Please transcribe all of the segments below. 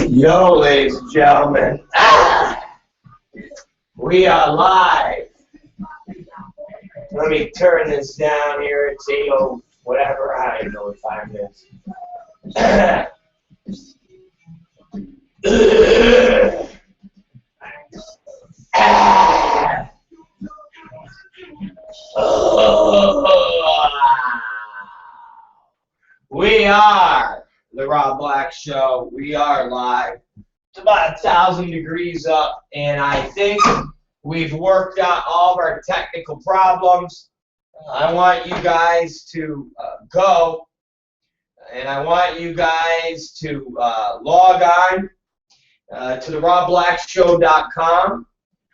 Yo, ladies and gentlemen, we are live. Let me turn this down here. It's 8:00, whatever. I don't know what time it is. We are the ROB Black Show. We are live. It's about 1,000 degrees up, and I think we've worked out all of our technical problems. I want you guys to go, and I want you guys to log on to the ROBBlackShow.com.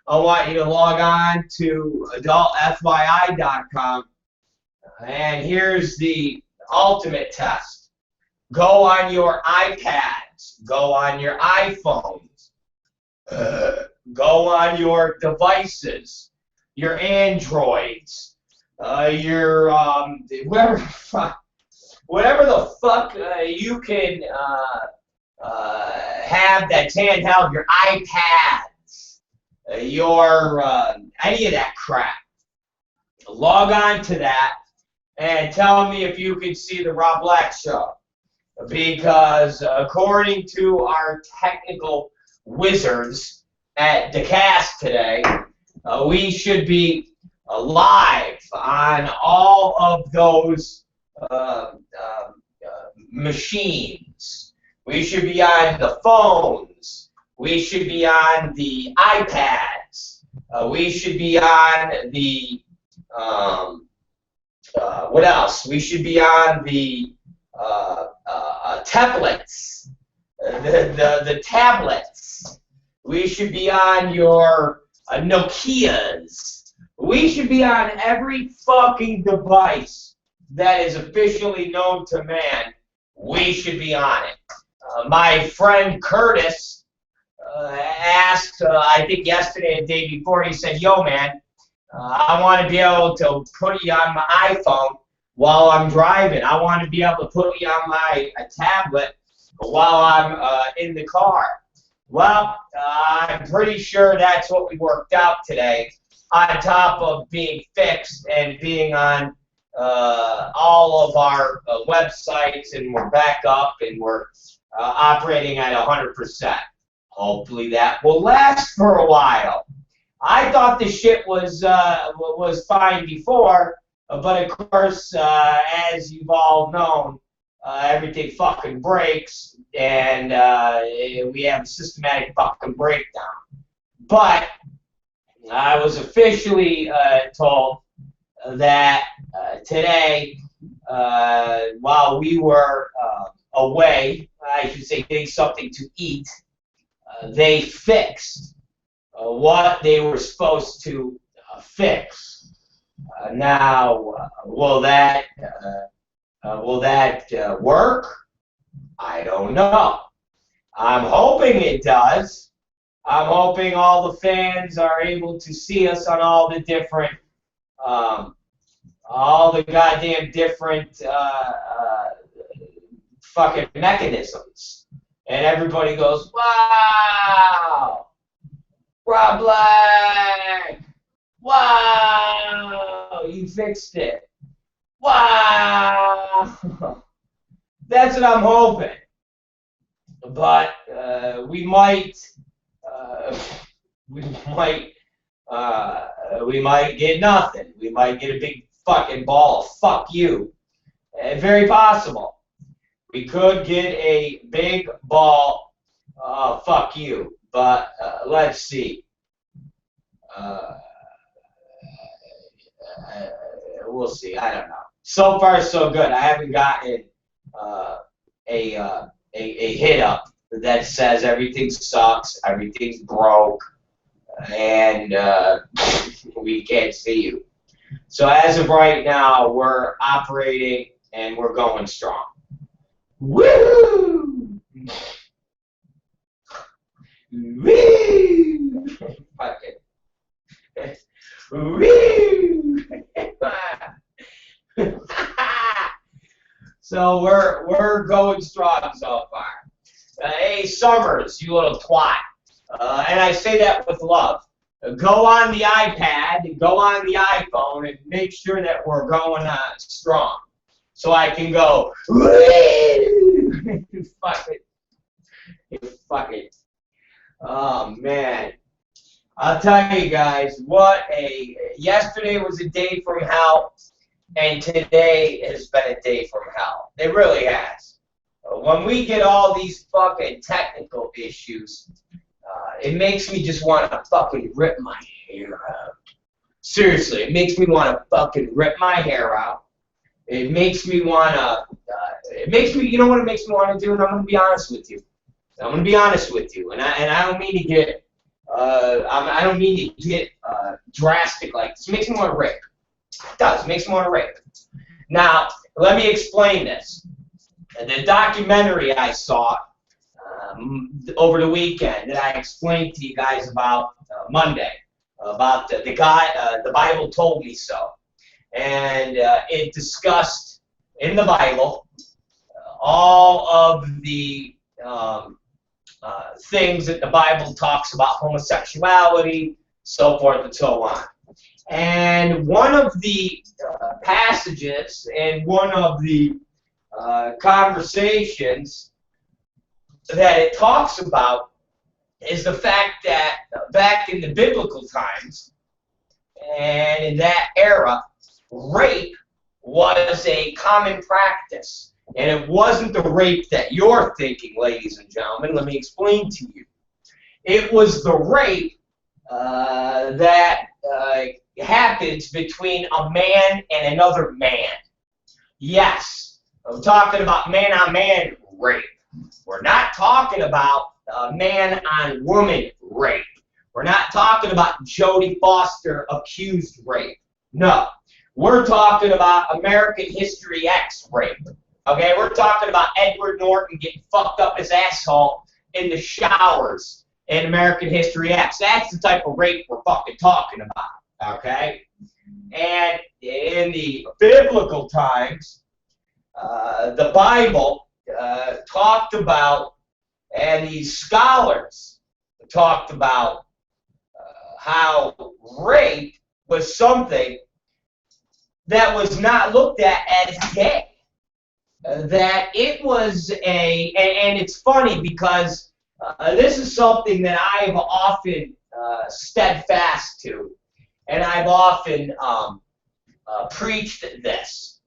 I want you to log on to AdultFYI.com, and here's the ultimate test. Go on your iPads, go on your iPhones, go on your devices, your Androids, your whatever the fuck you can have that's handheld, your iPads, your any of that crap. Log on to that and tell me if you can see the ROB Black Show. Because according to our technical wizards at the cast today, we should be live on all of those machines. We should be on the phones. We should be on the iPads. We should be on the what else? We should be on the tablets, the tablets. We should be on your Nokias. We should be on every fucking device that is officially known to man. We should be on it. My friend Curtis asked, I think yesterday or the day before, he said, yo man, I want to be able to put you on my iPhone while I'm driving. I want to be able to put you on my tablet while I'm in the car. Well, I'm pretty sure that's what we worked out today, on top of being fixed and being on all of our websites, and we're back up and we're operating at 100%. Hopefully that will last for a while. I thought the shit was fine before, but of course, as you've all known, everything fucking breaks, and we have a systematic fucking breakdown. But I was officially told that today, while we were away, I should say getting something to eat, they fixed what they were supposed to fix. Now, will that work? I don't know. I'm hoping it does. I'm hoping all the fans are able to see us on all the different, all the goddamn different fucking mechanisms, and everybody goes, "Wow, ROB Black! Wow, you fixed it! Wow!" That's what I'm hoping. But we might get nothing. We might get a big fucking ball of fuck you. Very possible. We could get a big ball of fuck you. But let's see. We'll see. I don't know. So far, so good. I haven't gotten a hit up that says everything sucks, everything's broke, and we can't see you. So as of right now, we're operating and we're going strong. Woo! Woo! Fuck it. Woo! So we're going strong so far. Hey, Summers, you little twat. And I say that with love. Go on the iPad, go on the iPhone, and make sure that we're going strong. So I can go, woo! Fuck it. Fuck it. Oh, man. I'll tell you guys, yesterday was a day from hell, and today has been a day from hell. It really has. When we get all these fucking technical issues, it makes me just want to fucking rip my hair out. Seriously, it makes me want to fucking rip my hair out. It makes me want to, you know what it makes me want to do? And I'm going to be honest with you. I'm going to be honest with you. And I don't mean to get, I don't mean to get drastic like this. It makes me want to rape. It does. It makes me want to rape. Now, let me explain this. The documentary I saw over the weekend that I explained to you guys about Monday, about the guy, the Bible told me so. And it discussed in the Bible all of the things that the Bible talks about, homosexuality, so forth and so on. And one of the passages and one of the conversations that it talks about is the fact that back in the biblical times and in that era, rape was a common practice. And it wasn't the rape that you're thinking, ladies and gentlemen. Let me explain to you. It was the rape that happens between a man and another man. Yes, I'm talking about man-on-man rape. We're not talking about man-on-woman rape. We're not talking about Jodie Foster accused rape. No. We're talking about American History X rape. Okay, we're talking about Edward Norton getting fucked up his asshole in the showers in American History X. That's the type of rape we're fucking talking about. Okay? And in the biblical times, the Bible talked about, and these scholars talked about how rape was something that was not looked at as gay. That it was and it's funny because this is something that I've often steadfast to, and I've often preached this.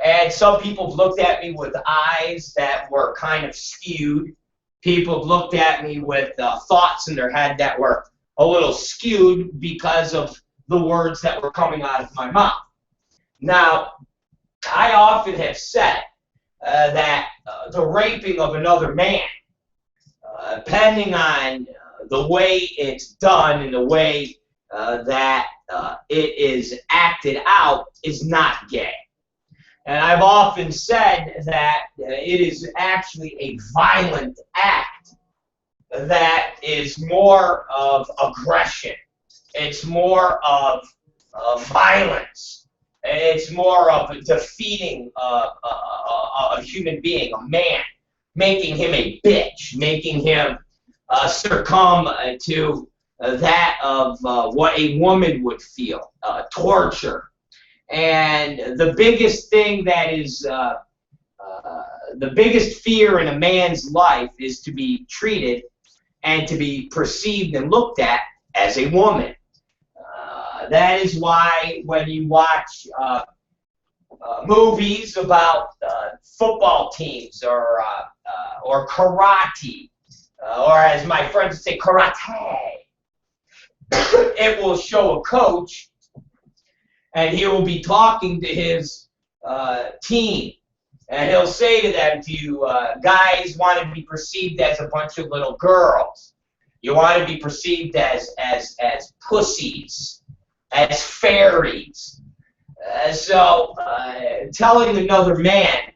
And some people have looked at me with eyes that were kind of skewed. People have looked at me with thoughts in their head that were a little skewed because of the words that were coming out of my mouth. Now, I often have said that the raping of another man, depending on the way it's done and the way that it is acted out, is not gay. And I've often said that it is actually a violent act that is more of aggression. It's more of violence. It's more of defeating a human being, a man, making him a bitch, making him succumb to that of what a woman would feel, torture. And the biggest thing that is, the biggest fear in a man's life is to be treated and to be perceived and looked at as a woman. That is why when you watch movies about football teams or karate, or as my friends say, karate, it will show a coach and he will be talking to his team. And he'll say to them, do you guys want to be perceived as a bunch of little girls? You want to be perceived as pussies, as fairies. So telling another man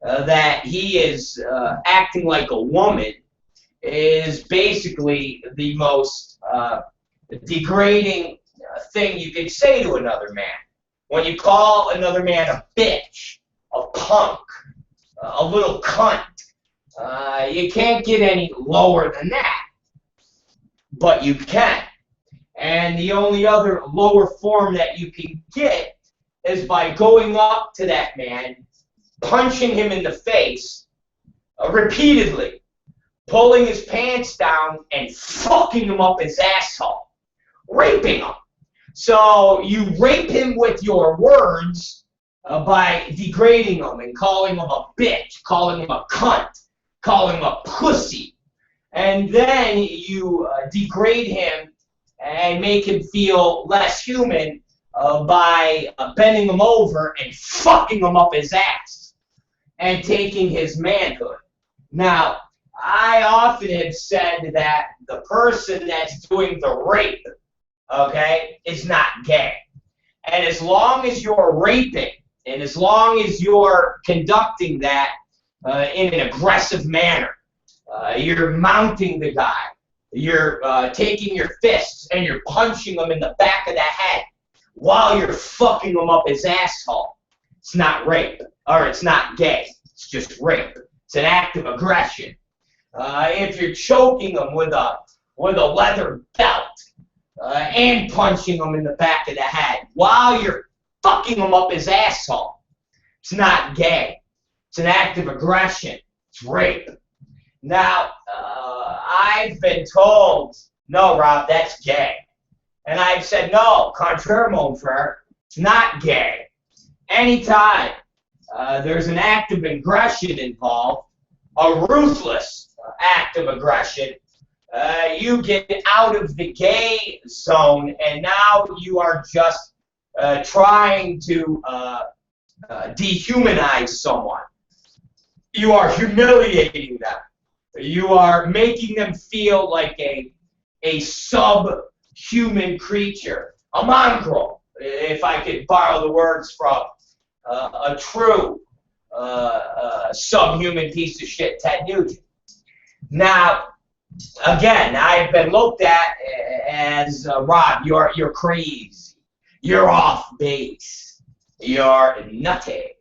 that he is acting like a woman is basically the most degrading thing you could say to another man. When you call another man a bitch, a punk, a little cunt, you can't get any lower than that. But you can. And the only other lower form that you can get is by going up to that man, punching him in the face repeatedly, pulling his pants down and fucking him up his asshole, raping him. So you rape him with your words by degrading him and calling him a bitch, calling him a cunt, calling him a pussy. And then you degrade him and make him feel less human by bending him over and fucking him up his ass and taking his manhood. Now, I often have said that the person that's doing the rape, okay, is not gay. And as long as you're raping, and as long as you're conducting that in an aggressive manner, you're mounting the guy, you're taking your fists and you're punching him in the back of the head while you're fucking him up his asshole, it's not rape, or it's not gay, it's just rape. It's an act of aggression. If you're choking him with a leather belt and punching him in the back of the head while you're fucking him up his asshole, it's not gay. It's an act of aggression. It's rape. Now, I've been told, no, Rob, that's gay. And I've said, no, contraire, Mon-Fri, it's not gay. Anytime there's an act of aggression involved, a ruthless act of aggression, you get out of the gay zone, and now you are just trying to dehumanize someone. You are humiliating them. You are making them feel like a subhuman creature, a mongrel, if I could borrow the words from a true subhuman piece of shit, Ted Nugent. Now, again, I've been looked at as Rob, you're crazy, you're off base, you're nutty.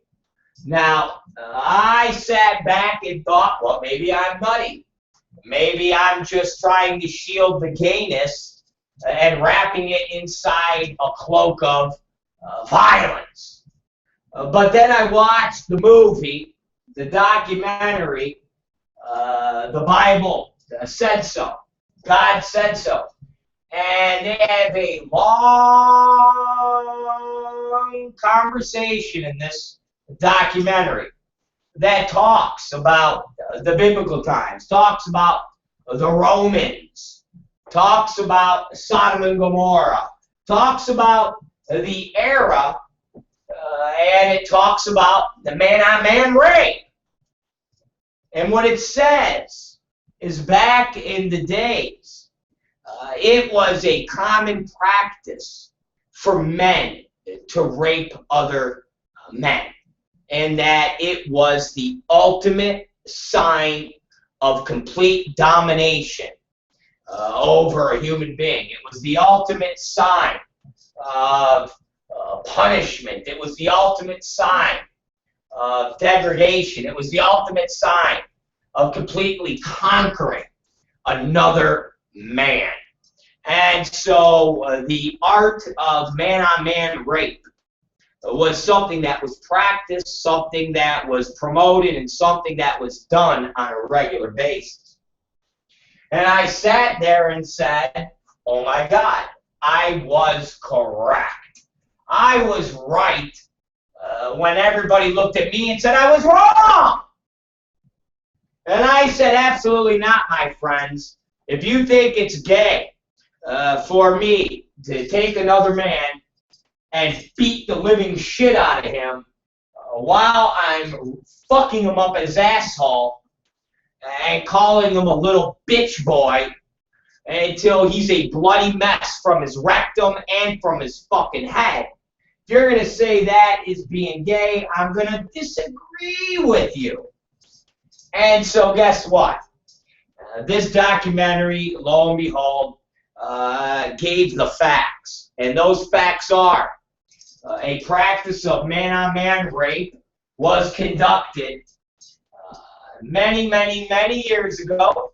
Now, I sat back and thought, well, maybe I'm nutty. Maybe I'm just trying to shield the gayness and wrapping it inside a cloak of violence. But then I watched the movie, the documentary, the Bible said so. God said so. And they have a long conversation in this documentary that talks about the biblical times, talks about the Romans, talks about Sodom and Gomorrah, talks about the era, and it talks about the man-on-man rape. And what it says is back in the days, it was a common practice for men to rape other men, and that it was the ultimate sign of complete domination over a human being. It was the ultimate sign of punishment. It was the ultimate sign of degradation. It was the ultimate sign of completely conquering another man. And so the art of man-on-man rape was something that was practiced, something that was promoted, and something that was done on a regular basis. And I sat there and said, oh my God, I was correct. I was right when everybody looked at me and said I was wrong. And I said, absolutely not, my friends. If you think it's gay for me to take another man and beat the living shit out of him while I'm fucking him up his asshole and calling him a little bitch boy until he's a bloody mess from his rectum and from his fucking head. If you're going to say that is being gay, I'm going to disagree with you. And so guess what? This documentary, lo and behold, gave the facts. And those facts are a practice of man-on-man rape was conducted many, many, many years ago.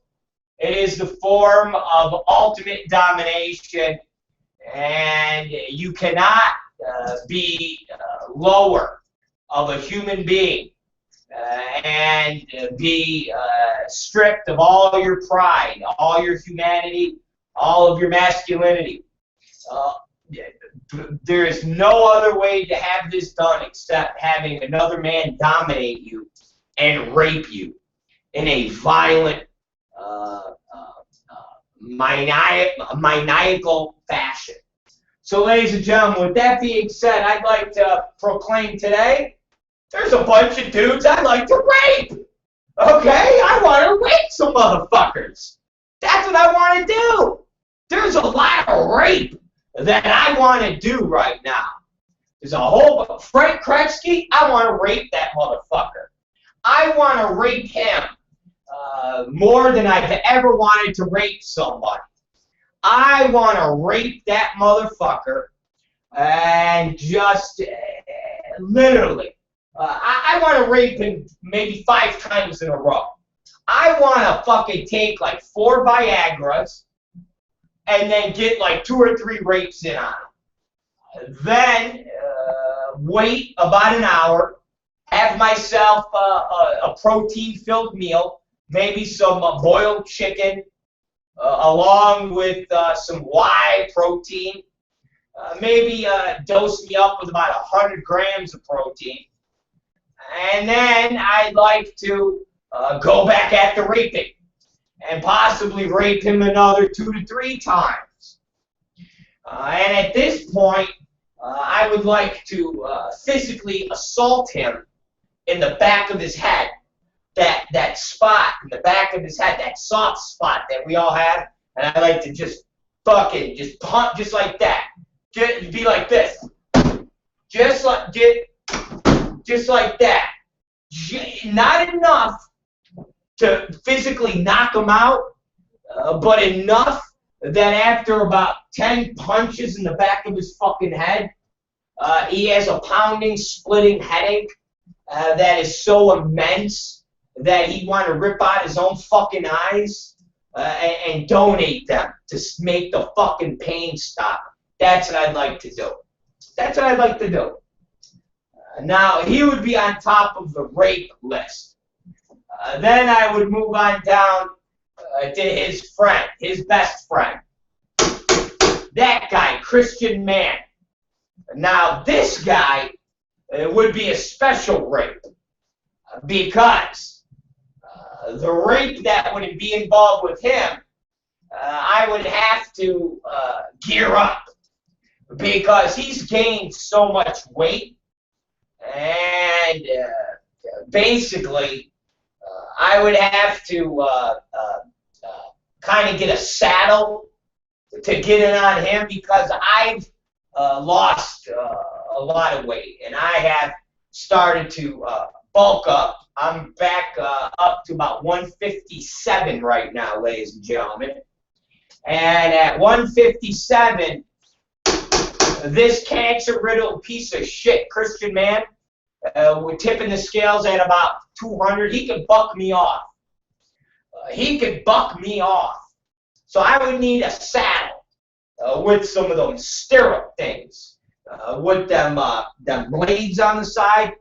It is the form of ultimate domination, and you cannot be lower of a human being and be stripped of all your pride, all your humanity, all of your masculinity. There is no other way to have this done except having another man dominate you and rape you in a violent, maniacal fashion. So, ladies and gentlemen, with that being said, I'd like to proclaim today, there's a bunch of dudes I'd like to rape. Okay? I want to rape some motherfuckers. That's what I want to do. There's a lot of rape that I want to do right now. There's a whole Frank Kretschke, I want to rape that motherfucker. I want to rape him more than I've ever wanted to rape somebody. I want to rape that motherfucker and just literally, I want to rape him maybe 5 times in a row. I want to fucking take like 4 Viagras and then get like 2 or 3 rapes in on him. Then wait about an hour, have myself a protein-filled meal, maybe some boiled chicken, along with some whey protein. Maybe dose me up with about 100 grams of protein. And then I'd like to go back at the raping and possibly rape him another 2 to 3 times. And at this point, I would like to physically assault him in the back of his head. That spot in the back of his head, that soft spot that we all have, and I like to just fucking just pump just like that. Just be like this. Just like that. Not enough to physically knock him out, but enough that after about 10 punches in the back of his fucking head, he has a pounding, splitting headache that is so immense that he'd want to rip out his own fucking eyes and donate them to make the fucking pain stop. That's what I'd like to do. That's what I'd like to do. Now, he would be on top of the rape list. Then I would move on down to his friend, his best friend. That guy, Christian man. Now, this guy would be a special rape because the rape that would be involved with him, I would have to gear up because he's gained so much weight, and basically I would have to kind of get a saddle to get in on him because I've lost a lot of weight, and I have started to bulk up. I'm back up to about 157 right now, ladies and gentlemen. And at 157, this cancer-riddled piece of shit Christian man, we're tipping the scales at about 200. He could buck me off. He could buck me off. So I would need a saddle with some of those stirrup things, with them blades on the side.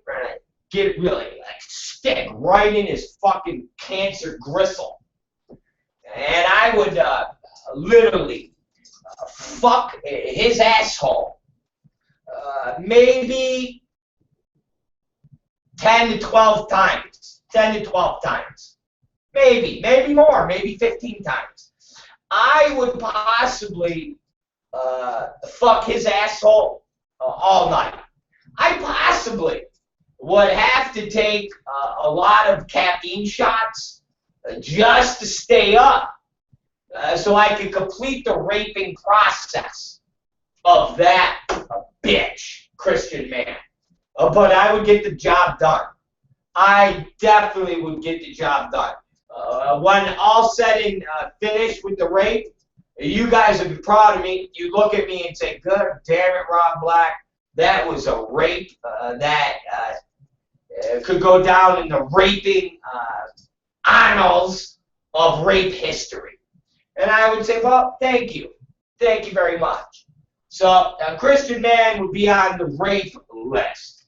Get it really like stick right in his fucking cancer gristle, and I would literally fuck his asshole maybe 10 to 12 times. 10 to 12 times. Maybe more, maybe 15 times. I would possibly fuck his asshole all night. I possibly would have to take a lot of caffeine shots just to stay up so I could complete the raping process of that bitch Christian man. But I would get the job done. I definitely would get the job done. When all said and finished with the rape, You guys would be proud of me. You look at me and say, "Good damn it, Rob Black, that was a rape that could go down in the raping annals of rape history." And I would say, "Well, thank you very much." So a Christian man would be on the rape list,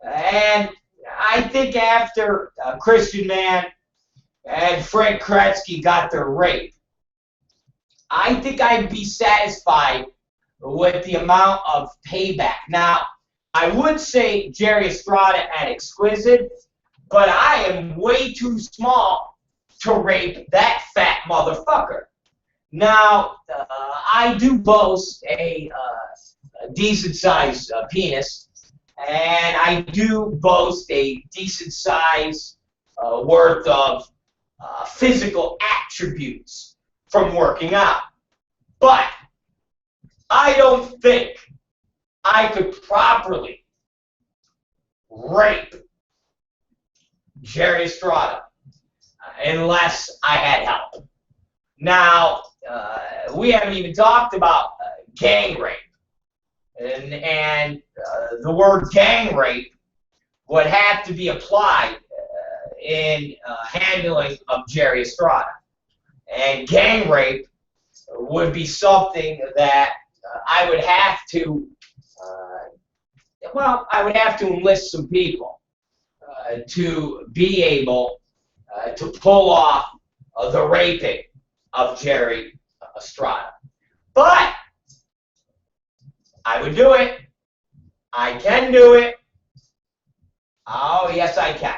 and I think after Christian man and Frank Kretzky got their rape, I think I'd be satisfied with the amount of payback. Now, I would say Jerry Estrada and Exquisite, but I am way too small to rape that fat motherfucker. Now, I do boast a decent-sized penis, and I do boast a decent size worth of physical attributes from working out. But I don't think I could properly rape Jerry Estrada unless I had help. Now, we haven't even talked about gang rape. And the word gang rape would have to be applied in handling of Jerry Estrada. And gang rape would be something that I would have to, I would have to enlist some people to be able to pull off the raping of Jerry Estrada. But I would do it. I can do it. Oh, yes, I can.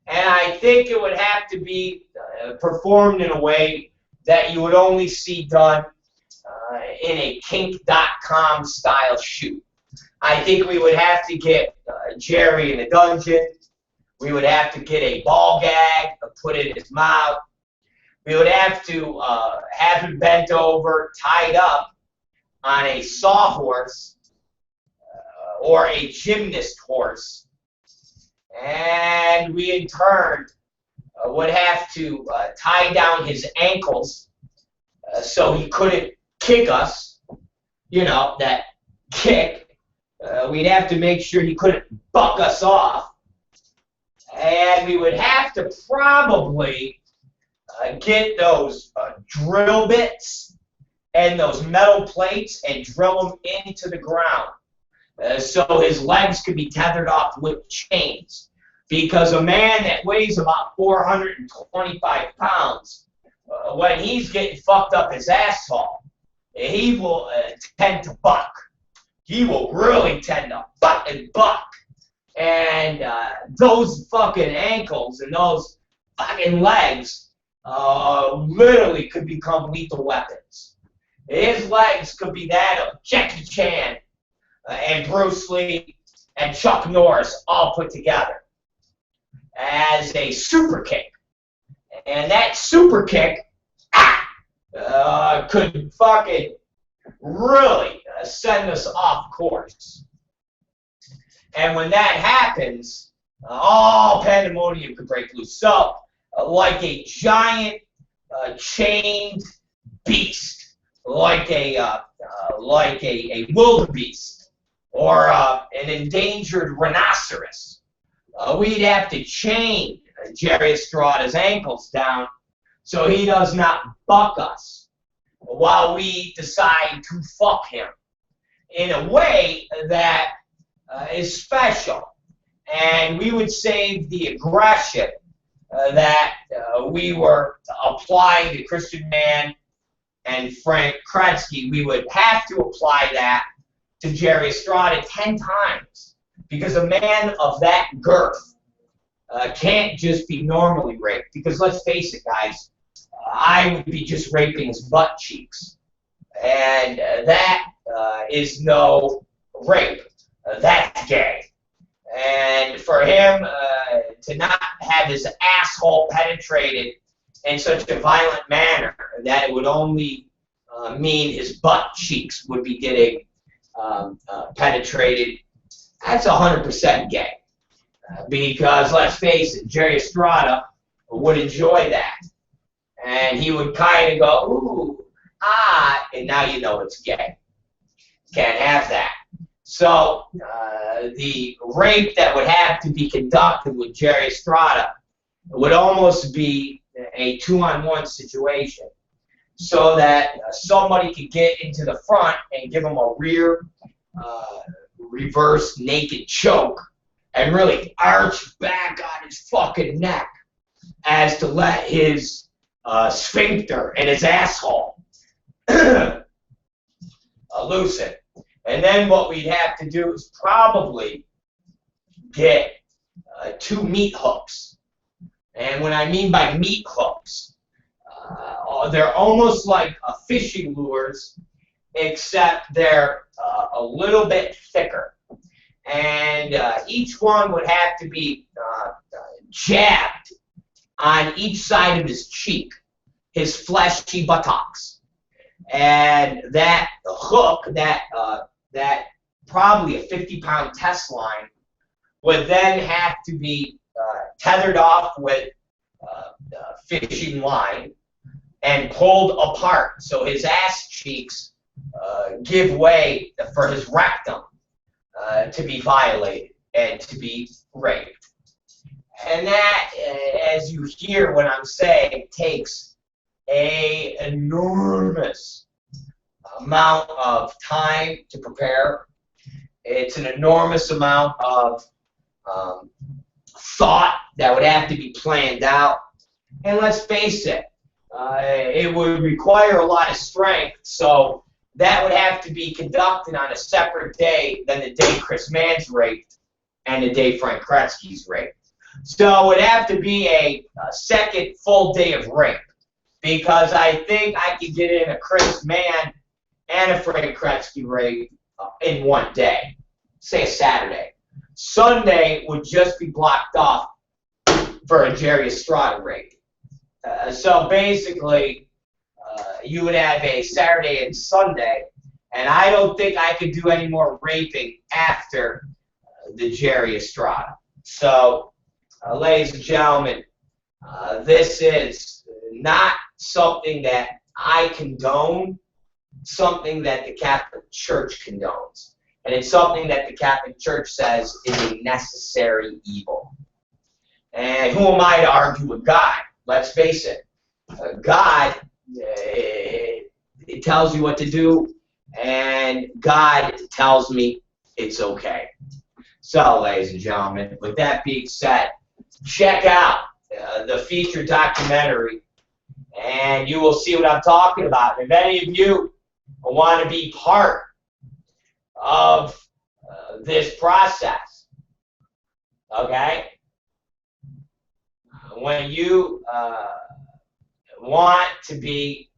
And I think it would have to be performed in a way that you would only see done in a kink.com style shoot. I think we would have to get Jerry in a dungeon. We would have to get a ball gag, put it in his mouth. We would have to have him bent over, tied up on a sawhorse or a gymnast horse. And we, in turn, would have to tie down his ankles so he couldn't kick us. You know, that kick. We'd have to make sure he couldn't buck us off. And we would have to probably get those drill bits and those metal plates and drill them into the ground so his legs could be tethered off with chains. Because a man that weighs about 425 pounds, when he's getting fucked up his asshole, he will tend to buck. He will really tend to butt and buck. And those fucking ankles and those fucking legs literally could become lethal weapons. His legs could be that of Jackie Chan and Bruce Lee and Chuck Norris all put together as a super kick. And that super kick could fucking really send us off course. And when that happens, all pandemonium could break loose. So, like a giant chained beast, like a wildebeest, or an endangered rhinoceros, we'd have to chain Jerry Estrada's ankles down so he does not buck us while we decide to fuck him in a way that is special. And we would save the aggression that we were applying to Christian Man and Frank Kretzky. We would have to apply that to Jerry Estrada 10 times, because a man of that girth can't just be normally raped. Because let's face it, guys, I would be just raping his butt cheeks, and that is no rape. That's gay. And for him to not have his asshole penetrated in such a violent manner that it would only mean his butt cheeks would be getting penetrated, that's 100% gay. Because let's face it, Jerry Estrada would enjoy that. And he would kind of go, ooh, and now you know it's gay. Can't have that. So the rape that would have to be conducted with Jerry Estrada would almost be a 2-on-1 situation, so that somebody could get into the front and give him a rear reverse naked choke and really arch back on his fucking neck as to let his sphincter and his asshole loosen. And then what we'd have to do is probably get 2 meat hooks. And what I mean by meat hooks, they're almost like fishing lures, except they're a little bit thicker. And each one would have to be jabbed on each side of his cheek, his fleshy buttocks. And that hook, that probably a 50-pound test line, would then have to be tethered off with fishing line and pulled apart so his ass cheeks give way for his rectum to be violated and to be raped. And that, as you hear what I'm saying, takes an enormous amount of time to prepare. It's an enormous amount of thought that would have to be planned out. And let's face it, it would require a lot of strength, so that would have to be conducted on a separate day than the day Chris Mann's raped and the day Frank Kretzky's raped. So it would have to be a second full day of rape, because I think I could get in a Chris Mann and a Frank Kretzky rape in one day, say a Saturday. Sunday would just be blocked off for a Jerry Estrada rape. So basically, you would have a Saturday and Sunday, and I don't think I could do any more raping after the Jerry Estrada. So, ladies and gentlemen, this is not something that I condone, something that the Catholic Church condones. And it's something that the Catholic Church says is a necessary evil. And who am I to argue with God? Let's face it. God, it tells you what to do, and God tells me it's okay. So, ladies and gentlemen, with that being said, check out the feature documentary, and you will see what I'm talking about. If any of you want to be part of this process, okay? When you want to be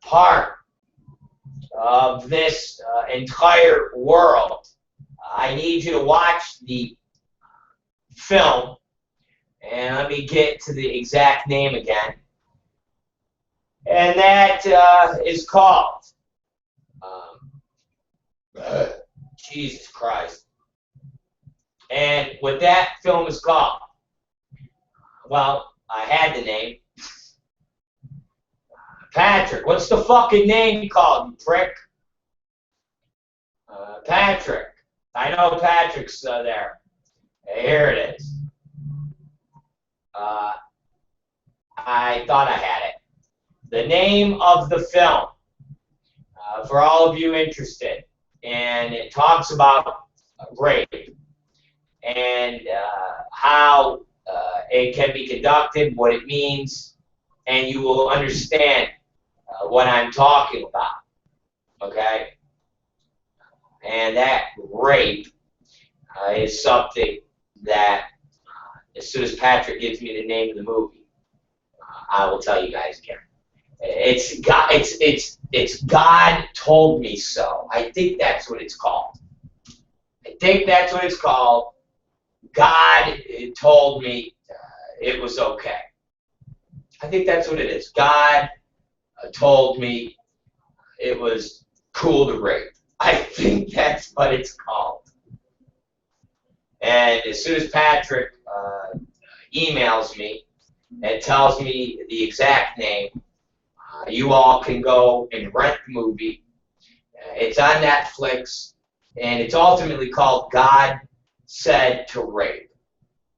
part of this entire world, I need you to watch the film, and let me get to the exact name again. And that is called, Jesus Christ. And what that film is called, well, I had the name. Patrick, what's the fucking name you called, you prick? Patrick. I know Patrick's there. Here it is. I thought I had it. The name of the film, for all of you interested, and it talks about rape and how it can be conducted, what it means, and you will understand what I'm talking about, okay? And that rape is something that, as soon as Patrick gives me the name of the movie, I will tell you guys again. It's God told me so. I think that's what it's called. I think that's what it's called. God told me it was okay. I think that's what it is. God told me it was cool to rape. I think that's what it's called. And as soon as Patrick emails me It tells me the exact name. You all can go and rent the movie. It's on Netflix, and it's ultimately called God Said to Rape.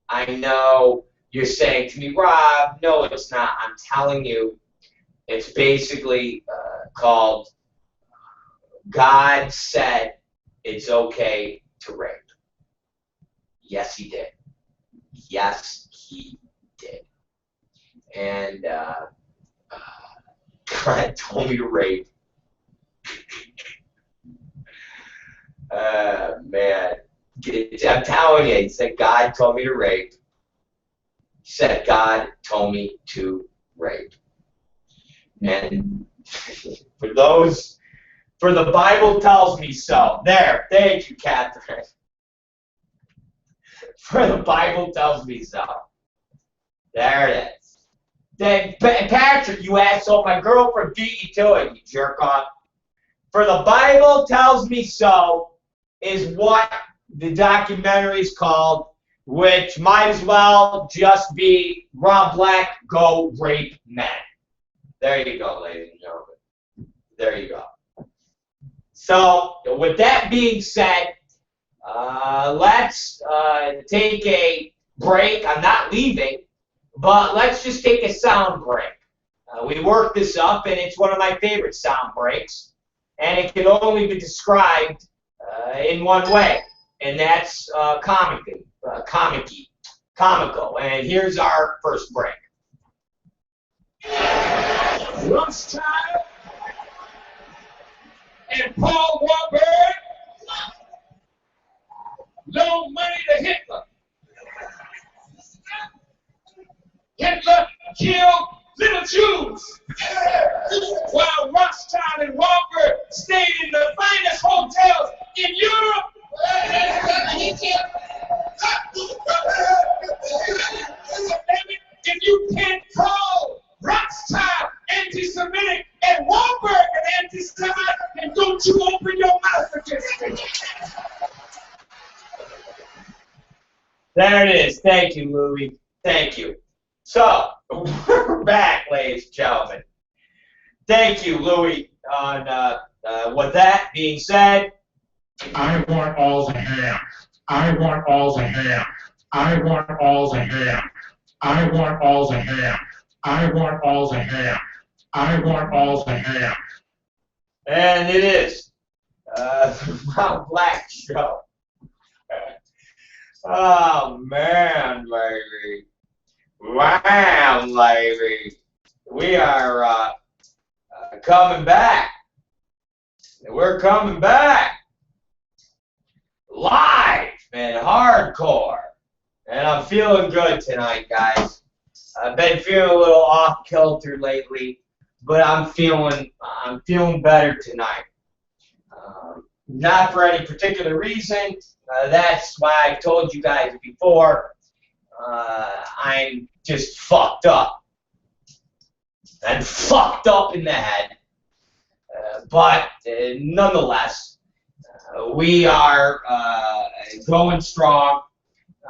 I know you're saying to me, Rob, no, it's not. I'm telling you, it's basically called God Said It's Okay to Rape. Yes, he did. Yes, he did. And God told me to rape. Man. I'm telling you, he said God told me to rape. He said God told me to rape. And for the Bible tells me so. There, thank you, Catherine. For the Bible tells me so. There it is. Then, Patrick, you asshole, my girlfriend beat you to it, you jerk off. For the Bible tells me so is what the documentary is called, which might as well just be Rob Black, Go Rape Men. There you go, ladies and gentlemen. There you go. So, with that being said, let's take a break. I'm not leaving, but let's just take a sound break. We worked this up, and it's one of my favorite sound breaks, and it can only be described in one way, and that's comical. And here's our first break. Lunchtime and Paul Warburg loaned money to Hitler. Hitler killed little Jews, while Rothschild and Walker stayed in the finest hotels in Europe. If you can't call Rothschild anti-Semitic and Walker an anti-Semite, then don't you open your mouth against me. There it is. Thank you, Louie. Thank you. So, we're back, ladies and gentlemen. Thank you, Louie. With that being said, I want all the ham. I want all the ham. I want all the ham. I want all the ham. I want all the ham. I want all the ham. And it is the Rob Black Show. Oh, man, baby. Wow, lady. We are coming back. We're coming back. Live and hardcore. And I'm feeling good tonight, guys. I've been feeling a little off kilter lately, but I'm feeling better tonight. Not for any particular reason. That's why I've told you guys before. I'm just fucked up. I'm fucked up in the head. But nonetheless, we are going strong.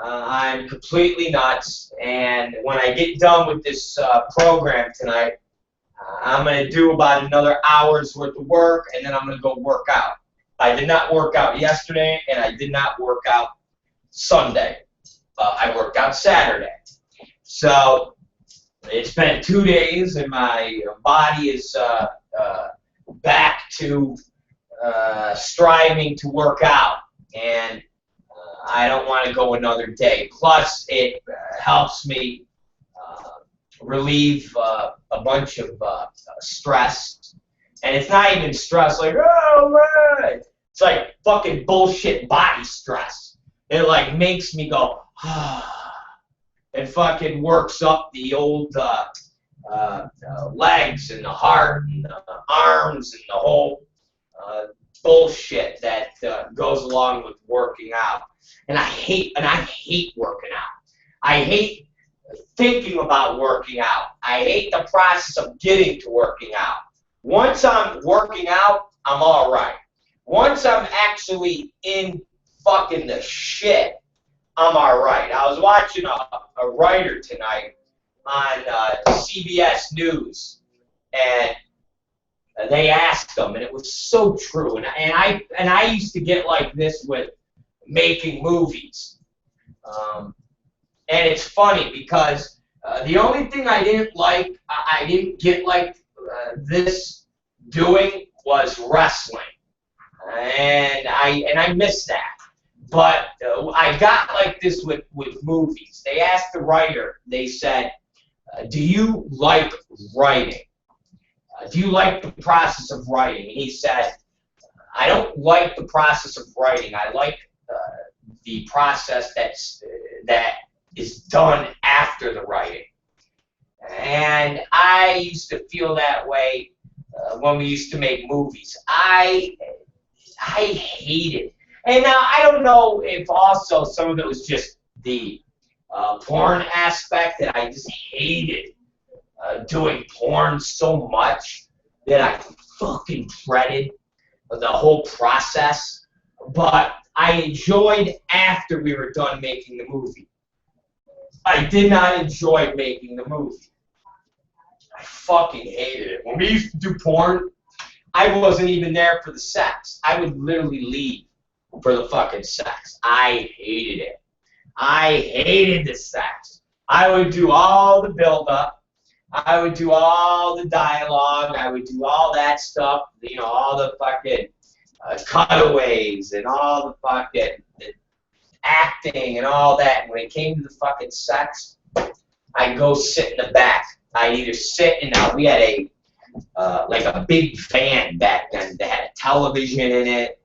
I'm completely nuts. And when I get done with this program tonight, I'm going to do about another hour's worth of work, and then I'm going to go work out. I did not work out yesterday, and I did not work out Sunday. I worked out Saturday. So it's been 2 days, and my body is back to striving to work out. And I don't want to go another day. Plus, it helps me relieve a bunch of stress. And it's not even stress like, oh, man. It's like fucking bullshit body stress. It like makes me go, it fucking works up the old legs and the heart and the arms and the whole bullshit that goes along with working out. And I hate working out. I hate thinking about working out. I hate the process of getting to working out. Once I'm working out, I'm all right. Once I'm actually in fucking the shit, I'm all right. I was watching a writer tonight on CBS News, and they asked him, and it was so true. And I used to get like this with making movies, and it's funny because the only thing I didn't get like this doing was wrestling, and I miss that. But I got like this with movies. They asked the writer, they said, do you like writing? Do you like the process of writing? And he said, I don't like the process of writing. I like the process that is done after the writing. And I used to feel that way when we used to make movies. I hated. And now I don't know if also some of it was just the porn aspect, that I just hated doing porn so much that I fucking dreaded the whole process. But I enjoyed after we were done making the movie. I did not enjoy making the movie. I fucking hated it. When we used to do porn, I wasn't even there for the sex. I would literally leave for the fucking sex. I hated it. I hated the sex. I would do all the build-up. I would do all the dialogue. I would do all that stuff. You know, all the fucking cutaways and all the fucking acting and all that. When it came to the fucking sex, I'd go sit in the back. I'd either sit in we had a like a big van back then that had a television in it.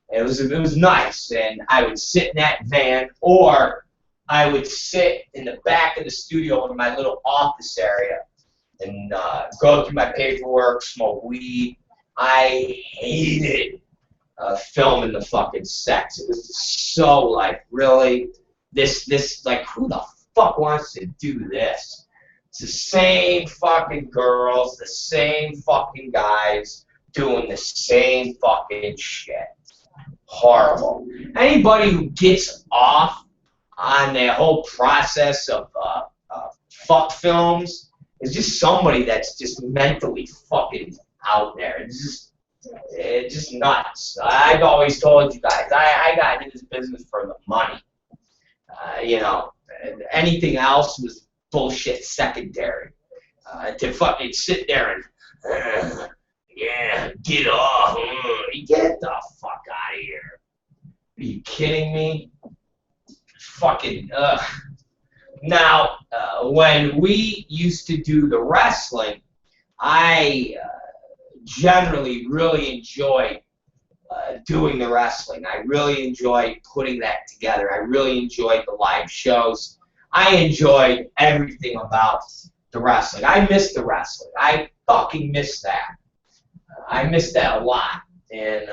It was nice, and I would sit in that van, or I would sit in the back of the studio in my little office area and go through my paperwork, smoke weed. I hated filming the fucking sex. It was so like, really, this like, who the fuck wants to do this? It's the same fucking girls, the same fucking guys doing the same fucking shit. Horrible. Anybody who gets off on the whole process of fuck films is just somebody that's just mentally fucking out there. It's just nuts. I've always told you guys, I got into this business for the money. You know, anything else was bullshit secondary. To fucking sit there and yeah, get off. Get the fuck out of here. Are you kidding me? Fucking, Now, when we used to do the wrestling, I generally really enjoyed doing the wrestling. I really enjoyed putting that together. I really enjoyed the live shows. I enjoyed everything about the wrestling. I miss the wrestling. I fucking miss that. I miss that a lot. And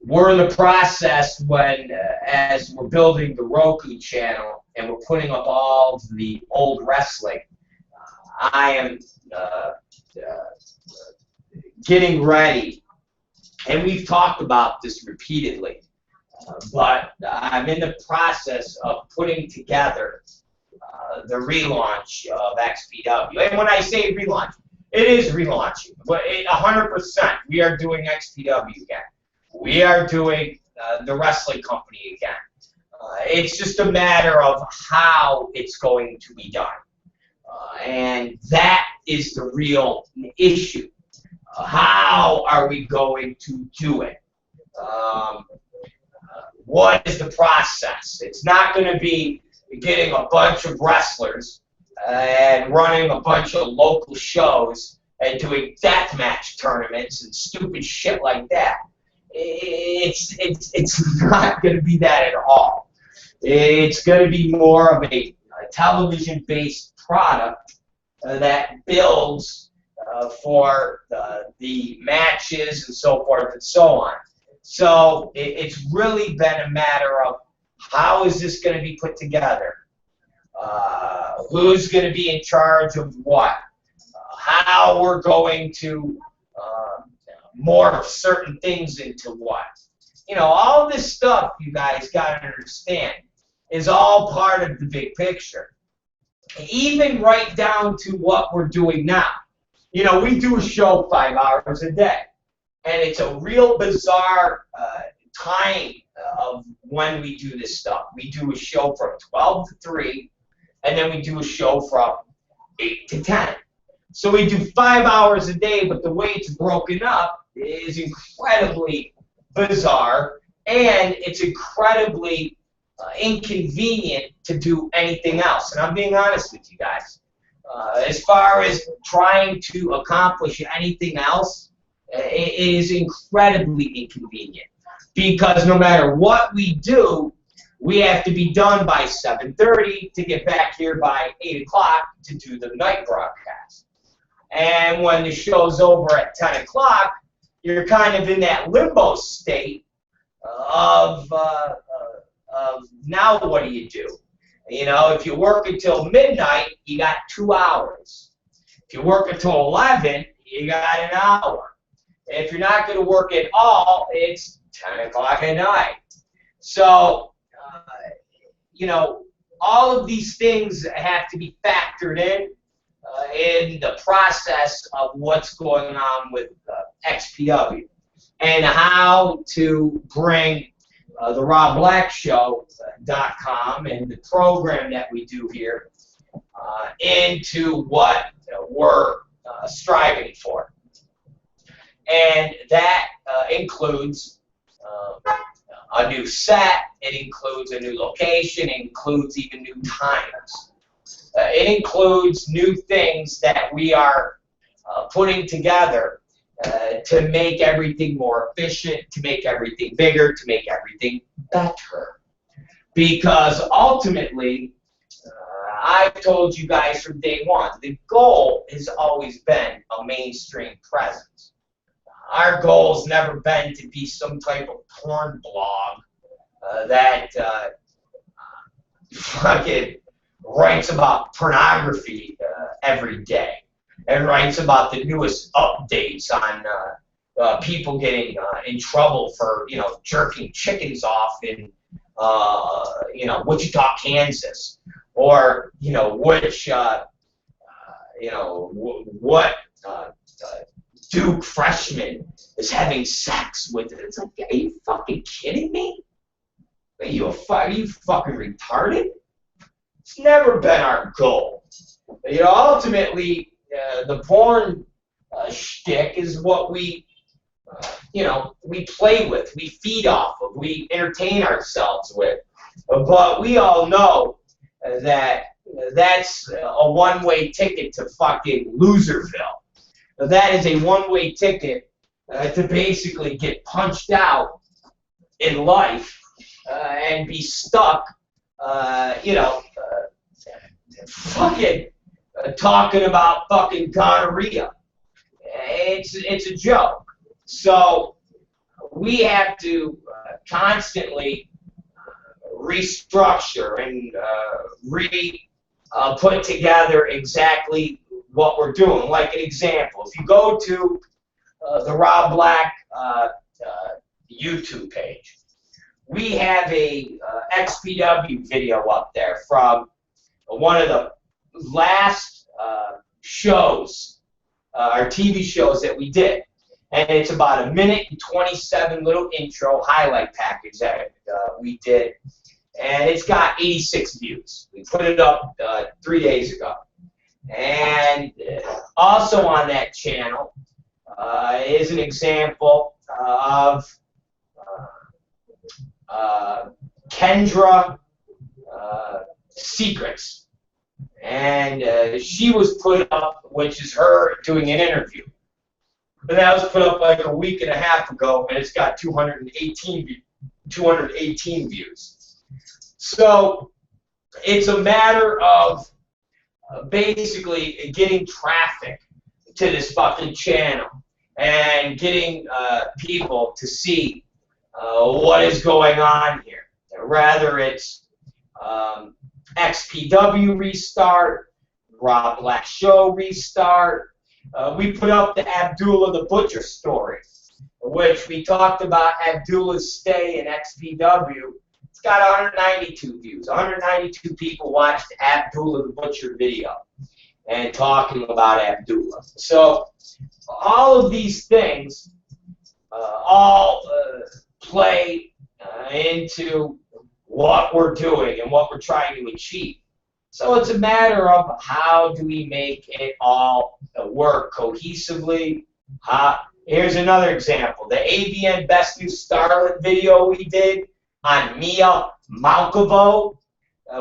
we're in the process when, as we're building the Roku channel and we're putting up all the old wrestling, I am getting ready. And we've talked about this repeatedly, but I'm in the process of putting together the relaunch of XPW. And when I say relaunch, it is relaunching. But 100%, we are doing XPW again. We are doing the wrestling company again. It's just a matter of how it's going to be done. And that is the real issue. How are we going to do it? What is the process? It's not going to be getting a bunch of wrestlers and running a bunch of local shows and doing deathmatch tournaments and stupid shit like that. It's not going to be that at all. It's going to be more of a television-based product that builds for the matches and so forth and so on. So it's really been a matter of how is this going to be put together? Who's going to be in charge of what? How we're going to morph certain things into what? You know, all this stuff you guys got to understand is all part of the big picture. even right down to what we're doing now. You know, we do a show 5 hours a day, and it's a real bizarre time of when we do this stuff. We do a show from 12 to 3, and then we do a show from 8 to 10. So we do 5 hours a day, but the way it's broken up is incredibly bizarre, and it's incredibly inconvenient to do anything else. And I'm being honest with you guys. As far as trying to accomplish anything else, it is incredibly inconvenient. Because no matter what we do, we have to be done by 7:30 to get back here by 8 o'clock to do the night broadcast. And when the show's over at 10 o'clock, you're kind of in that limbo state of now what do you do? You know, if you work until midnight, you got 2 hours. If you work until 11, you got an hour. If you're not going to work at all, it's 10 o'clock at night. So, you know, all of these things have to be factored in the process of what's going on with XPW and how to bring the ROBBlackShow.com and the program that we do here into what we're striving for. And that includes a new set, it includes a new location, it includes even new times. It includes new things that we are putting together to make everything more efficient, to make everything bigger, to make everything better. Because ultimately, I've told you guys from day one, the goal has always been a mainstream presence. Our goal's never been to be some type of porn blog that fucking writes about pornography every day and writes about the newest updates on people getting in trouble for, you know, jerking chickens off in, you know, Wichita, Kansas, or, you know, which, you know, what Duke freshman is having sex with it. It's like, are you fucking kidding me? Are you fucking retarded? It's never been our goal. You know, ultimately, the porn shtick is what we, you know, we play with, we feed off of, we entertain ourselves with. But we all know that that's a one-way ticket to fucking Loserville. That is a one-way ticket to basically get punched out in life and be stuck, you know, fucking talking about fucking gonorrhea. It's a joke. So we have to constantly restructure and put together exactly what we're doing. Like an example, if you go to the Rob Black YouTube page, we have a XPW video up there from one of the last shows, our TV shows that we did. And it's about 1:27 little intro highlight package that we did. And it's got 86 views. We put it up 3 days ago. And also on that channel is an example of Kendra Secrets. And she was put up, which is her doing an interview. But that was put up like a week and a half ago, and it's got 218 views. So it's a matter of basically getting traffic to this fucking channel and getting people to see what is going on here. Rather it's XPW restart, Rob Black Show restart. We put up the Abdullah the Butcher story, which we talked about Abdullah's stay in XPW It's got 192 views. 192 people watched Abdullah the Butcher video and talking about Abdullah. So all of these things all play into what we're doing and what we're trying to achieve. So it's a matter of how do we make it all work cohesively. Here's another example. The AVN Best New Starlet video we did on Mia Malkovo.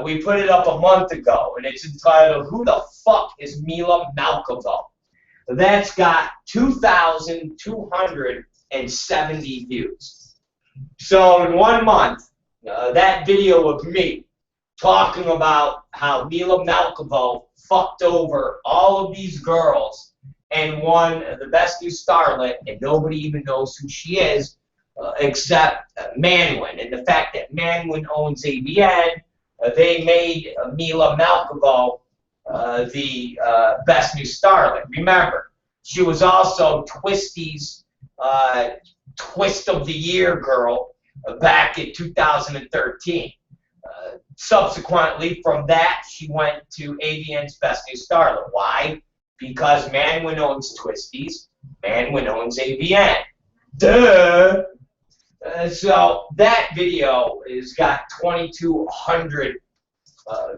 We put it up a month ago, and it's entitled, Who the Fuck is Mila Malkovo? That's got 2,270 views. So in 1 month, that video of me talking about how Mila Malkovo fucked over all of these girls and won the Best New Starlet, and nobody even knows who she is except Manwin. And the fact that Manwin owns AVN, they made Mila Malkovo the Best New Starlet. Remember, she was also Twisty's Twist of the Year girl back in 2013. Subsequently, from that, she went to AVN's Best New Starlet. Why? Because Manwin owns Twisties, Manwin owns AVN. Duh! So that video has got 2,200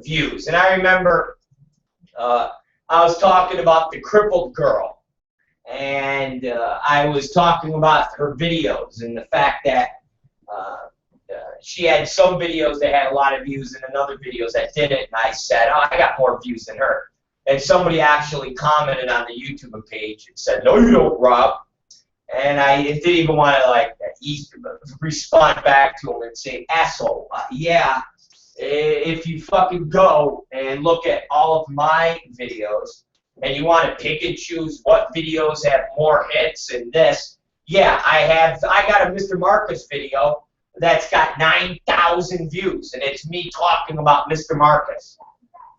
views. And I remember I was talking about the crippled girl. And I was talking about her videos and the fact that she had some videos that had a lot of views and other videos that didn't. And I said, oh, I got more views than her. And somebody actually commented on the YouTube page and said, no, you don't, Rob. And I didn't even want to like respond back to him and say, asshole, yeah, if you fucking go and look at all of my videos and you want to pick and choose what videos have more hits and this, yeah, I got a Mr. Marcus video that's got 9,000 views, and it's me talking about Mr. Marcus.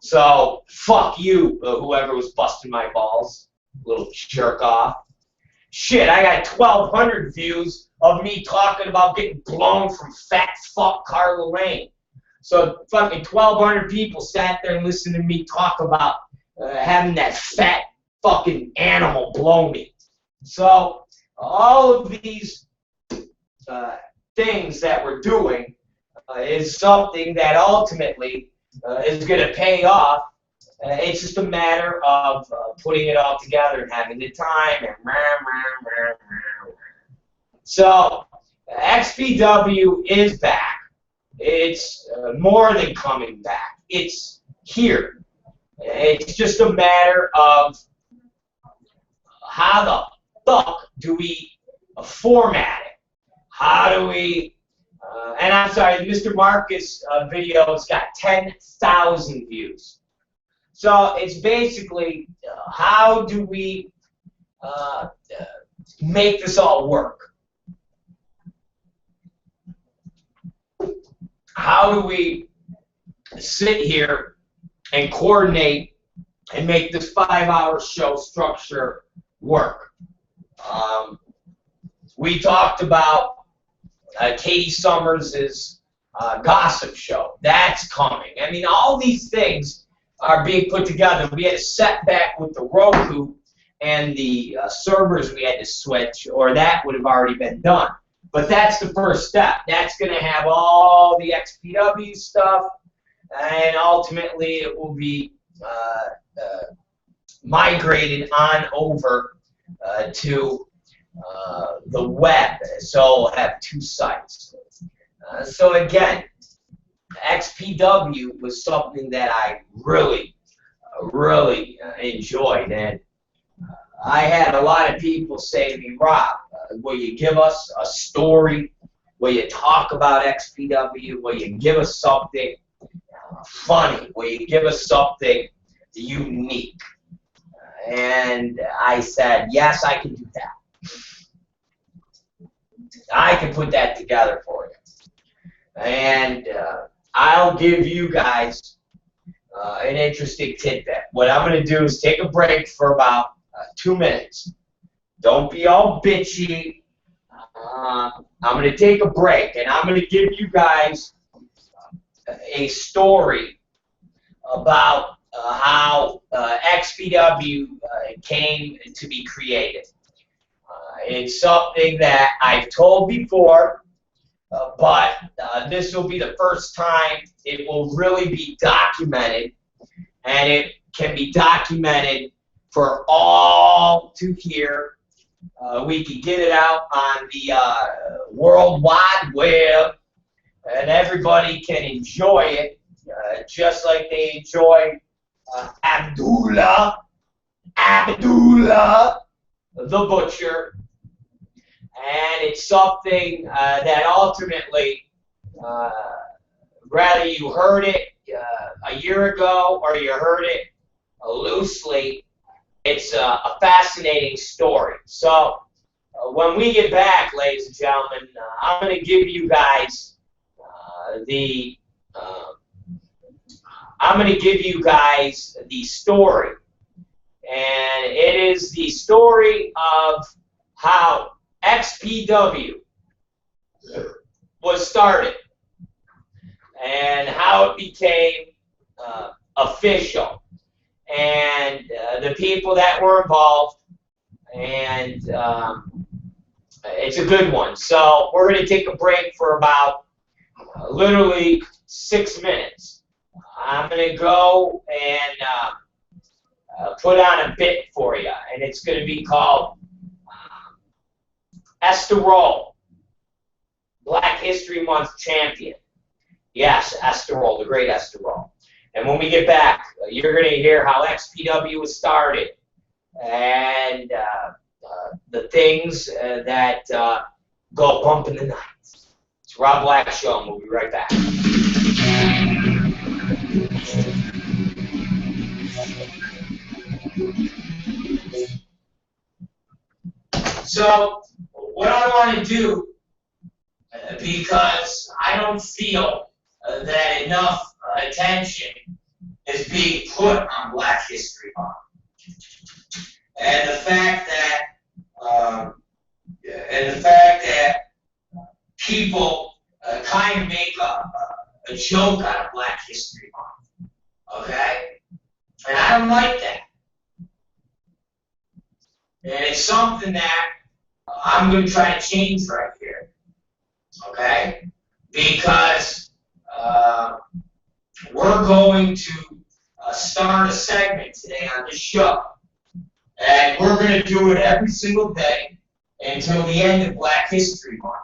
So, fuck you, whoever was busting my balls, little jerk off. Shit, I got 1,200 views of me talking about getting blown from fat fuck Carla Lane. So, fucking 1,200 people sat there and listened to me talk about having that fat fucking animal blow me. So, all of these things that we're doing is something that ultimately is going to pay off. It's just a matter of putting it all together and having the time. And so XPW is back. It's more than coming back. It's here. It's just a matter of how the fuck do we format it? How do we, and I'm sorry, the Mr. Marcus video has got 10,000 views. So it's basically, how do we make this all work? How do we sit here and coordinate and make this 5-hour show structure work? We talked about Katie Summers' gossip show. That's coming. I mean, all these things are being put together. We had a setback with the Roku and the servers we had to switch, or that would have already been done. But that's the first step. That's going to have all the XPW stuff, and ultimately it will be migrated on over to the web, so we'll have 2 sites. So again, XPW was something that I really enjoyed, and I had a lot of people say to me, Rob, will you give us a story? Will you talk about XPW? Will you give us something funny? Will you give us something unique? And I said, yes, I can do that. I can put that together for you. And I'll give you guys an interesting tidbit. What I'm going to do is take a break for about 2 minutes. Don't be all bitchy. I'm going to take a break, and I'm going to give you guys a story about how XPW came to be created. It's something that I've told before, but this will be the first time it will really be documented, and it can be documented for all to hear. We can get it out on the World Wide Web, and everybody can enjoy it, just like they enjoy Abdullah the Butcher. And it's something that ultimately, whether you heard it a year ago or you heard it loosely, it's a fascinating story. So when we get back, ladies and gentlemen, I'm going to give you guys the story, and it is the story of how XPW was started and how it became official, and the people that were involved, and it's a good one. So we're going to take a break for about literally 6 minutes. I'm going to go and put on a bit for you, and it's going to be called ROB Black History Month Champion. Yes, ROB, the great ROB. And when we get back, you're going to hear how XPW was started and the things that go bump in the night. It's ROB Black Show, and we'll be right back. So, what I want to do, because I don't feel that enough attention is being put on Black History Month, and the fact that people kind of make a joke out of Black History Month, okay? And I don't like that. And it's something that I'm going to try to change right here, okay? Because we're going to start a segment today on this show, and we're going to do it every single day until the end of Black History Month.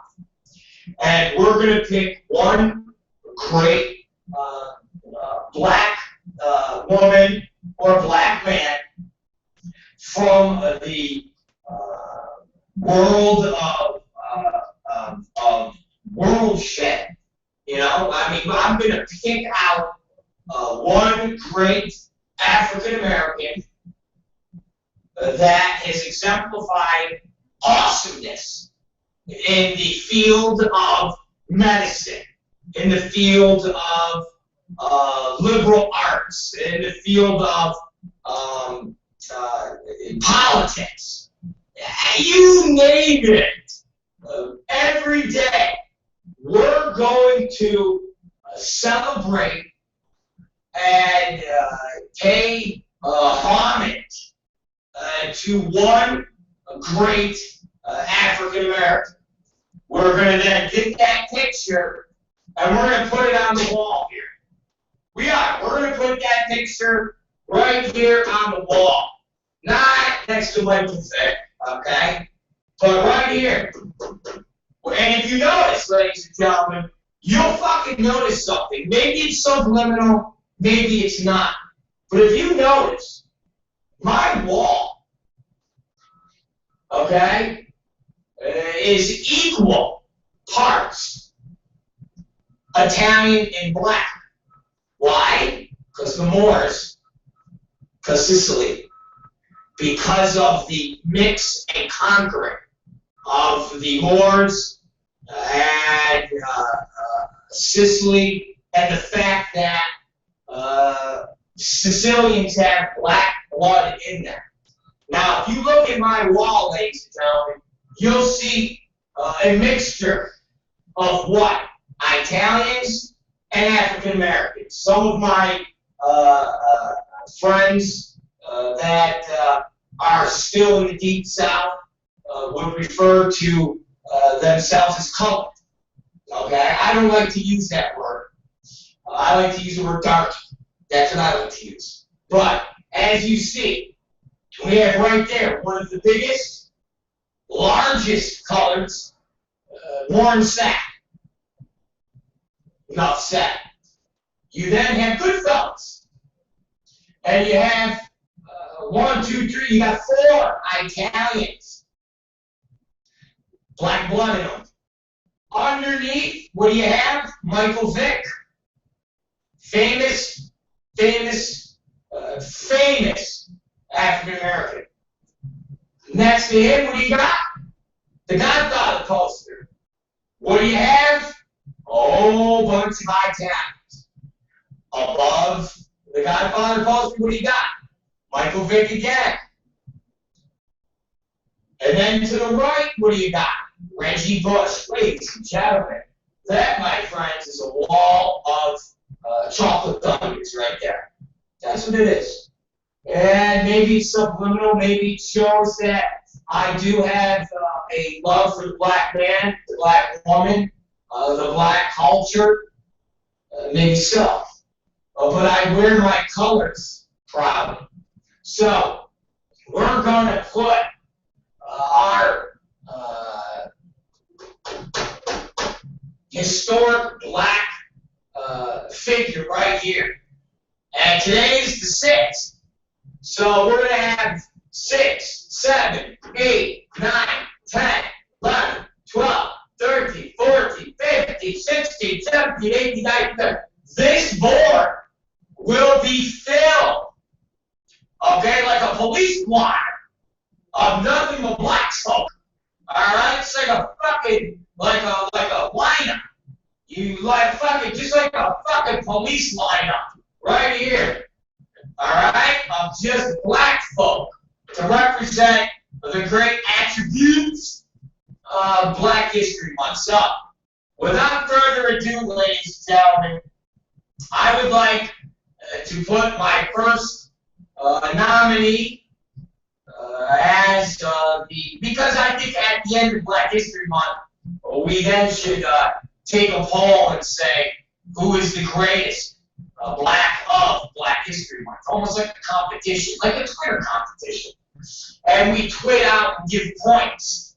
And we're going to pick one great black woman or black man from the world of world shit. You know, I mean, I'm going to pick out one great African American that has exemplified awesomeness in the field of medicine, in the field of liberal arts, in the field of politics. You name it. Every day, we're going to celebrate and pay homage to one great African American. We're going to then get that picture and we're going to put it on the wall here. We are. We're going to put that picture right here on the wall. Not next to Michael Vick, okay? But right here. And if you notice, ladies and gentlemen, you'll fucking notice something. Maybe it's subliminal, maybe it's not. But if you notice, my wall, okay, is equal parts Italian and black. Why? Because the Moors, because Sicily, because of the mix and conquering of the Moors and Sicily, and the fact that Sicilians have black blood in them. Now, if you look at my wall, ladies and gentlemen, you'll see a mixture of what? Italians and African Americans. Some of my friends that are still in the Deep South would refer to themselves as colored. Okay, I don't like to use that word. I like to use the word dark. That's what I like to use. But as you see, we have right there one of the biggest, largest colors, Warren Sapp. Enough said. You then have Goodfellas. And you have 1, 2, 3, you got 4 Italians. Black blood in them. Underneath, what do you have? Michael Vick. Famous African American. Next to him, what do you got? The Godfather poster. What do you have? A whole bunch of Italians. Above the Godfather poster, what do you got? Michael Vick again. And then to the right, what do you got? Reggie Bush. Ladies and gentlemen, that, my friends, is a wall of chocolate thunders right there. That's what it is. And maybe it's subliminal, maybe it shows that I do have a love for the black man, the black woman, the black culture. Maybe so. But I wear my colors proudly. So, we're going to put our historic black figure right here. And today's the 6th. So we're going to have 6, 7, 8, 9, 10, 11, 12, 13, 14, 15, 16, 17, 18, 19, 20. This board will be filled, okay, like a police blotter of nothing but black folk. Alright? It's like a fucking, like a lineup. You like fucking, just like a fucking police lineup. Right here. Alright? Of just black folk to represent the great attributes of Black History Month. So, without further ado, ladies and gentlemen, I would like to put my first nominee as because I think at the end of Black History Month, we then should take a poll and say who is the greatest Black History Month. Almost like a competition, like a Twitter competition. And we tweet out and give points.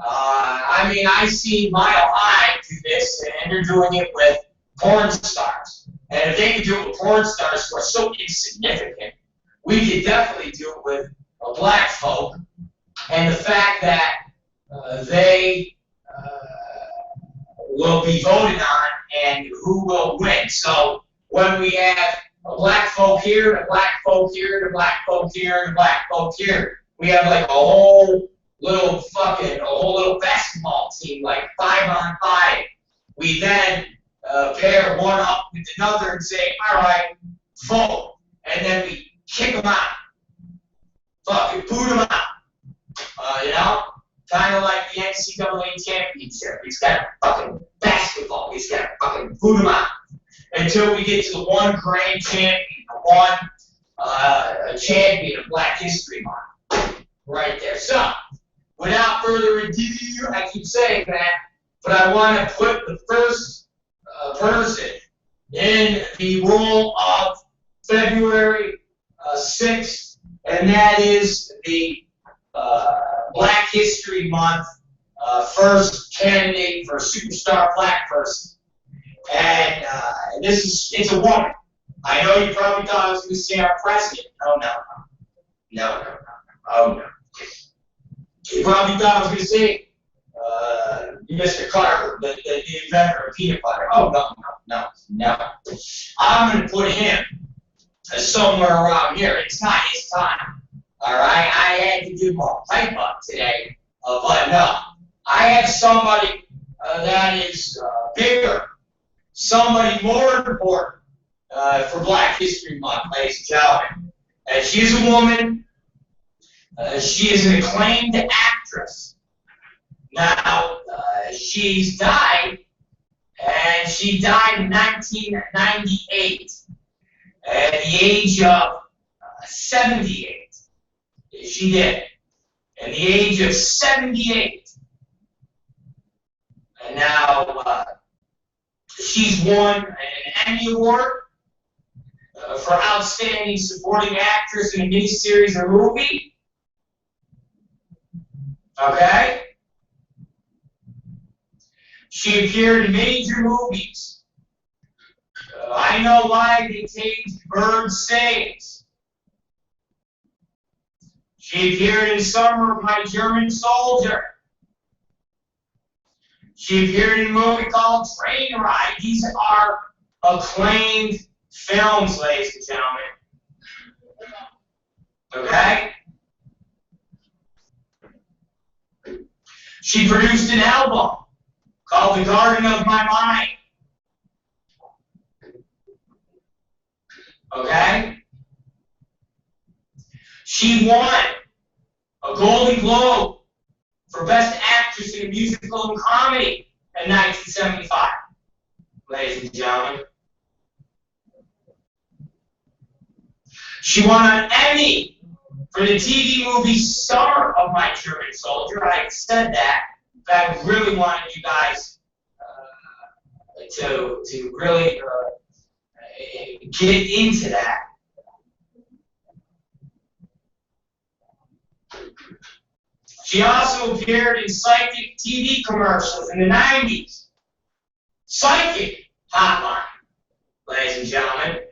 I mean, I see Mile High do this, and they're doing it with porn stars. And if they could do it with porn stars who are so insignificant, we could definitely do it with black folk. And the fact that they will be voted on and who will win. So when we have a black folk here, and a black folk here, and a black folk here, and a black folk here, we have like a whole little basketball team, like 5-on-5. We then pair one up with another and say, all right, vote. And then we kick them out. Fucking boot them out. You know? Kind of like the NCAA championship. He's got fucking basketball. He's got fucking boot them out. Until we get to the one grand champion, the one champion of Black History Month. Right there. So, without further ado, I keep saying that, but I want to put the first person in the role of February 6th, and that is the Black History Month first candidate for superstar black person. And it's a woman. I know you probably thought I was going to say our president. Oh, no. Oh, no. You probably thought I was going to say Mr. Carter, the inventor of peanut butter. Oh, no. I'm going to put him somewhere around here. It's not his time. All right? I had to do my pipe up today. But no. I have somebody that is bigger, somebody more important for Black History Month, ladies and gentlemen. And she's a woman. She is an acclaimed actress. Now, she's died, and and she died in 1998 at the age of 78. She did. At the age of 78. And now she's won an Emmy Award for Outstanding Supporting Actress in a Miniseries or Movie. Okay? She appeared in major movies. I Know Why They Caged Birds Sings. She appeared in Summer of My German Soldier. She appeared in a movie called Train Ride. These are acclaimed films, ladies and gentlemen. Okay? She produced an album called The Garden of My Mind. Okay? She won a Golden Globe for Best Actress in a Musical and Comedy in 1975, ladies and gentlemen. She won an Emmy for the TV movie Summer of My German Soldier. I said that, but I really wanted you guys to really get into that. She also appeared in Psychic TV commercials in the 90s. Psychic Hotline, ladies and gentlemen.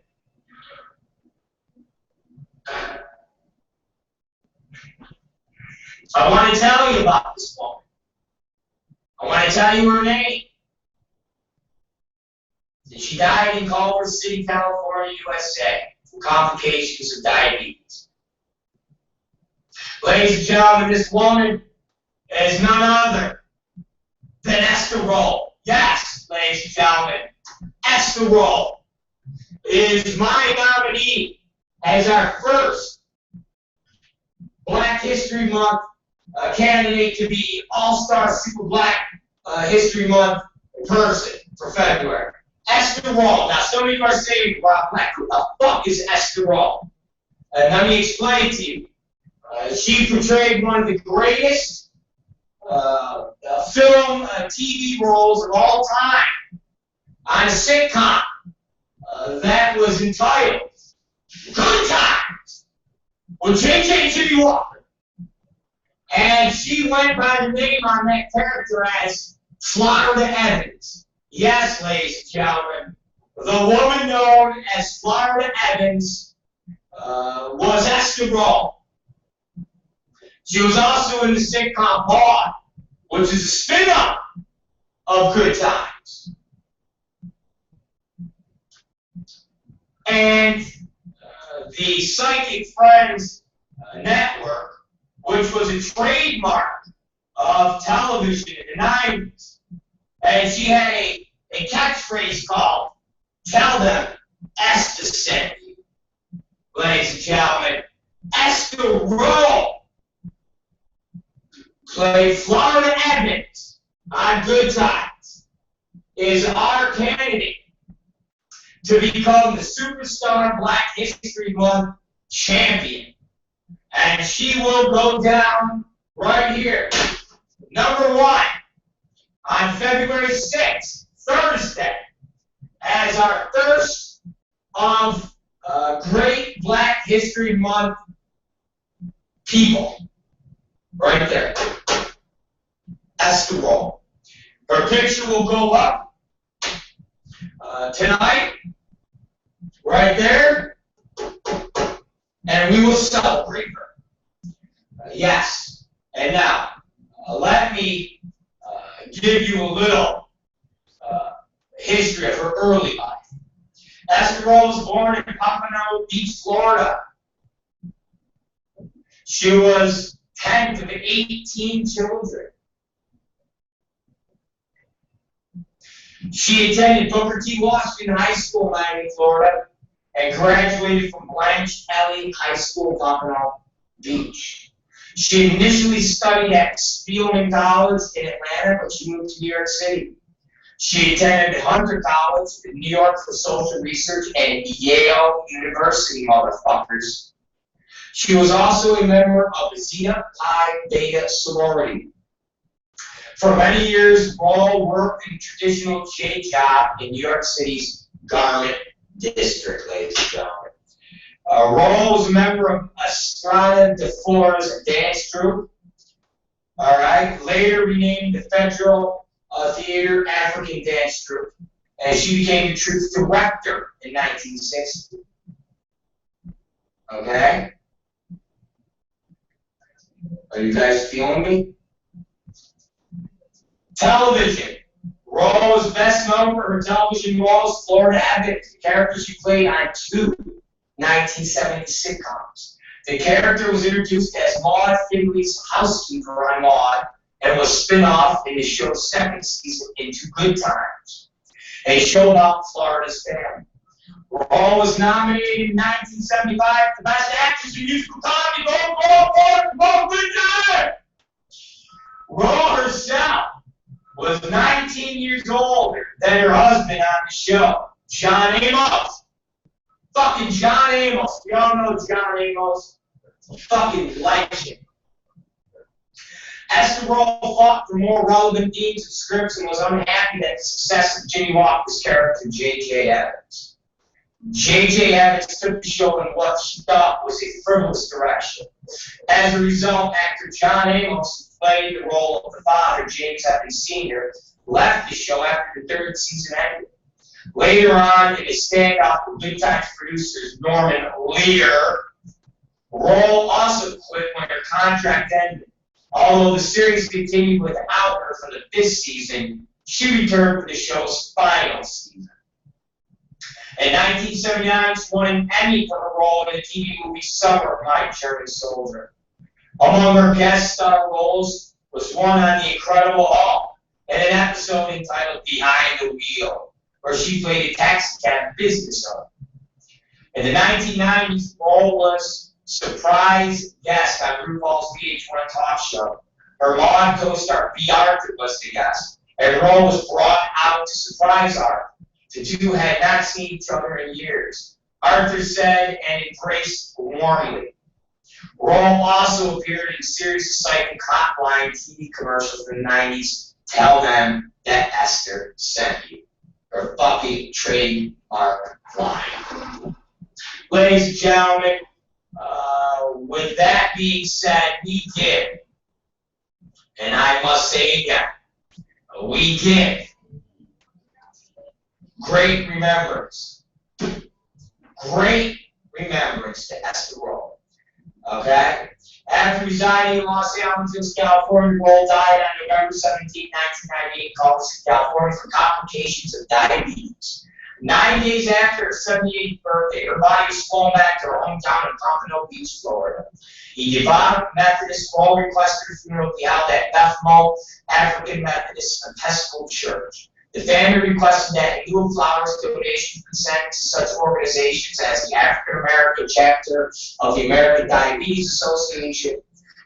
I want to tell you about this woman. I want to tell you her name. She died in Culver City, California, USA, from complications of diabetes. Ladies and gentlemen, this woman is none other than Esther Roll. Yes, ladies and gentlemen, Esther Roll is my nominee as our first Black History Month candidate to be All-Star Super Black History Month person for February. Esther Roll. Now, some of you are saying, "Wow, Black, who the fuck is Esther Roll?" Let me explain to you. She portrayed one of the greatest film TV roles of all time on a sitcom that was entitled Good Times with J.J. Jimmy Walker. And she went by the name on that character as Florida Evans. Yes, ladies and gentlemen, the woman known as Florida Evans was Esther Roll. She was also in the sitcom Pod, which is a spin-off of Good Times. And the Psychic Friends Network, which was a trademark of television in the 90s. And she had a catchphrase called, "Tell them Esther sent you." Ladies and gentlemen, Esther Roll played Florida Evans on Good Times, is our candidate to become the Superstar Black History Month champion. And she will go down right here. Number one, on February 6th, Thursday, as our first of great Black History Month people. Right there. Esther Roll. Her picture will go up tonight, right there, and we will celebrate her. Yes. And now, let me give you a little history of her early life. Esther Roll was born in Pompano Beach, Florida. She was 10th of 18 children. She attended Booker T. Washington High School in Miami, Florida, and graduated from Blanche Ellie High School, Pompano Beach. She initially studied at Spielman College in Atlanta, but she moved to New York City. She attended Hunter College in New York for social research and Yale University, motherfuckers. She was also a member of the Zeta Pi Beta sorority. For many years, Raw worked in a traditional J job in New York City's garment district, ladies and gentlemen. Raw was a member of Estrada de Flores dance troupe. All right, later renamed the Federal Theater African Dance Troupe, and she became the troupe's director in 1960. Okay? Are you guys feeling me? Television. Raw was best known for her television roles, Florida Evans, the character she played on two 1970 sitcoms. The character was introduced as Maude Finley's housekeeper on Maude and was spin-off in the show's second season into Good Times, a show about Florida's family. Raw was nominated in 1975 for Best Actress in Musical Comedy. Go, Good Times! Raw herself was 19 years older than her husband on the show, John Amos. Fucking John Amos. We all know John Amos. Fucking legend. Esther Roll fought for more relevant themes and scripts and was unhappy that the success of Jimmy Walker's character, J.J. Evans. J.J. Evans took the show in what she thought was a frivolous direction. As a result, actor John Amos, who played the role of the father, James Evans Sr., left the show after the third season ended. Later on, in a standoff with Good Times producers Norman Lear, Roll also quit when her contract ended. Although the series continued without her for the fifth season, she returned for the show's final season. In 1979, she won an Emmy for her role in the TV movie Summer of My German Soldier. Among her guest star roles was one on The Incredible Hulk and an episode entitled Behind the Wheel, where she played a taxicab business owner. In the 1990s, Roll was surprise guest on RuPaul's VH1 talk show. Her Maude co-star B. Arthur was the guest, and Roll was brought out to surprise Arthur. The two had not seen each other in years. Arthur said and embraced warmly. Roll also appeared in a series of psychic hotline TV commercials in the 90s. Tell them that Esther sent you. Her fucking trademark line. Ladies and gentlemen, with that being said, we give, and I must say again, we give great remembrance to Esther Roll. Okay? After residing in Los Alamos, California, Roll died on November 17, 1998 in Culver, California for complications of diabetes. 9 days after her 78th birthday, her body was flown back to her hometown in Pompano Beach, Florida. A devout Methodist Roll requested her funeral be held at Bethmo African Methodist Episcopal Church. The family requested that in lieu of flowers, donations be sent to such organizations as the African American chapter of the American Diabetes Association,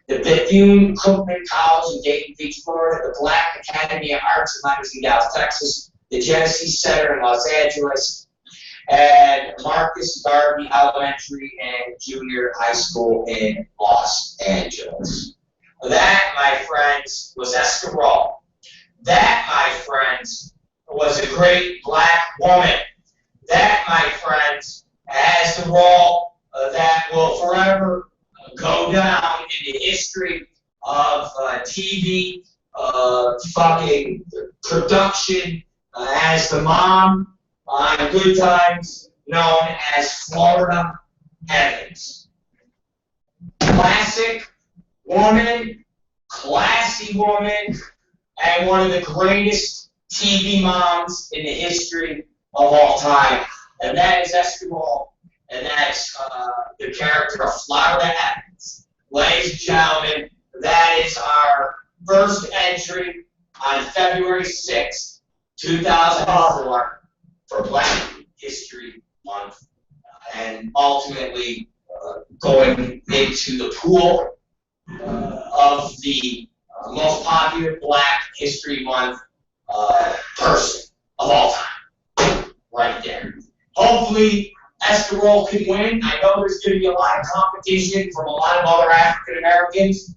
the Bethune-Cookman College in Dayton Beach, Florida, the Black Academy of Arts and Letters in Dallas, Texas, the Genesee Center in Los Angeles, and Marcus Garvey Elementary and Junior High School in Los Angeles. That, my friends, was Esther Roll. That, my friends, was a great black woman. That, my friends, has the role that will forever go down in the history of TV, fucking production, as the mom on Good Times, known as Florida Evans. Classic woman, classy woman, and one of the greatest TV moms in the history of all time. And that is Esther Roll. And that's the character of Florida Evans. Ladies and gentlemen, that is our first entry on February 6th, 2004 for Black History Month, and ultimately going into the pool of the most popular Black History Month person. hopefully Estoril can win. I know there's going to be a lot of competition from a lot of other African Americans,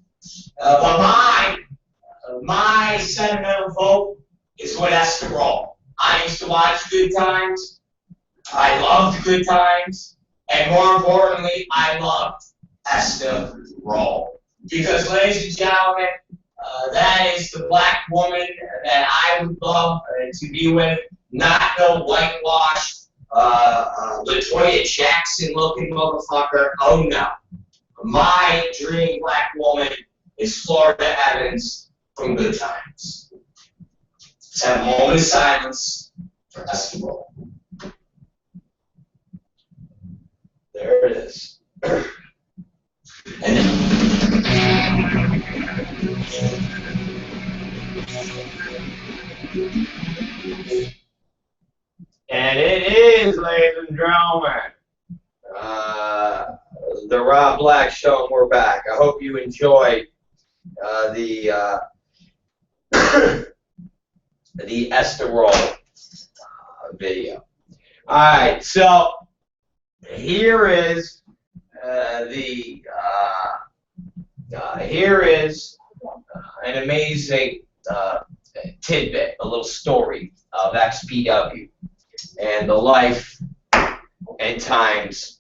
but my sentimental vote is with Estoril. I used to watch Good Times. I loved Good Times, and more importantly, I loved Estoril. Because, ladies and gentlemen, that is the black woman that I would love to be with, not no whitewashed, LaToya Jackson-looking motherfucker. Oh no. My dream black woman is Florida Evans from Good Times. Let's have a moment of silence for Estoril. There it is. And it is, ladies and gentlemen, the Rob Black Show, and we're back. I hope you enjoyed the Estoril video. All right, so here is an amazing tidbit, a little story of XPW and the life and times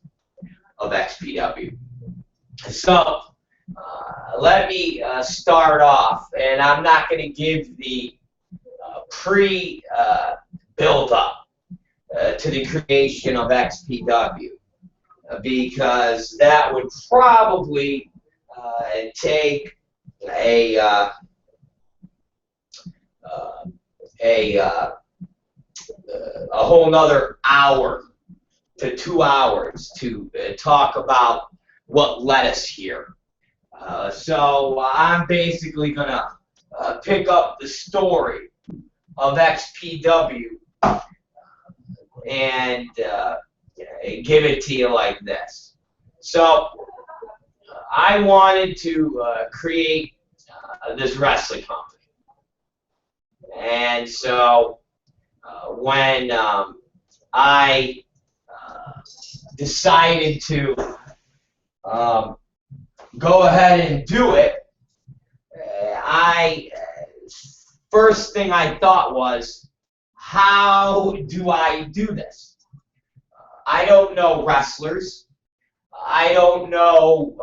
of XPW. So let me start off, and I'm not going to give the build-up to the creation of XPW because that would probably take a whole nother hour to 2 hours to talk about what led us here. So I'm basically going to pick up the story of XPW and give it to you like this. So I wanted to create this wrestling company. And so when I decided to go ahead and do it, first thing I thought was, how do I do this? I don't know wrestlers. I don't know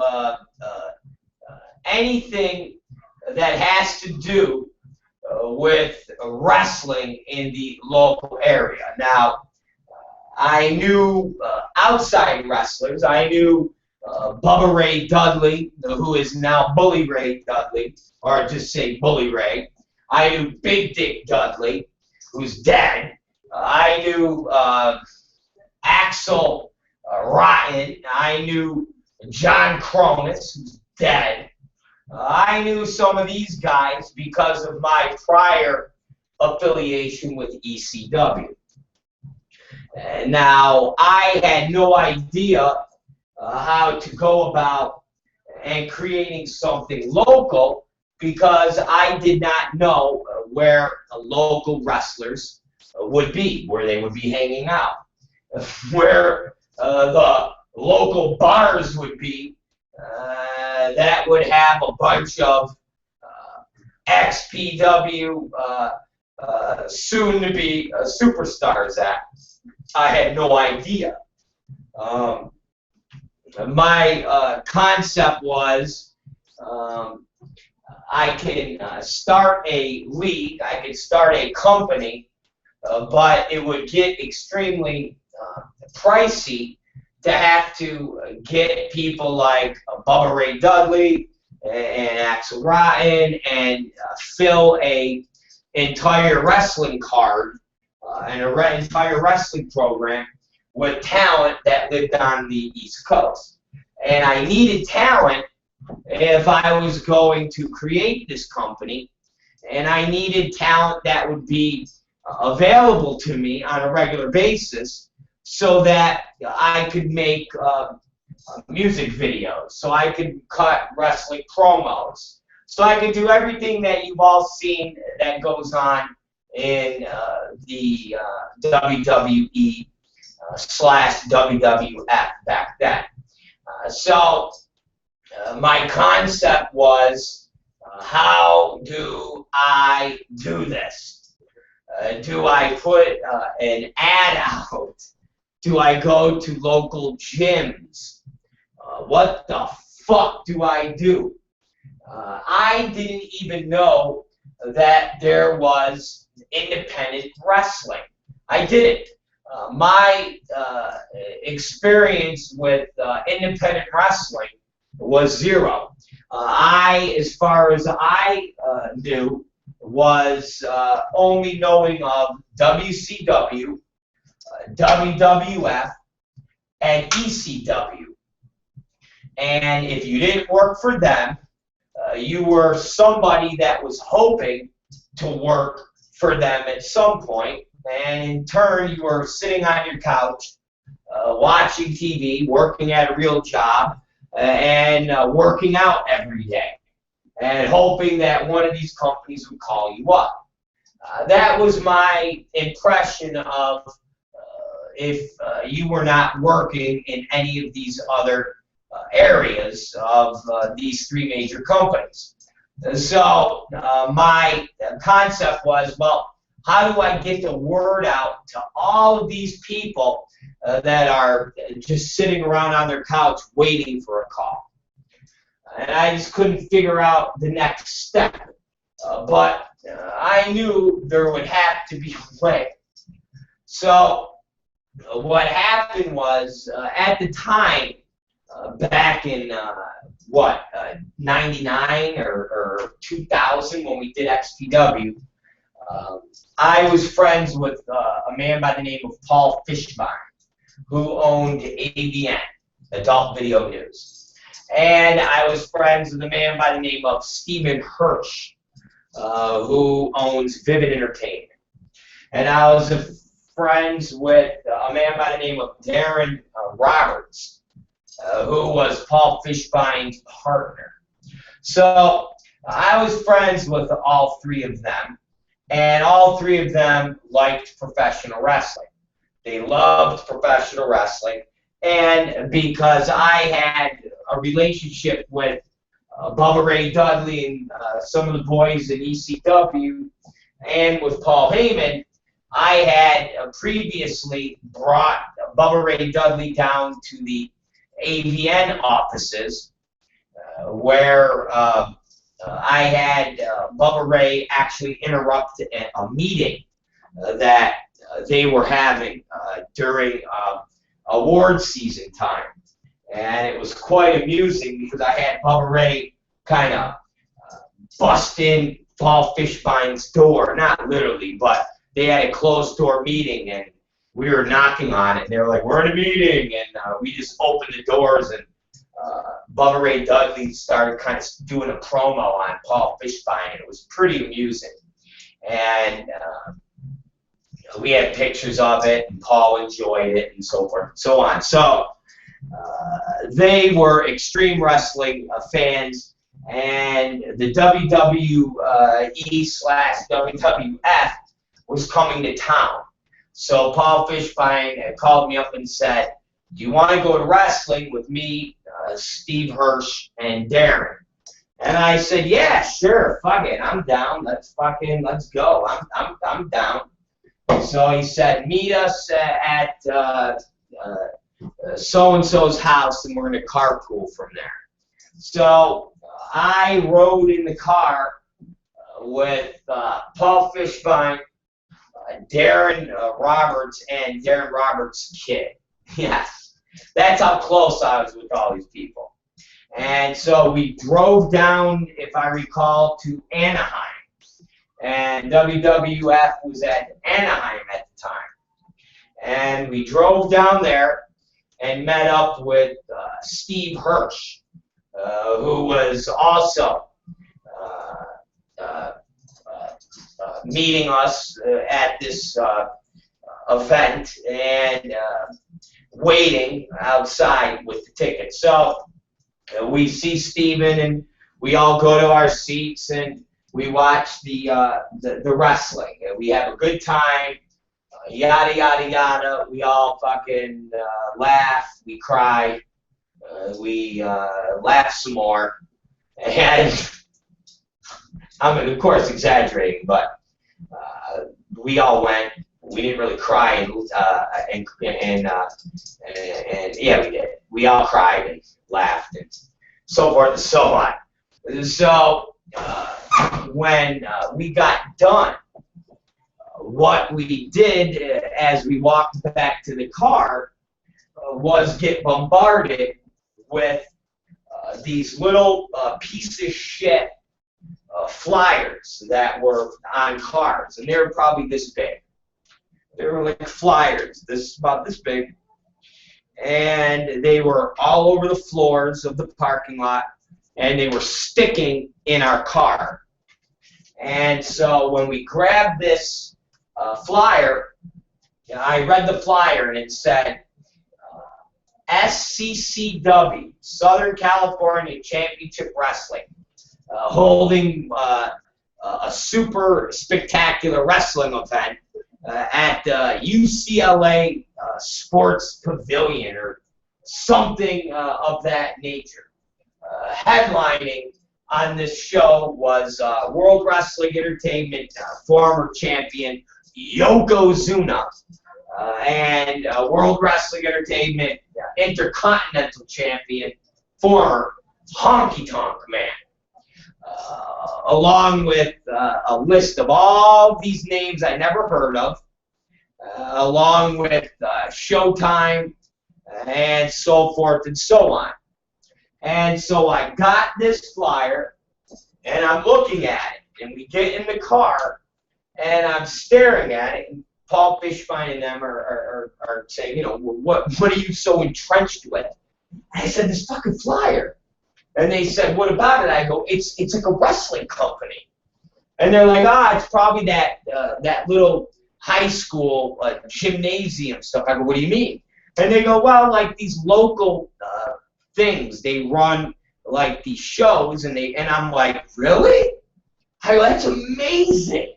anything that has to do with wrestling in the local area. Now, I knew outside wrestlers. I knew Bubba Ray Dudley, who is now Bully Ray Dudley, or just say Bully Ray. I knew Big Dick Dudley, who's dead. I knew Axel Rotten. I knew John Cronus, who's dead. I knew some of these guys because of my prior affiliation with ECW. And now, I had no idea how to go about and creating something local because I did not know where local wrestlers would be, where they would be hanging out, where the local bars would be that would have a bunch of XPW soon-to-be superstars at. I had no idea. My concept was I can start a league, I could start a company, but it would get extremely pricey to have to get people like Bubba Ray Dudley and Axel Rotten and fill a entire wrestling card and an entire wrestling program with talent that lived on the East Coast. And I needed talent if I was going to create this company, and I needed talent that would be available to me on a regular basis so that I could make music videos, so I could cut wrestling promos, so I could do everything that you've all seen that goes on in the WWE slash WWF back then. So my concept was, how do I do this? Do I put an ad out? Do I go to local gyms? What the fuck do I do? I didn't even know that there was independent wrestling. I didn't. My experience with independent wrestling was zero. As far as I knew, was only knowing of WCW, WWF, and ECW. And if you didn't work for them, you were somebody that was hoping to work for them at some point, and in turn you were sitting on your couch, watching TV, working at a real job, and working out every day, and hoping that one of these companies would call you up. That was my impression of if you were not working in any of these other areas of these three major companies. So my concept was, well, how do I get the word out to all of these people that are just sitting around on their couch waiting for a call? And I just couldn't figure out the next step. But I knew there would have to be a way. So what happened was, at the time, back in, 99 or 2000 when we did XPW, I was friends with a man by the name of Paul Fishbein, who owned AVN, Adult Video News. And I was friends with a man by the name of Stephen Hirsch, who owns Vivid Entertainment. And I was friends with a man by the name of Darren Roberts, who was Paul Fishbein's partner. So I was friends with all three of them, and all three of them liked professional wrestling. They loved professional wrestling, and because I had a relationship with Bubba Ray Dudley and some of the boys in ECW, and with Paul Heyman, I had previously brought Bubba Ray Dudley down to the AVN offices, where I had Bubba Ray actually interrupt a meeting that they were having during award season time. And it was quite amusing because I had Bubba Ray kind of bust in Paul Fishbein's door, not literally, but they had a closed door meeting, and we were knocking on it, and they were like, "We're in a meeting," and we just opened the doors, and Bubba Ray Dudley started kind of doing a promo on Paul Fishbein, and it was pretty amusing. And we had pictures of it, and Paul enjoyed it, and so forth and so on. So they were Extreme Wrestling fans, and the WWE/WWF was coming to town. So Paul Fishbein called me up and said, "Do you want to go to wrestling with me, Steve Hirsch, and Darren?" And I said, "Yeah, sure, fuck it, I'm down. Let's go. I'm down." So he said, "Meet us at so-and-so's house, and we're going to carpool from there." So I rode in the car with Paul Fishbein, Darren Roberts, and Darren Roberts' kid. Yes, that's how close I was with all these people. And so we drove down, if I recall, to Anaheim. And WWF was at Anaheim at the time. And we drove down there and met up with Steve Hirsch, who was also meeting us at this event and waiting outside with the tickets. So we see Steven, and we all go to our seats, and we watch the wrestling. And we have a good time. yada, yada, yada. We all fucking laugh. We cry. We laugh some more. And I'm, of course, exaggerating, but we all went. We didn't really cry, and yeah, we did. We all cried and laughed and so forth and so on. So when we got done, what we did as we walked back to the car was get bombarded with these little piece of shit flyers that were on cars, and they were probably this big. They were like flyers, this about this big, and they were all over the floors of the parking lot, and they were sticking in our car. And so when we grabbed this flyer, I read the flyer, and it said SCCW, Southern California Championship Wrestling, holding a super spectacular wrestling event at UCLA Sports Pavilion or something of that nature. Headlining on this show was World Wrestling Entertainment former champion Yokozuna and World Wrestling Entertainment Intercontinental champion former Honky Tonk Man. Along with a list of all these names I never heard of, along with Showtime, and so forth and so on. And so I got this flyer, and I'm looking at it, and we get in the car, and I'm staring at it, and Paul Fishbein and them are saying, you know, what are you so entrenched with? And I said, this fucking flyer. And they said, what about it? I go, it's like a wrestling company. And they're like, it's probably that little high school gymnasium stuff. I go, what do you mean? And they go, well, like these local things. They run like these shows, and I'm like, really? I go, that's amazing.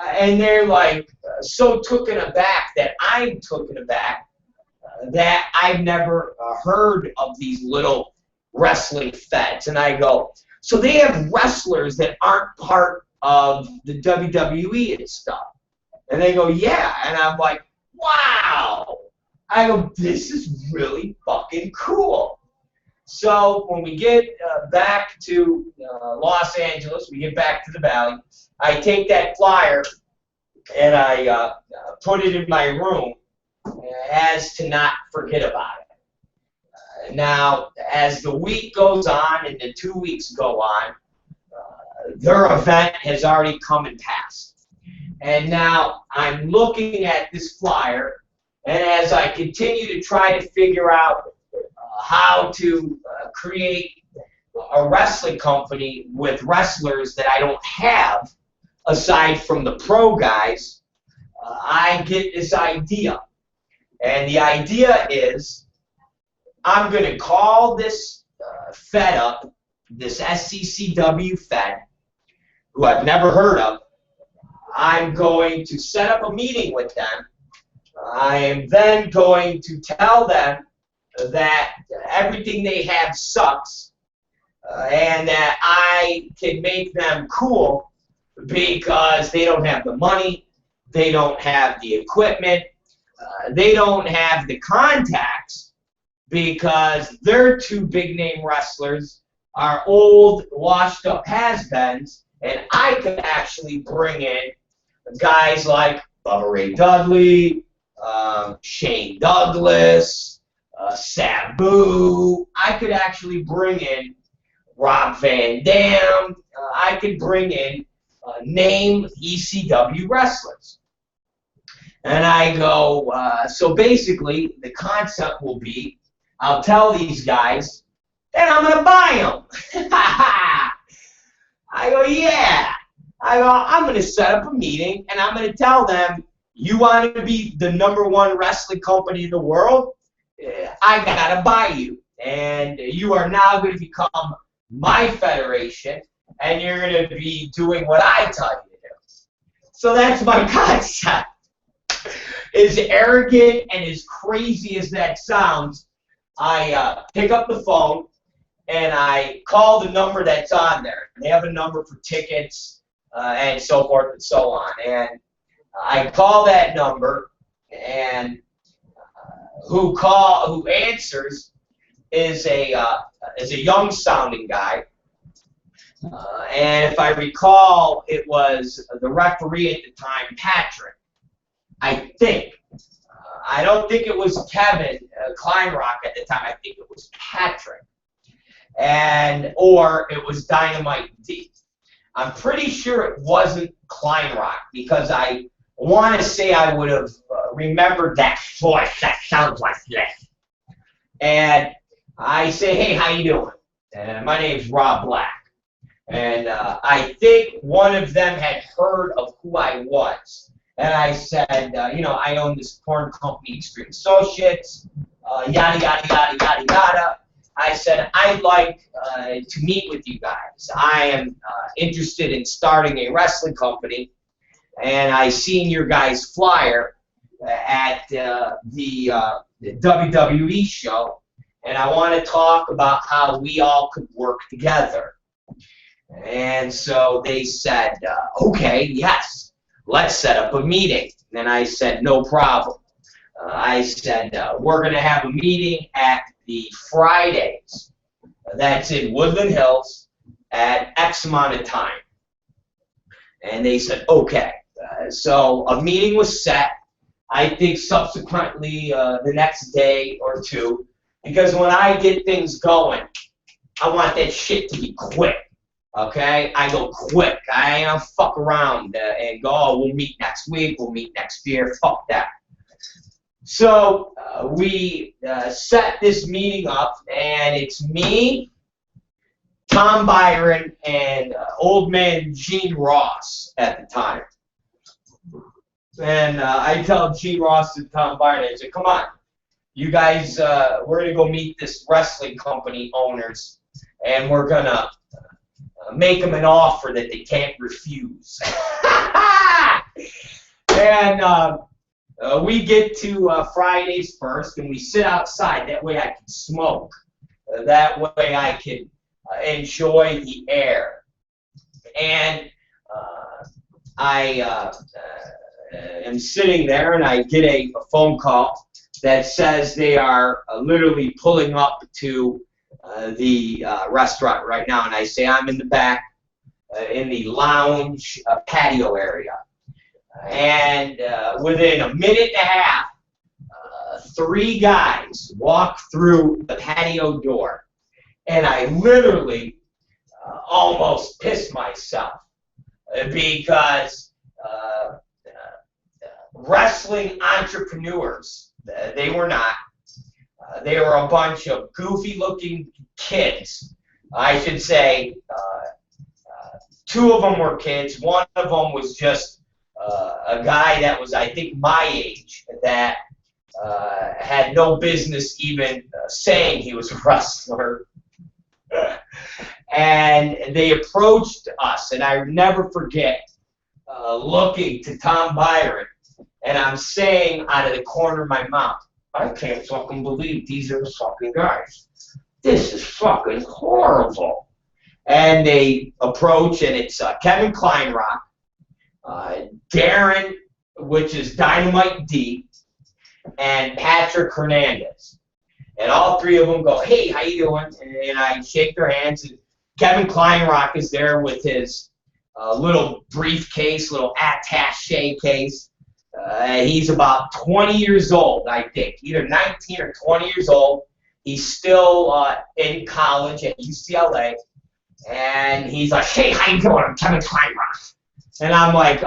And they're like so taken aback that I'm taken aback that I've never heard of these little wrestling feds. And I go, so they have wrestlers that aren't part of the WWE and stuff. And they go, yeah. And I'm like, wow. I go, this is really fucking cool. So when we get back to Los Angeles, we get back to the Valley, I take that flyer and I put it in my room as to not forget about it. Now, as the week goes on and the 2 weeks go on, their event has already come and passed. And now I'm looking at this flyer, and as I continue to try to figure out how to create a wrestling company with wrestlers that I don't have, aside from the pro guys, I get this idea. And the idea is, I'm going to call this Fed up, this SCCW Fed, who I've never heard of. I'm going to set up a meeting with them. I am then going to tell them that everything they have sucks and that I can make them cool because they don't have the money, they don't have the equipment, they don't have the contacts, because their two big-name wrestlers are old, washed-up has-beens, and I could actually bring in guys like Bubba Ray Dudley, Shane Douglas, Sabu. I could actually bring in Rob Van Dam. I could bring in name ECW wrestlers. And I go, so basically the concept will be, I'll tell these guys, and I'm going to buy them. I go, yeah. I go, I'm going to set up a meeting, and I'm going to tell them, you want to be the #1 wrestling company in the world? I got to buy you. And you are now going to become my federation, and you're going to be doing what I tell you to do. So that's my concept. as arrogant and as crazy as that sounds, I pick up the phone and I call the number that's on there. They have a number for tickets and so forth and so on. And I call that number, and who answers is a young sounding guy. And if I recall, it was the referee at the time, Patrick. I think. I don't think it was Kevin Kleinrock at the time. I think it was Patrick. Or it was Dynamite D. I'm pretty sure it wasn't Kleinrock, because I want to say I would have remembered that voice that sounds like this. And I say, hey, how you doing? And my name's Rob Black. And I think one of them had heard of who I was. And I said, you know, I own this porn company, Extreme Associates, yada, yada, yada, yada, yada. I said, I'd like to meet with you guys. I am interested in starting a wrestling company, and I seen your guys' flyer at the WWE show, and I want to talk about how we all could work together. And so they said, okay, yes, let's set up a meeting. And I said, no problem. I said, we're going to have a meeting at the Fridays. That's in Woodland Hills at X amount of time. And they said, okay. So a meeting was set, I think subsequently the next day or two, because when I get things going, I want that shit to be quick. Okay, I go quick. I don't fuck around and go, oh, we'll meet next week, we'll meet next year. Fuck that. So we set this meeting up, and it's me, Tom Byron, and old man Gene Ross at the time. And I tell Gene Ross and Tom Byron, I say, come on, you guys, we're going to go meet this wrestling company owners, and we're going to make them an offer that they can't refuse. And we get to Fridays first, and we sit outside. That way I can smoke. That way I can enjoy the air. And I am sitting there, and I get a phone call that says they are literally pulling up to the restaurant right now, and I say I'm in the back in the lounge patio area. And within a minute and a half, 3 guys walk through the patio door, and I literally almost pissed myself because wrestling entrepreneurs, they were not. They were a bunch of goofy-looking kids. I should say 2 of them were kids. One of them was just a guy that was, I think, my age, that had no business even saying he was a wrestler. And they approached us, and I never forget looking to Tom Byron, and I'm saying out of the corner of my mouth, I can't fucking believe these are the fucking guys. This is fucking horrible. And they approach, and it's Kevin Kleinrock, Darren, which is Dynamite D, and Patrick Hernandez. And all 3 of them go, hey, how you doing? And I shake their hands, and Kevin Kleinrock is there with his little briefcase, little attaché case. He's about 20 years old, I think, either 19 or 20 years old. He's still in college at UCLA, and he's like, hey, how you doing? I'm Kevin Kleinrock. And I'm like,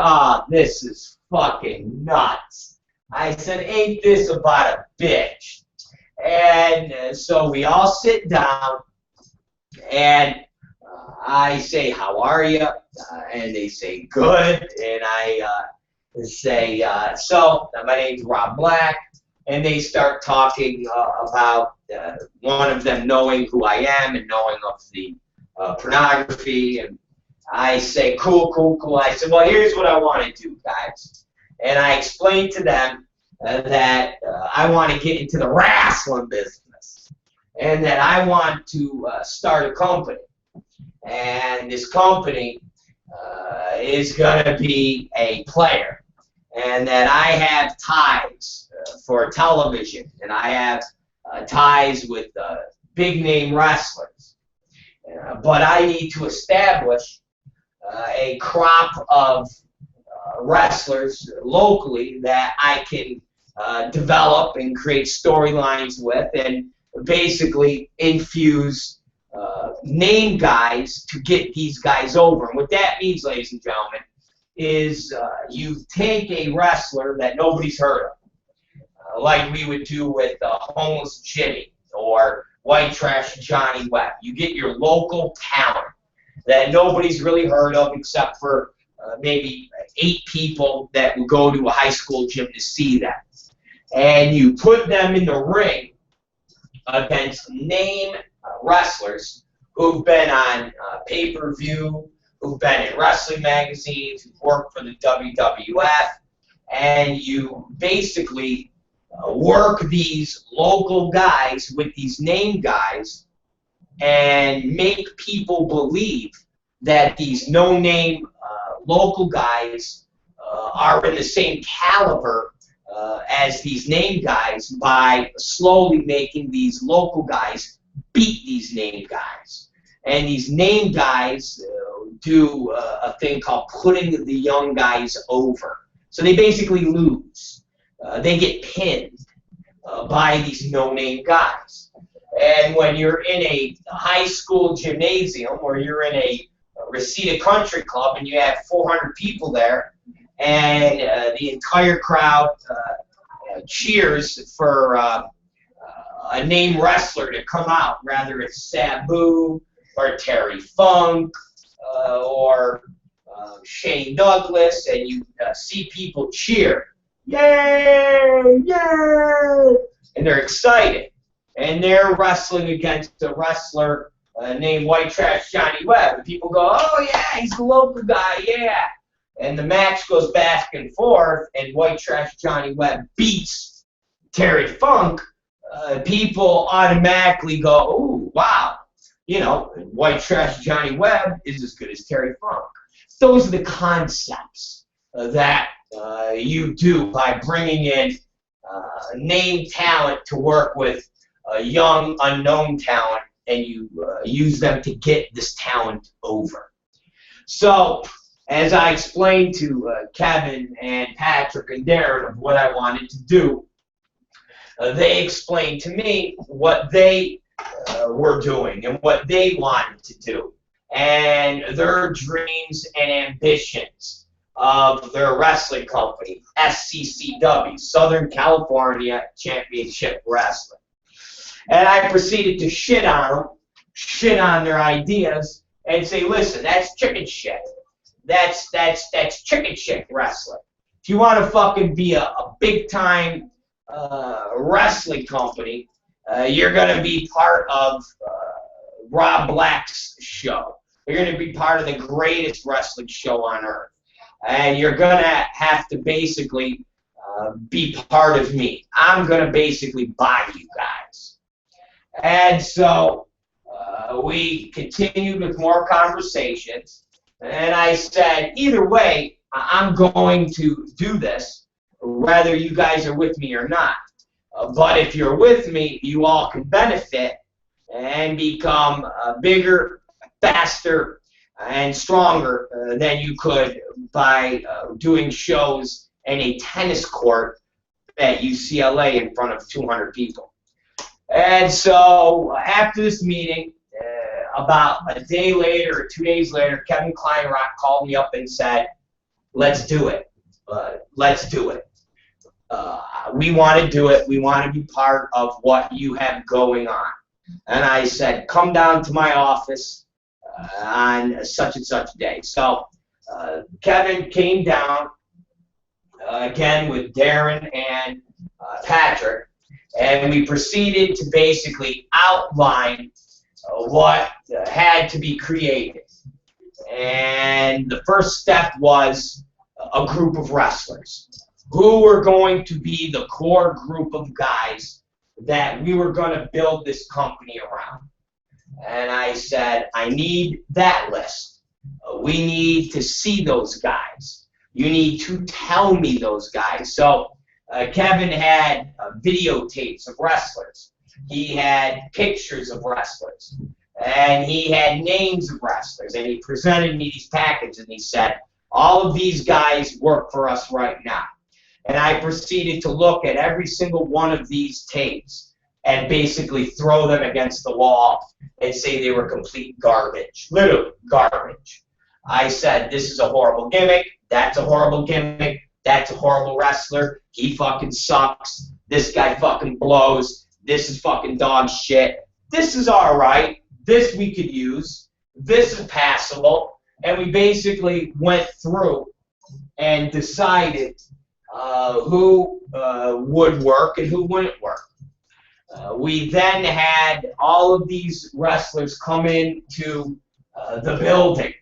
this is fucking nuts. I said, ain't this about a bitch? And so we all sit down, and I say, how are you? And they say, good. And I say, so my name's Rob Black. And they start talking about one of them knowing who I am and knowing of the pornography. And I say, cool, cool, cool. I said, well, here's what I want to do, guys. And I explained to them that I want to get into the wrestling business, and that I want to start a company. And this company is going to be a player, and that I have ties for television, and I have ties with big name wrestlers. But I need to establish a crop of wrestlers locally that I can develop and create storylines with, and basically infuse name guys to get these guys over. And what that means, ladies and gentlemen, is you take a wrestler that nobody's heard of, like we would do with Homeless Jimmy or White Trash Johnny Webb. You get your local talent that nobody's really heard of except for maybe 8 people that will go to a high school gym to see them. And you put them in the ring against name wrestlers who've been on pay-per-view, who've been in wrestling magazines, who've worked for the WWF, and you basically work these local guys with these name guys and make people believe that these no-name local guys are in the same caliber as these name guys by slowly making these local guys beat these name guys. And these name guys do a thing called putting the young guys over. So they basically lose. They get pinned by these no-name guys. And when you're in a high school gymnasium or you're in a Reseda Country Club and you have 400 people there, and the entire crowd cheers for a name wrestler to come out, whether it's Sabu or Terry Funk or Shane Douglas, and you see people cheer, yay, yay, and they're excited, and they're wrestling against a wrestler named White Trash Johnny Webb, and people go, oh yeah, he's the local guy, yeah. And the match goes back and forth, and White Trash Johnny Webb beats Terry Funk. People automatically go, oh, wow, you know, White Trash Johnny Webb is as good as Terry Funk. Those are the concepts that you do by bringing in name talent to work with young, unknown talent, and you use them to get this talent over. So, as I explained to Kevin and Patrick and Darren of what I wanted to do, they explained to me what they were doing and what they wanted to do, and their dreams and ambitions of their wrestling company, SCCW, Southern California Championship Wrestling. And I proceeded to shit on them, shit on their ideas, and say, listen, that's chicken shit. That's chicken shit wrestling. If you want to fucking be a big-time wrestling company, you're going to be part of Rob Black's show. You're going to be part of the greatest wrestling show on earth. And you're going to have to basically be part of me. I'm going to basically buy you guys. And so we continued with more conversations. And I said, either way, I'm going to do this, whether you guys are with me or not. But if you're with me, you all can benefit and become bigger, faster, and stronger than you could by doing shows in a tennis court at UCLA in front of 200 people. And so after this meeting, about a day later or 2 days later, Kevin Kleinrock called me up and said, let's do it. Let's do it. We want to do it. We want to be part of what you have going on. And I said, come down to my office on such and such day. So Kevin came down again with Darren and Patrick, and we proceeded to basically outline what had to be created. And the first step was a group of wrestlers. who were going to be the core group of guys that we were going to build this company around. And I said, I need that list. We need to see those guys. You need to tell me those guys. So Kevin had videotapes of wrestlers. He had pictures of wrestlers. And he had names of wrestlers. And he presented me these packages and he said, all of these guys work for us right now. And I proceeded to look at every single one of these tapes and basically throw them against the wall and say they were complete garbage. Literally garbage. I said, this is a horrible gimmick. That's a horrible gimmick. That's a horrible wrestler. He fucking sucks. This guy fucking blows. This is fucking dog shit. This is all right. This we could use. This is passable. And we basically went through and decided who would work and who wouldn't work. We then had all of these wrestlers come into the building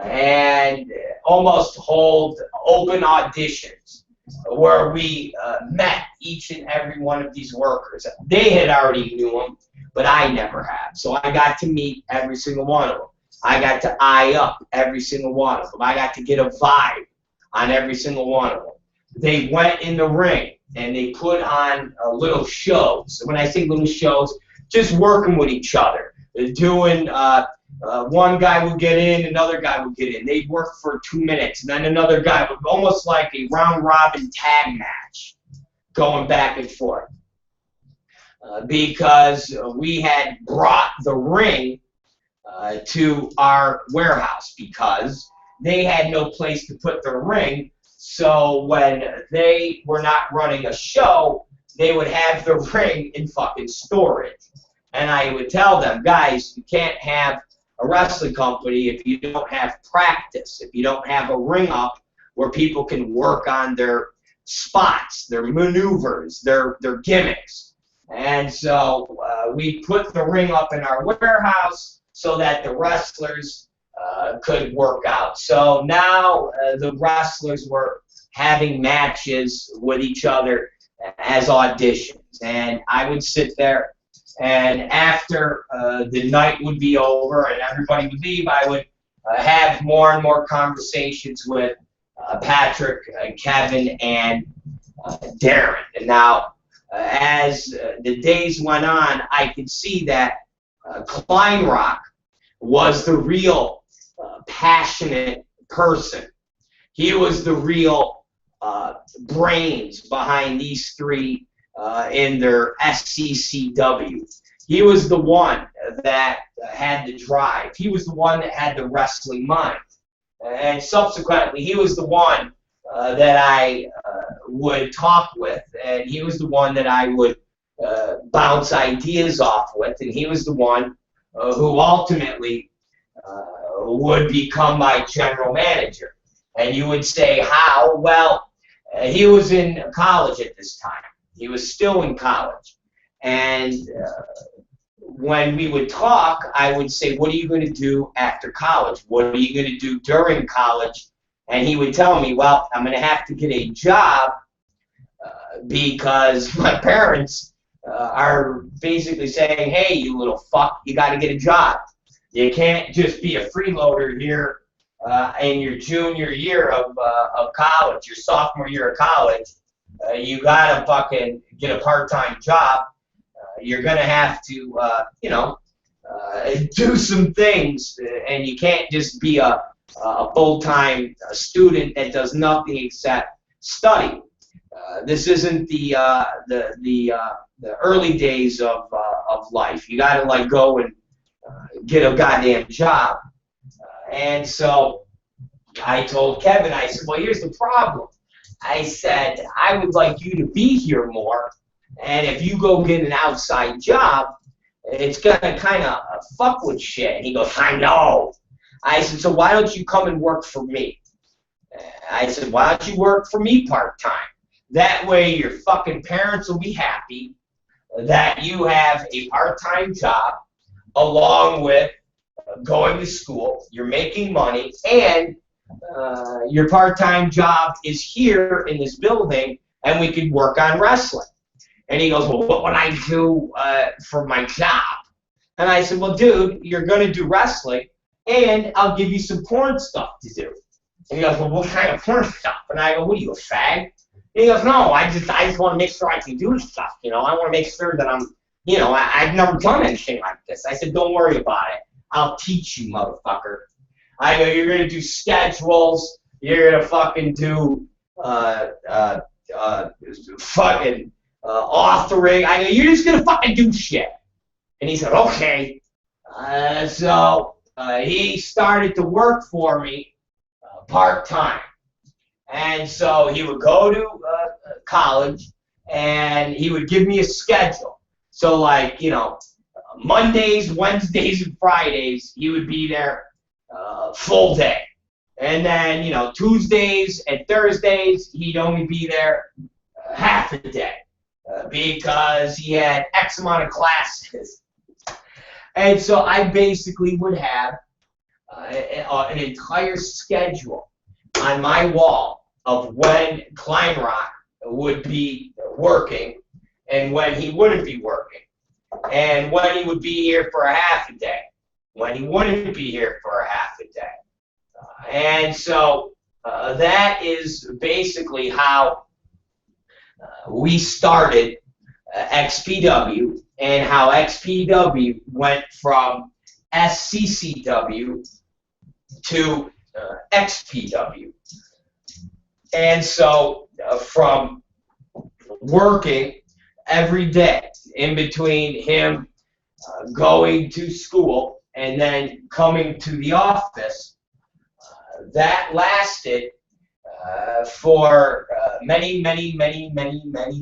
and almost hold open auditions where we met each and every one of these workers. They had already knew them, but I never had. So I got to meet every single one of them. I got to eye up every single one of them. I got to get a vibe on every single one of them. They went in the ring and they put on little shows. When I say little shows, just working with each other. Doing, one guy would get in, another guy would get in. They'd work for 2 minutes, and then another guy would, almost like a round-robin tag match, going back and forth. Because we had brought the ring to our warehouse because they had no place to put the ring. So when they were not running a show, they would have the ring in fucking storage. And I would tell them, guys, you can't have a wrestling company if you don't have practice, if you don't have a ring up where people can work on their spots, their maneuvers, their gimmicks. And so we put the ring up in our warehouse so that the wrestlers could work out. So now the wrestlers were having matches with each other as auditions. And I would sit there, and after the night would be over and everybody would leave, I would have more and more conversations with Patrick, Kevin, and Darren. And now, as the days went on, I could see that Kleinrock was the real passionate person. He was the real brains behind these three in their SCCW. He was the one that had the drive. He was the one that had the wrestling mind. And subsequently, he was the one that I would talk with, and he was the one that I would bounce ideas off with, and he was the one who ultimately would become my general manager. And you would say, how? Well, he was in college at this time. He was still in college. And when we would talk, I would say, what are you going to do after college? What are you going to do during college? And he would tell me, well, I'm going to have to get a job because my parents are basically saying, hey, you little fuck, you got to get a job. You can't just be a freeloader here in your junior year of college, your sophomore year of college. You got to fucking get a part-time job. You're going to have to, do some things, and you can't just be a full-time student that does nothing except study. This isn't the early days of life. You got to like go and get a goddamn job. And so I told Kevin, I said, well, here's the problem. I said, I would like you to be here more, and if you go get an outside job, it's going to kind of fuck with shit. And he goes, I know. I said, so why don't you come and work for me? I said, why don't you work for me part-time? That way your fucking parents will be happy that you have a part-time job along with going to school. You're making money, and your part-time job is here in this building, and we could work on wrestling. And he goes, well, what would I do for my job? And I said, well, dude, you're going to do wrestling, and I'll give you some porn stuff to do. And he goes, well, what kind of porn stuff? And I go, what are you, a fag? And he goes, no, I just want to make sure I can do stuff, you know. I want to make sure that I'm, you know, I've never done anything like this. I said, don't worry about it. I'll teach you, motherfucker. I go, you're going to do schedules. You're going to fucking do fucking authoring. I go, you're just going to fucking do shit. And he said, okay. So he started to work for me part-time. And so he would go to college, and he would give me a schedule. So, like, you know, Mondays, Wednesdays, and Fridays, he would be there full day. And then, you know, Tuesdays and Thursdays, he'd only be there half a day because he had X amount of classes. And so I basically would have an entire schedule on my wall of when Kleinrock would be working and when he wouldn't be working, and when he would be here for a half a day, when he wouldn't be here for a half a day. And so that is basically how we started XPW, and how XPW went from SCCW to XPW. And so from working every day in between him going to school and then coming to the office, that lasted for many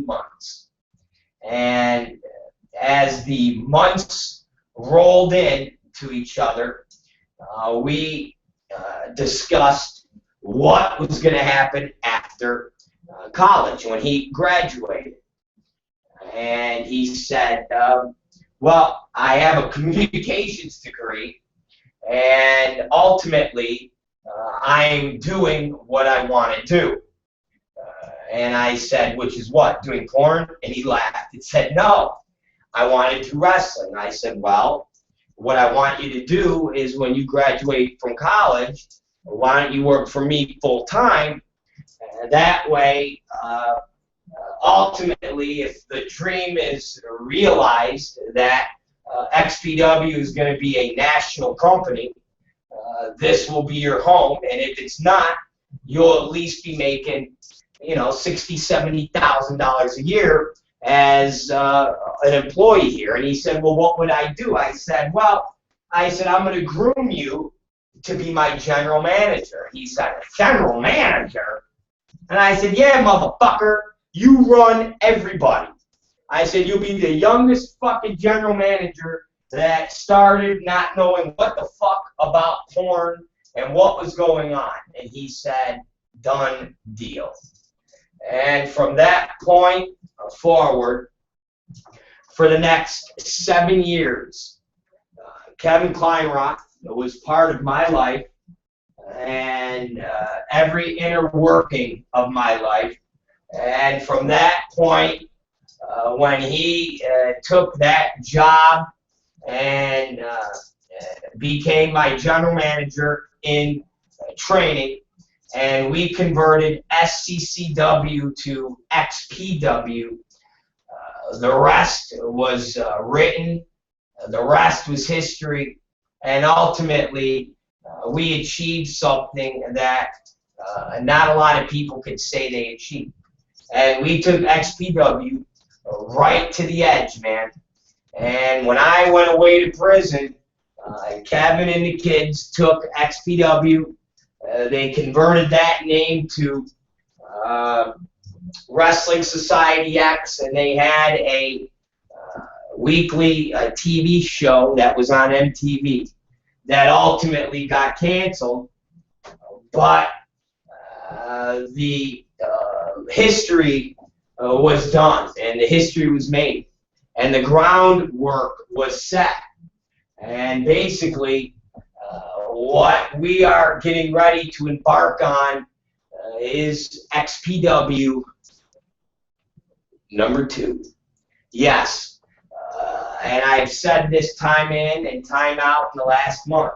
months. And as the months rolled in to each other, we discussed what was going to happen after college when he graduated. And he said, well, I have a communications degree, and ultimately I'm doing what I want to do. And I said, which is what, doing porn? And he laughed and said, no, I want to do wrestling. I said, well, what I want you to do is when you graduate from college, why don't you work for me full time? That way, ultimately, if the dream is realized that XPW is going to be a national company, this will be your home. And if it's not, you'll at least be making, you know, $60,000, $70,000 a year as an employee here. And he said, well, what would I do? I said, well, I'm going to groom you to be my general manager. He said, general manager? And I said, yeah, motherfucker, you run everybody. I said, you'll be the youngest fucking general manager that started not knowing what the fuck about porn and what was going on. And he said, done deal. And from that point forward, for the next 7 years, Kevin Kleinrock was part of my life and every inner working of my life. And from that point, when he took that job and became my general manager in training, and we converted SCCW to XPW, the rest was written, the rest was history, and ultimately we achieved something that not a lot of people could say they achieved. And we took XPW right to the edge, man. And when I went away to prison, Kevin and the kids took XPW. They converted that name to Wrestling Society X, and they had a weekly TV show that was on MTV that ultimately got canceled. But the history was done, and the history was made, and the groundwork was set. And basically, what we are getting ready to embark on is XPW #2. Yes, and I've said this time in and time out in the last month.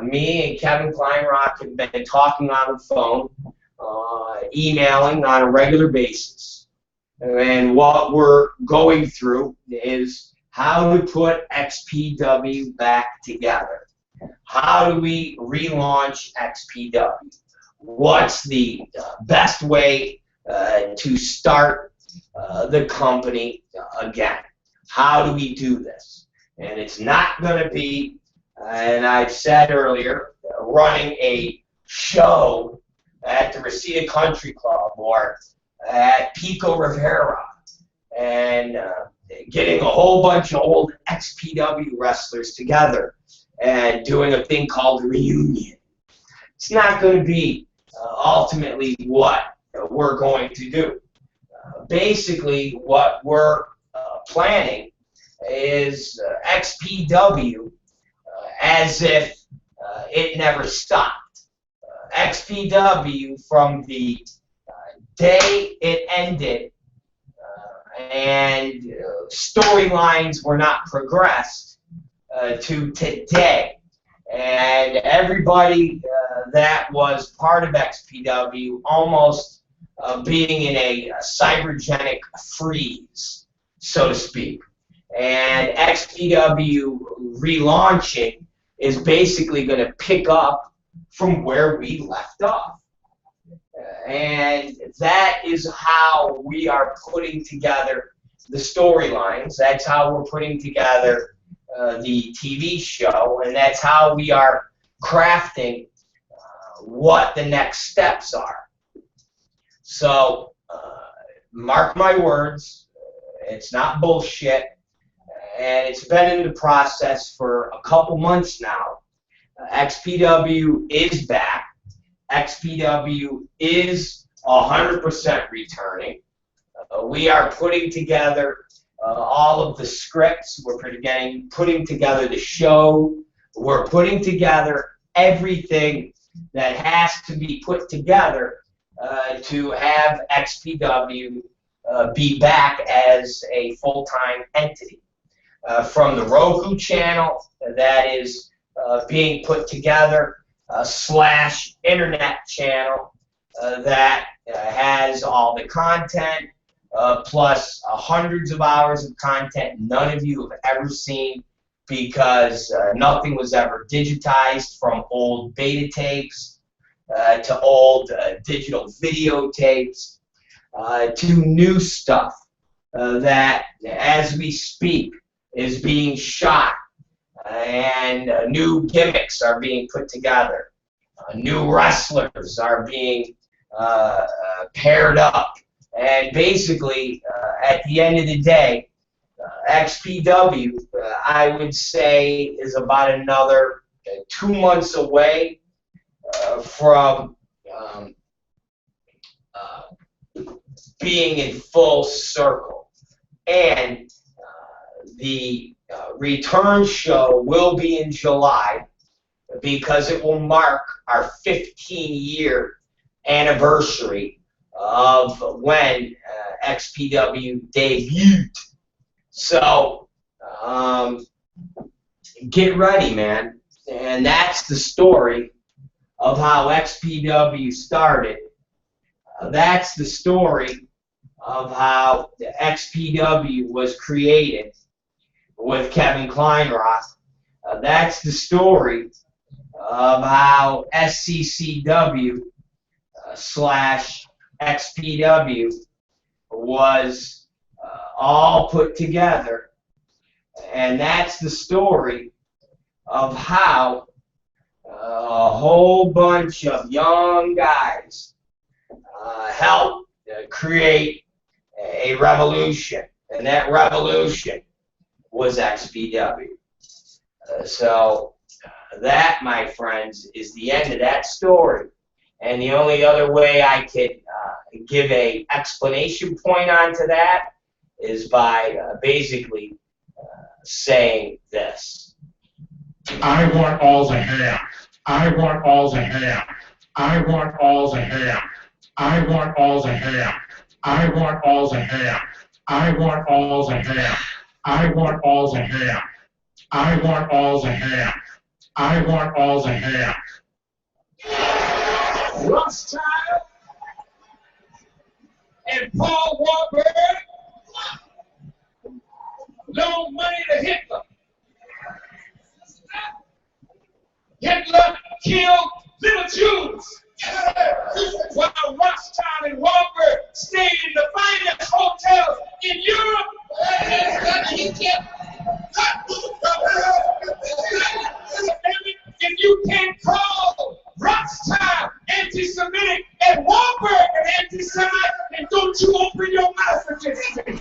Me and Kevin Kleinrock have been talking on the phone, emailing on a regular basis. And what we're going through is how to put XPW back together. How do we relaunch XPW? What's the best way to start the company again? How do we do this? And it's not going to be, and I've said earlier, running a show at the Reseda Country Club or at Pico Rivera and getting a whole bunch of old XPW wrestlers together and doing a thing called a reunion. It's not going to be ultimately what we're going to do. Basically, what we're planning is XPW as if it never stopped. XPW from the day it ended and storylines were not progressed to today. And everybody that was part of XPW almost being in a cybergenic freeze, so to speak. And XPW relaunching is basically going to pick up from where we left off. And that is how we are putting together the storylines. That's how we're putting together the TV show. And that's how we are crafting what the next steps are. So, mark my words, it's not bullshit. And it's been in the process for a couple months now. XPW is back. XPW is 100% returning. We are putting together all of the scripts. We're putting together the show. We're putting together everything that has to be put together to have XPW be back as a full-time entity. From the Roku channel that is being put together, / internet channel that has all the content, plus hundreds of hours of content none of you have ever seen because nothing was ever digitized, from old beta tapes to old digital videotapes to new stuff that, as we speak, is being shot, and new gimmicks are being put together. New wrestlers are being paired up. And basically, at the end of the day, XPW, I would say, is about another 2 months away from being in full circle. And the return show will be in July because it will mark our 15-year anniversary of when XPW debuted. So get ready, man. And that's the story of how XPW started. That's the story of how the XPW was created with Kevin Kleinrock. That's the story of how SCCW / XPW was all put together. And that's the story of how a whole bunch of young guys helped create a revolution. And that revolution was XPW. So that, my friends, is the end of that story. And the only other way I could give a explanation point onto that is by basically saying this. I want all the ham. I want all the ham. I want all the ham. I want all the ham. I want all the ham. I want all the ham. I want all the ham. I want all the ham. I want all the ham. Rothschild and Paul Warburg loaned money to Hitler. Hitler killed little Jews, while Rothschild and Warburg stayed in the finest hotels in Europe. If you can call Rothschild anti-Semitic and Warburg an anti-Semite, and don't you open your mouth against me.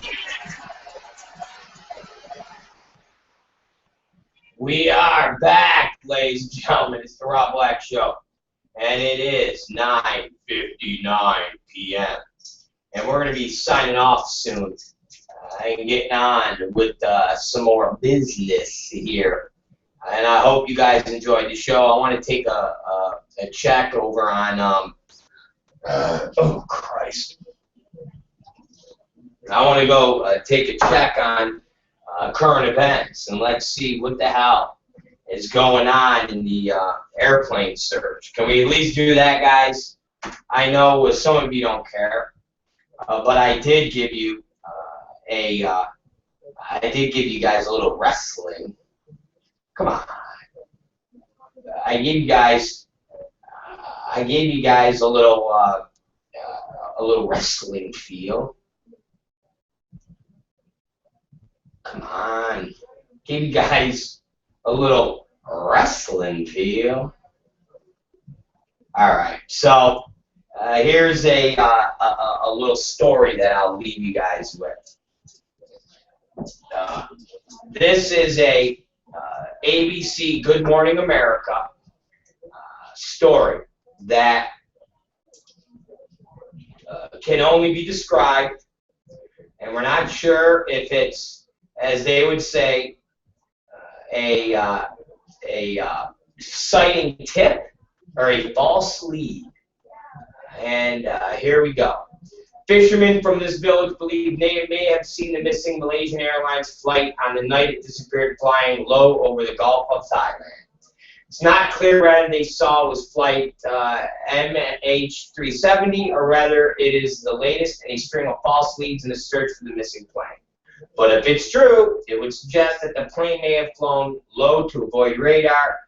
We are back, ladies and gentlemen. It's the ROB Black Show, and it is 9:59 p.m. And we're going to be signing off soon and getting on with some more business here. And I hope you guys enjoyed the show. I want to take a check over on oh Christ! I want to go take a check on current events, and let's see what the hell is going on in the airplane search. Can we at least do that, guys? I know some of you don't care, but I did give you guys a little wrestling. Come on, I gave you guys a little wrestling feel. Come on, gave you guys a little wrestling feel. All right, so here's a little story that I'll leave you guys with. This is a ABC Good Morning America story that can only be described, and we're not sure if it's, as they would say, a sighting tip or a false lead. And here we go. Fishermen from this village believe they may have seen the missing Malaysian Airlines flight on the night it disappeared flying low over the Gulf of Thailand. It's not clear whether they saw was flight MH370 or whether it is the latest in a string of false leads in the search for the missing plane. But if it's true, it would suggest that the plane may have flown low to avoid radar,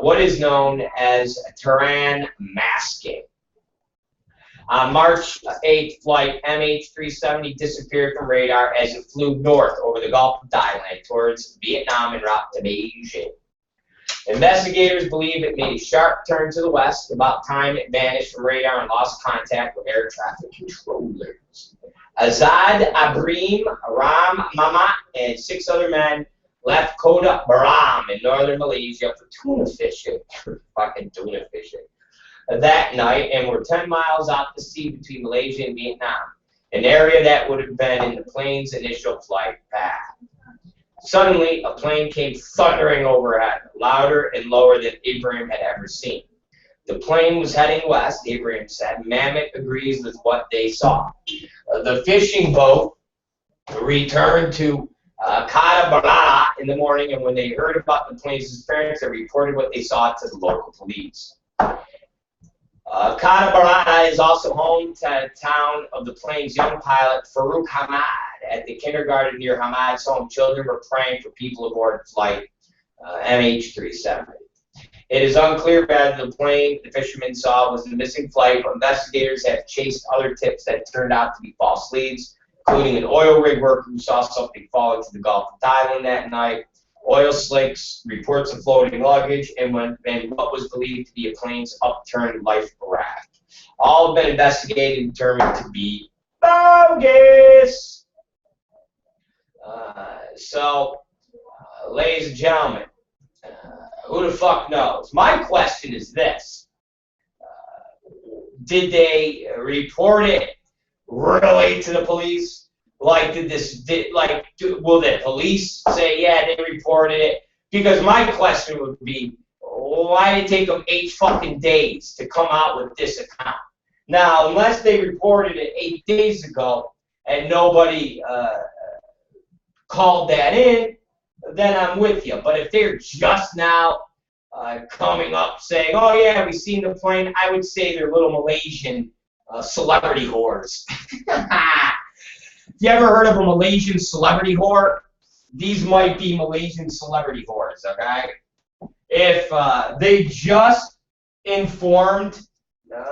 what is known as terrain masking. On March 8th, flight MH370 disappeared from radar as it flew north over the Gulf of Thailand towards Vietnam en route to Beijing. Investigators believe it made a sharp turn to the west about time it vanished from radar and lost contact with air traffic controllers. Azad Abrim, Ram Mamat, and 6 other men left Kota Baram in northern Malaysia for tuna fishing. Fucking tuna fishing. That night, and were 10 miles out to sea between Malaysia and Vietnam, an area that would have been in the plane's initial flight path. Suddenly, a plane came thundering overhead, louder and lower than Ibrahim had ever seen. The plane was heading west, Ibrahim said. Mamet agrees with what they saw. The fishing boat returned to Kota Barala in the morning, and when they heard about the plane's disappearance, they reported what they saw to the local police. Kota Barala is also home to the town of the plane's young pilot, Farouk Hamad. At the kindergarten near Hamad's home, children were praying for people aboard flight MH370. It is unclear whether the plane the fishermen saw was the missing flight, but investigators have chased other tips that turned out to be false leads, including an oil rig worker who saw something fall into the Gulf of Thailand that night, oil slicks, reports of floating luggage, and what was believed to be a plane's upturned life raft. All have been investigated and determined to be bogus. Ladies and gentlemen, who the fuck knows? My question is this. Did they report it really to the police? Like, will the police say, yeah, they reported it? Because my question would be, Well, why did it take them 8 fucking days to come out with this account? Now, unless they reported it 8 days ago and nobody called that in, then I'm with you. But if they're just now coming up saying, oh yeah, we've seen the plane, I would say they're little Malaysian celebrity whores. You ever heard of a Malaysian celebrity whore? These might be Malaysian celebrity whores, okay? If they just informed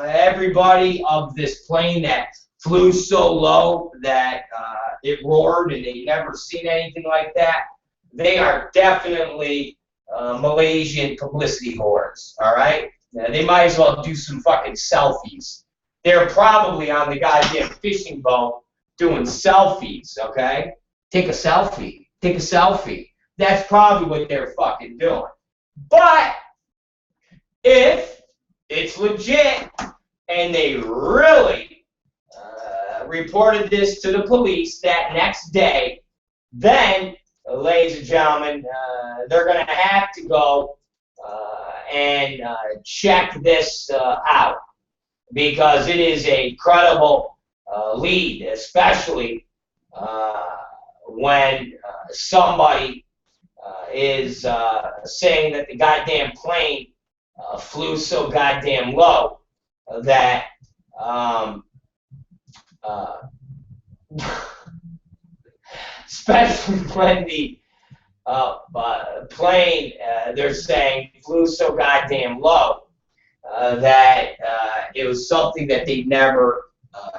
everybody of this plane that flew so low that it roared and they'd never seen anything like that, they are definitely Malaysian publicity whores, all right? They might as well do some fucking selfies. They're probably on the goddamn fishing boat doing selfies, okay? Take a selfie. Take a selfie. That's probably what they're fucking doing. But if it's legit and they really reported this to the police that next day, then, ladies and gentlemen, they're going to have to go and check this out because it is a credible lead, especially when somebody is saying that the goddamn plane flew so goddamn low that especially when the plane, they're saying, flew so goddamn low that it was something that they'd never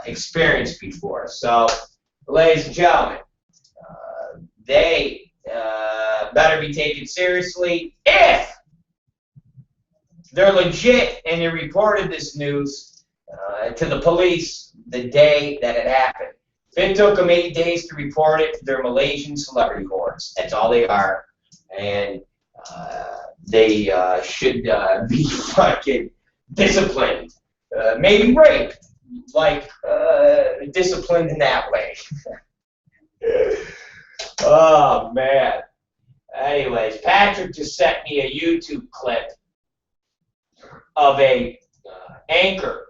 experienced before. So, ladies and gentlemen, they better be taken seriously if they're legit and they reported this news to the police the day that it happened. If it took them 8 days to report it, they're Malaysian celebrity whores. That's all they are. And they should be fucking disciplined. Maybe raped. Like, disciplined in that way. Oh, man. Anyways, Patrick just sent me a YouTube clip of a anchor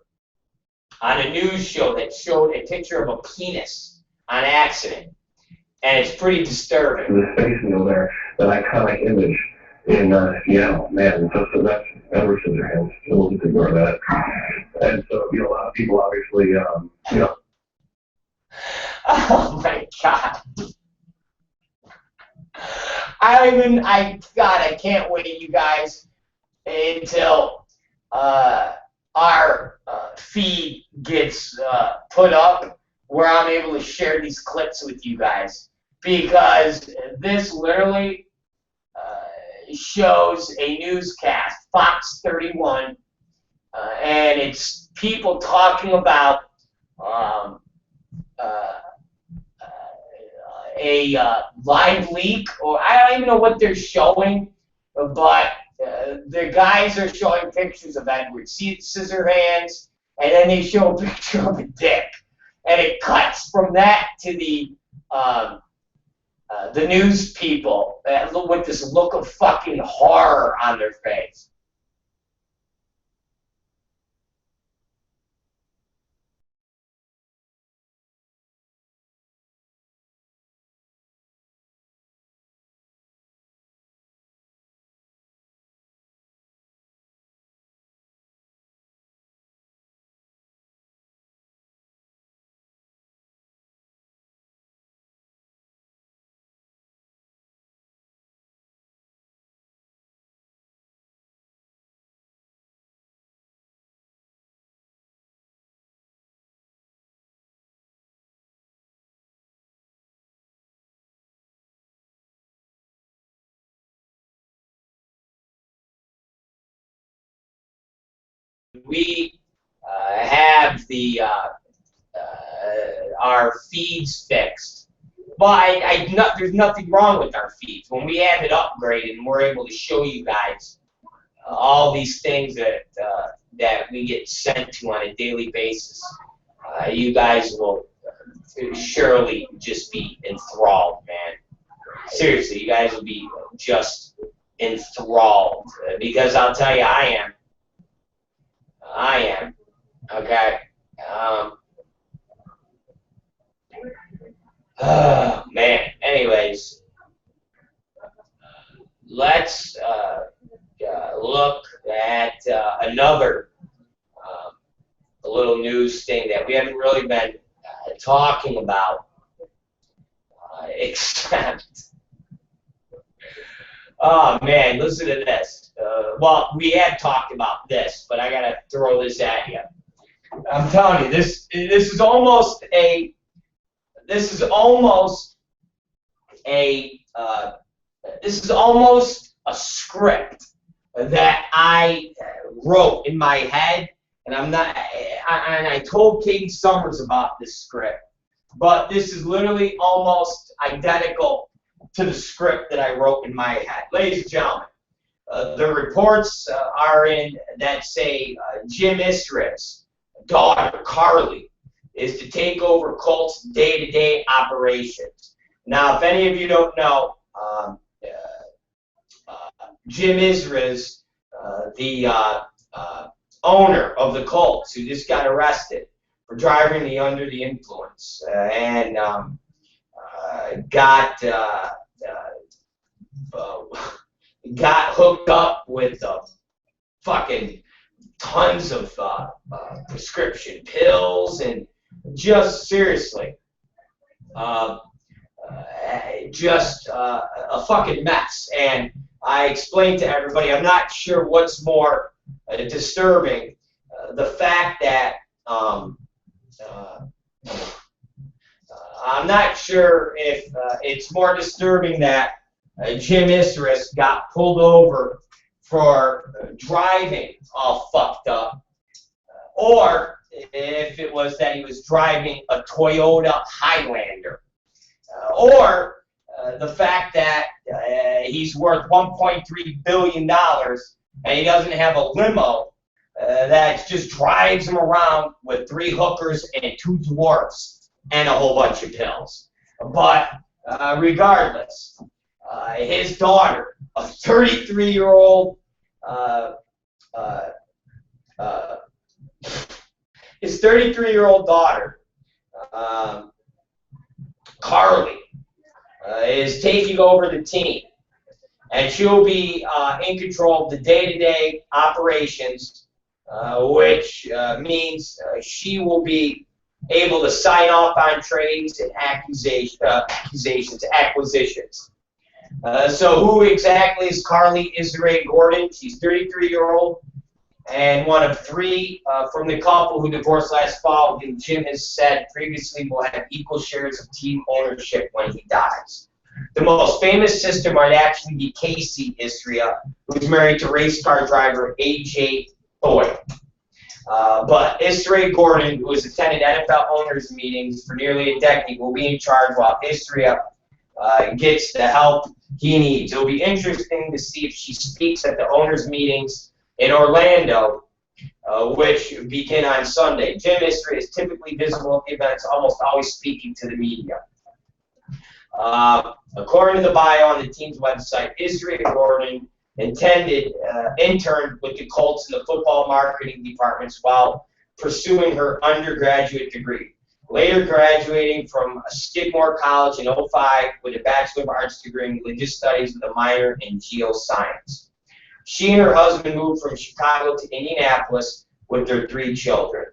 on a news show that showed a picture of a penis on accident. And it's pretty disturbing. The space needle there, that iconic image in Seattle, man. So that's Edward Scissorhands. So we'll just ignore that. And so, a lot of people obviously, Oh my God. I can't wait, you guys, until our feed gets put up where I'm able to share these clips with you guys, because this literally shows a newscast, Fox 31, and it's people talking about a live leak, or I don't even know what they're showing, but the guys are showing pictures of Edward Scissorhands, and then they show a picture of a dick, and it cuts from that to the news people with this look of fucking horror on their face. We have our feeds fixed, but there's nothing wrong with our feeds. When we have it upgraded and we're able to show you guys all these things that we get sent to on a daily basis, you guys will surely just be enthralled, man. Seriously, you guys will be just enthralled, because I'll tell you, I am. Okay. Oh, man. Anyways, let's look at another a little news thing that we haven't really been talking about, except, oh man, listen to this. Well, we had talked about this, but I gotta throw this at you. I'm telling you, this is almost a script that I wrote in my head, and I told Katie Summers about this script, but this is literally almost identical to the script that I wrote in my head. Ladies and gentlemen, the reports are in that say Jim Israel's daughter, Carly, is to take over Colt's day-to-day operations. Now, if any of you don't know, Jim Israel's the owner of the Colts, who just got arrested for driving under the influence, and got hooked up with fucking tons of prescription pills, and just seriously, just a fucking mess. And I explained to everybody, I'm not sure what's more disturbing, the fact that I'm not sure if it's more disturbing that Jim Israel got pulled over for driving all fucked up, or if it was that he was driving a Toyota Highlander, or the fact that he's worth $1.3 billion and he doesn't have a limo that just drives him around with 3 hookers and 2 dwarfs and a whole bunch of pills. But regardless, his daughter, a 33-year-old, his 33-year-old daughter, Carly, is taking over the team, and she'll be in control of the day-to-day operations, which means she will be able to sign off on trades and acquisitions. So who exactly is Carly Israel Gordon? She's 33-year-old and one of 3 from the couple who divorced last fall, who Jim has said previously will have equal shares of team ownership when he dies. The most famous sister might actually be Casey Israel, who's married to race car driver A.J. Boyd. But Israel Gordon, who has attended NFL owners meetings for nearly a decade, will be in charge while Israel gets the help he needs. It'll be interesting to see if she speaks at the owners meetings in Orlando, which begin on Sunday. Jim Israel is typically visible at the events, almost always speaking to the media. According to the bio on the team's website, Israel Gordon interned with the Colts in the football marketing departments while pursuing her undergraduate degree, later graduating from Skidmore College in 2005 with a Bachelor of Arts degree in religious studies with a minor in geoscience. She and her husband moved from Chicago to Indianapolis with their 3 children.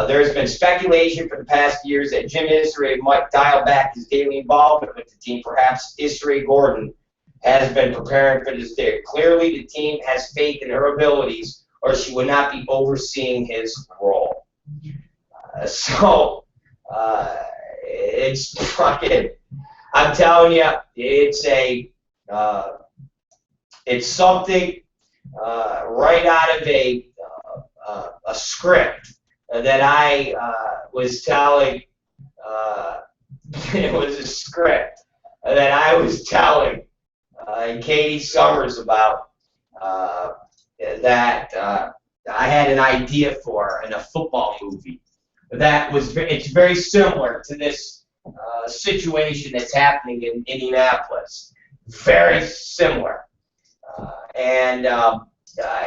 There has been speculation for the past years that Jim Israel might dial back his daily involvement with the team. Perhaps Israel Gordon has been preparing for this day. Clearly, the team has faith in her abilities, or she would not be overseeing his role. It's fucking, I'm telling you, it's something right out of a script that I was telling. It was a script that I was telling Katie Summers about, that I had an idea for in a football movie. It's very similar to this situation that's happening in Indianapolis. Very similar. and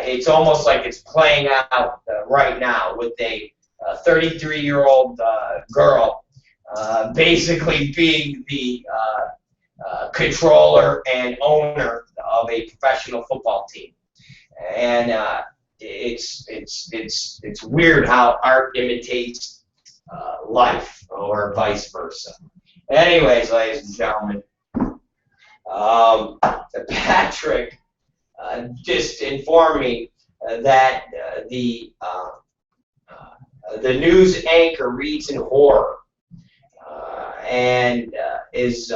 it's almost like it's playing out right now with a 33-year-old girl basically being the controller and owner of a professional football team. And it's weird how art imitates life, or vice versa. Anyways, ladies and gentlemen, Patrick just informed me that the news anchor reads in horror and is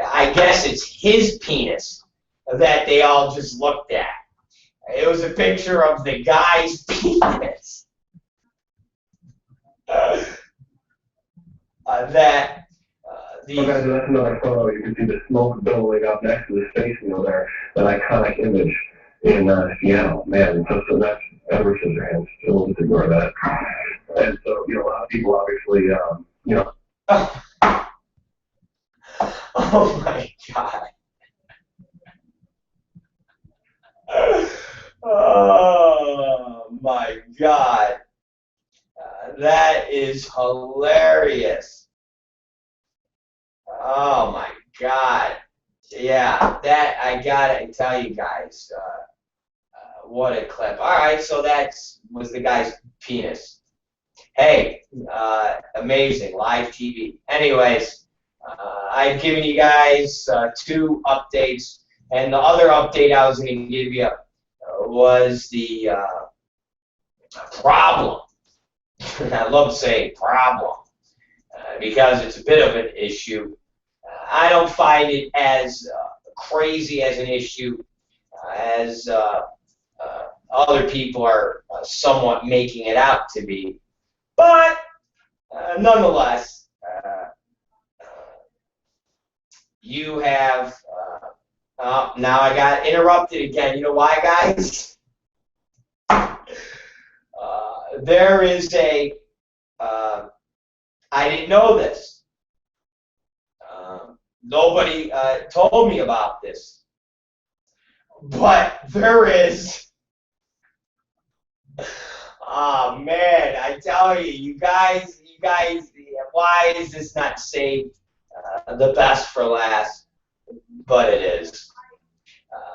I guess it's his penis that they all just looked at. It was a picture of the guy's penis. Okay, that's another photo. You can see the smoke billowing up next to the space needle there. That iconic image in Seattle. Man, so that's Edward Scissorhands. So we'll just ignore that. And so, a lot of people obviously, Oh my God. Oh my God. That is hilarious. Oh my God. Yeah, that I gotta tell you guys. What a clip. Alright, so that was the guy's penis. Hey, amazing, live TV. Anyways, I've given you guys 2 updates, and the other update I was going to give you was the problem. I love saying problem because it's a bit of an issue. I don't find it as crazy as an issue as other people are somewhat making it out to be. But nonetheless, you have, now I got interrupted again. You know why, guys? There is a, I didn't know this. Nobody told me about this. But there is, oh man, I tell you, you guys, why is this not saved the best for last? But it is.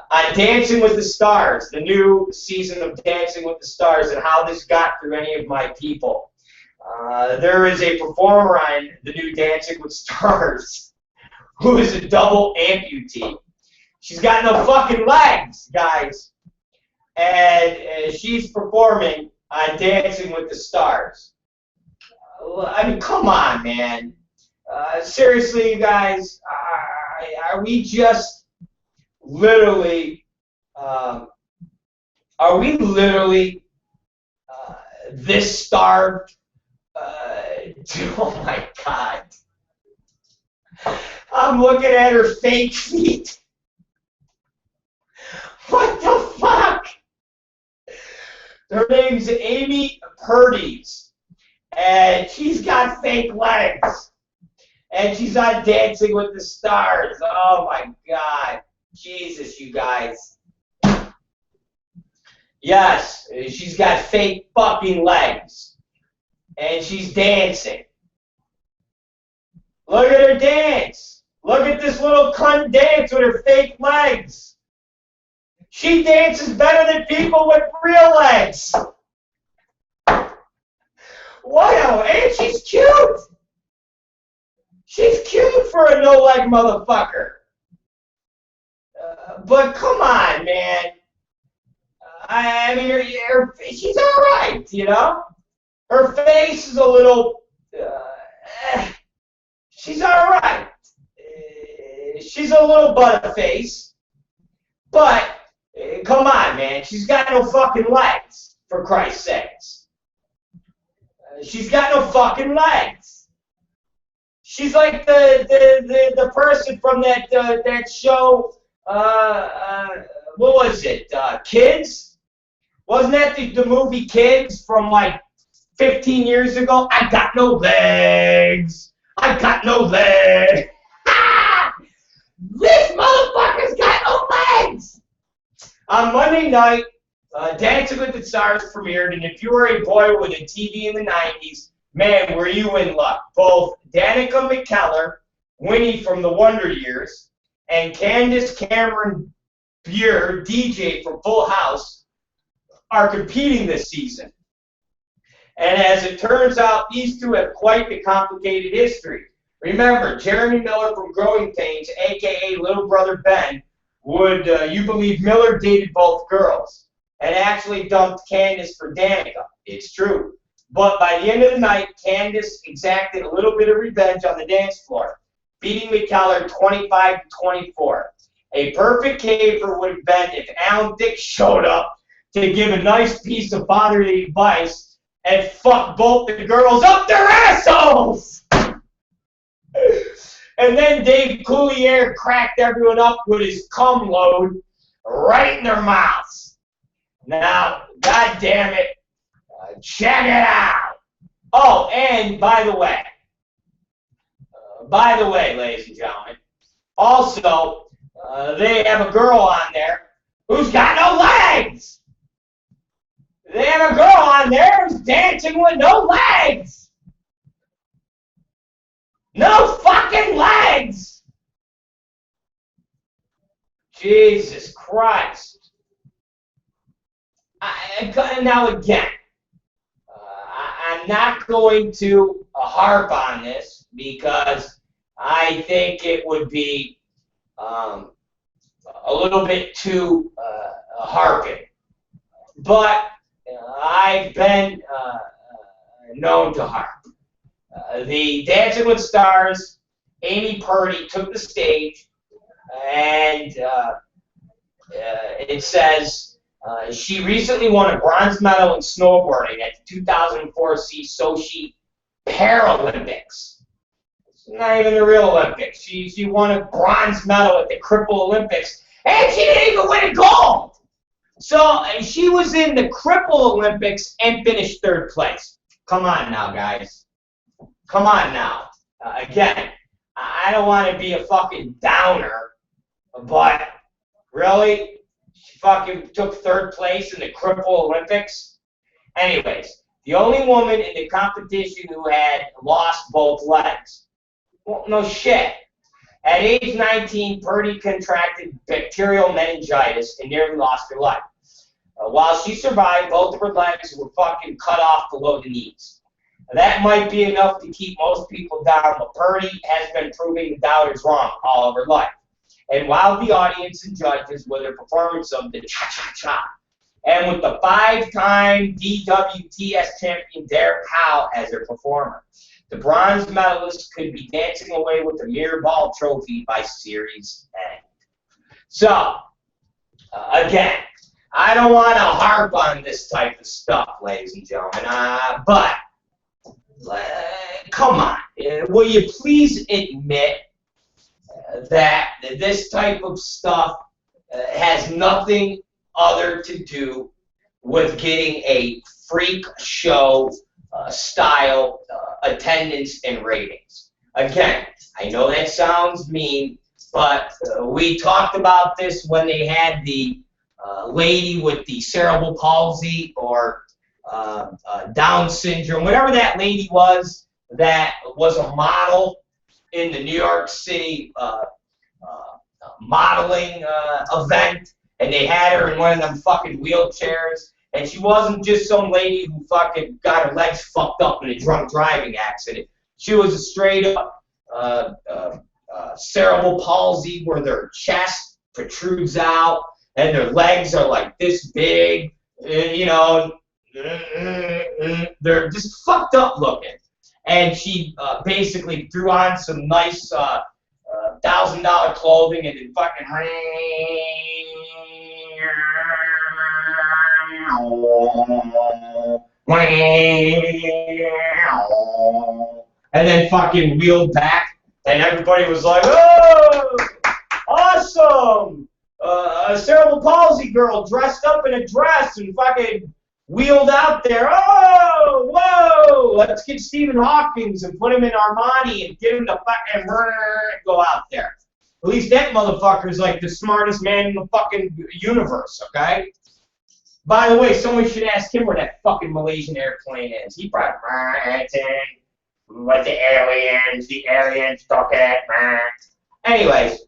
On Dancing with the Stars, the new season of Dancing with the Stars, and how this got through any of my people. There is a performer on the new Dancing with Stars who is a double amputee. She's got no fucking legs, guys. And she's performing on Dancing with the Stars. I mean, come on, man. Seriously, you guys, are we just literally, this starved? Oh my God. I'm looking at her fake feet. What the fuck? Her name's Amy Purdy's, and she's got fake legs, and she's on Dancing with the Stars. Oh my God. Jesus, you guys. Yes, she's got fake fucking legs, and she's dancing. Look at her dance. Look at this little cunt dance with her fake legs. She dances better than people with real legs. Wow, and she's cute. She's cute for a no-leg motherfucker. But come on, man. I mean, she's all right, you know? Her face is a little... she's all right. She's a little butterface. But, come on, man. She's got no fucking legs, for Christ's sakes. She's got no fucking legs. She's like the person from that show... what was it? Kids? Wasn't that the movie Kids from like 15 years ago? I got no legs. I got no legs. This motherfucker On Monday night, Dancing with the Stars premiered, and if you were a boy with a TV in the 90s, man, were you in luck. Both Danica McKellar, Winnie from the Wonder Years, and Candace Cameron Bure, DJ from Full House, are competing this season. And as it turns out, these two have quite the complicated history. Remember, Jeremy Miller from Growing Pains, a.k.a. Little Brother Ben, would you believe Miller dated both girls and actually dumped Candace for Danica. It's true. But by the end of the night, Candace exacted a little bit of revenge on the dance floor, beating McKellar 25-24. A perfect caper would have been if Alan Dick showed up to give a nice piece of fatherly advice and fuck both the girls up their assholes! And then Dave Coulier cracked everyone up with his cum load right in their mouths. Now, God damn it, check it out. Oh, and by the way, ladies and gentlemen, also, they have a girl on there who's got no legs. They have a girl on there who's dancing with no legs. No fucking legs! Jesus Christ. Now again, I'm not going to harp on this because I think it would be a little bit too harping. But I've been known to harp. The Dancing with Stars, Amy Purdy took the stage, and it says she recently won a bronze medal in snowboarding at the 2004 Sochi Paralympics. It's not even the real Olympics. She won a bronze medal at the Cripple Olympics, and she didn't even win a gold. So she was in the Cripple Olympics and finished 3rd place. Come on now, guys. Come on now. Again, I don't want to be a fucking downer, but really? She fucking took 3rd place in the Cripple Olympics? Anyways, the only woman in the competition who had lost both legs. Well, no shit. At age 19, Purdy contracted bacterial meningitis and nearly lost her life. While she survived, both of her legs were fucking cut off below the knees. That might be enough to keep most people down, but Purdy has been proving the doubters wrong all of her life. And while the audience and judges with her performance of the cha-cha-cha, and with the 5-time DWTS champion Derek Howe as her performer, the bronze medalist could be dancing away with the mirror ball trophy by series end. So, again, I don't want to harp on this type of stuff, ladies and gentlemen, but come on, will you please admit that this type of stuff has nothing other to do with getting a freak show style attendance and ratings? Again, I know that sounds mean, but we talked about this when they had the lady with the cerebral palsy or Down syndrome, whatever that lady was that was a model in the New York City modeling event, and they had her in one of them fucking wheelchairs, and she wasn't just some lady who fucking got her legs fucked up in a drunk driving accident. She was a straight up cerebral palsy where their chest protrudes out and their legs are like this big, you know. They're just fucked up looking. And she basically threw on some nice $1,000 clothing and then fucking and then fucking wheeled back, and everybody was like, "Oh, awesome! A cerebral palsy girl dressed up in a dress and fucking wheeled out there. Oh, whoa! Let's get Stephen Hawkins and put him in Armani and get him to fucking go out there." At least that motherfucker's like the smartest man in the fucking universe, okay? By the way, someone should ask him where that fucking Malaysian airplane is. He probably, what the aliens talking at, Anyways,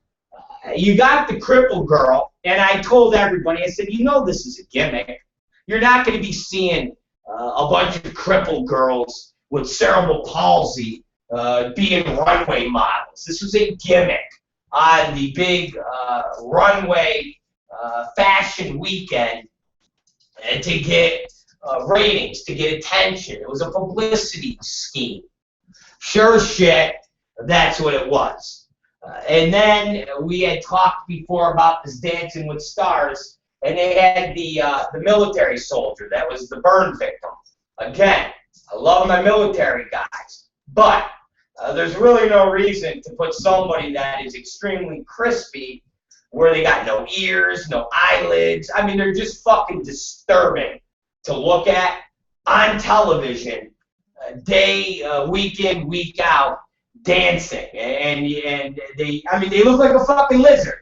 you got the crippled girl, and I told everybody, I said, you know this is a gimmick. You're not going to be seeing a bunch of crippled girls with cerebral palsy being runway models. This was a gimmick on the big runway fashion weekend to get ratings, to get attention. It was a publicity scheme. Sure as shit, that's what it was. And then we had talked before about this Dancing with Stars, and they had the military soldier that was the burn victim. Again, I love my military guys, but there's really no reason to put somebody that is extremely crispy where they got no ears, no eyelids. I mean, they're just fucking disturbing to look at on television, week in, week out, dancing. And they, I mean, they look like a fucking lizard.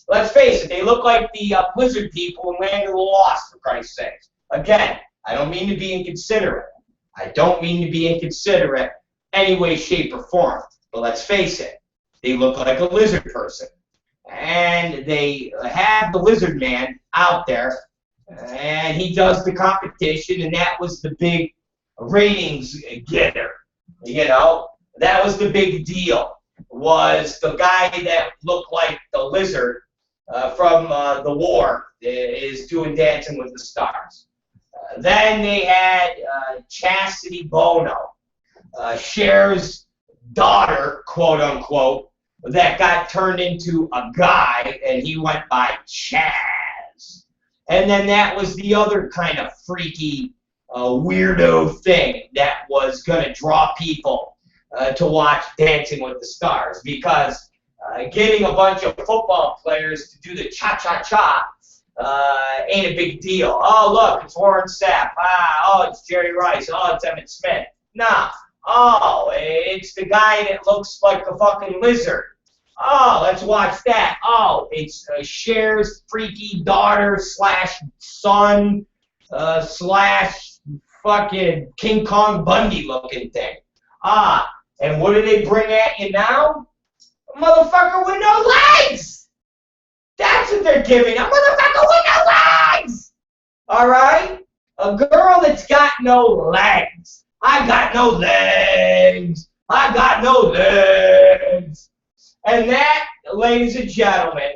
Let's face it, they look like the lizard people in Land of the Lost, for Christ's sake. Again, I don't mean to be inconsiderate. I don't mean to be inconsiderate any way, shape, or form. But let's face it, they look like a lizard person. And they have the lizard man out there, and he does the competition, and that was the big ratings getter. You know, that was the big deal, was the guy that looked like the lizard from the war is doing Dancing with the Stars. Then they had Chastity Bono, Cher's daughter, quote unquote, that got turned into a guy, and he went by Chaz. And then that was the other kind of freaky, weirdo thing that was going to draw people to watch Dancing with the Stars, because getting a bunch of football players to do the cha-cha-cha ain't a big deal. Oh, look, it's Warren Sapp. Oh, it's Jerry Rice. Oh, it's Emmitt Smith. Nah. Oh, it's the guy that looks like a fucking lizard. Oh, let's watch that. Oh, it's Cher's freaky daughter / son / fucking King Kong Bundy looking thing. And what do they bring at you now? A motherfucker with no legs! That's what they're giving. A motherfucker with no legs! Alright? A girl that's got no legs. I got no legs. I got no legs. And that, ladies and gentlemen,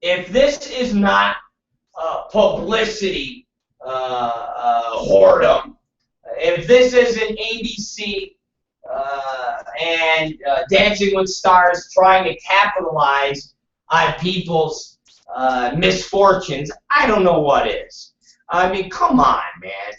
if this is not publicity whoredom, if this isn't ABC and Dancing with Stars trying to capitalize on people's misfortunes, I don't know what is. I mean, come on, man.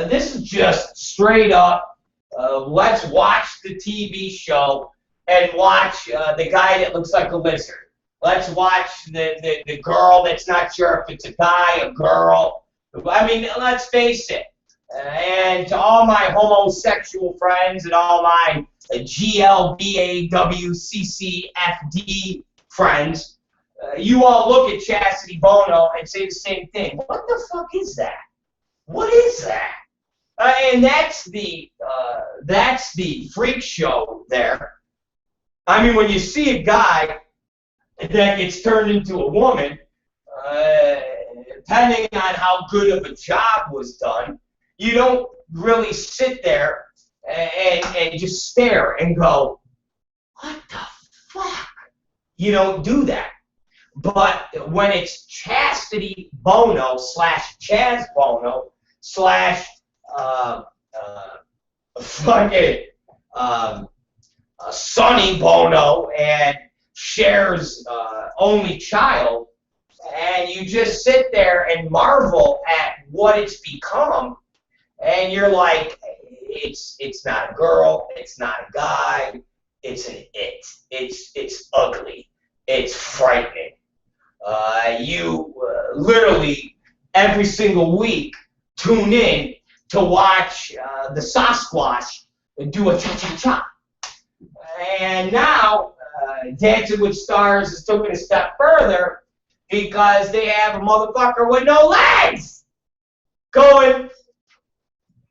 This is just straight up, let's watch the TV show and watch the guy that looks like a lizard. Let's watch the girl that's not sure if it's a guy, a girl. I mean, let's face it. And to all my homosexual friends and all my GLBAWCCFD friends, you all look at Chastity Bono and say the same thing. What the fuck is that? What is that? And that's the freak show there. I mean, when you see a guy that gets turned into a woman, depending on how good of a job was done, you don't really sit there and just stare and go, what the fuck? You don't do that. But when it's Chastity Bono / Chaz Bono / Sonny Bono and Cher's only child, and you just sit there and marvel at what it's become, and you're like, it's not a girl, it's not a guy, it's an it. It's ugly. It's frightening. You literally every single week tune in to watch the Sasquatch do a cha-cha-cha. And now Dancing with Stars is took it a step further because they have a motherfucker with no legs going,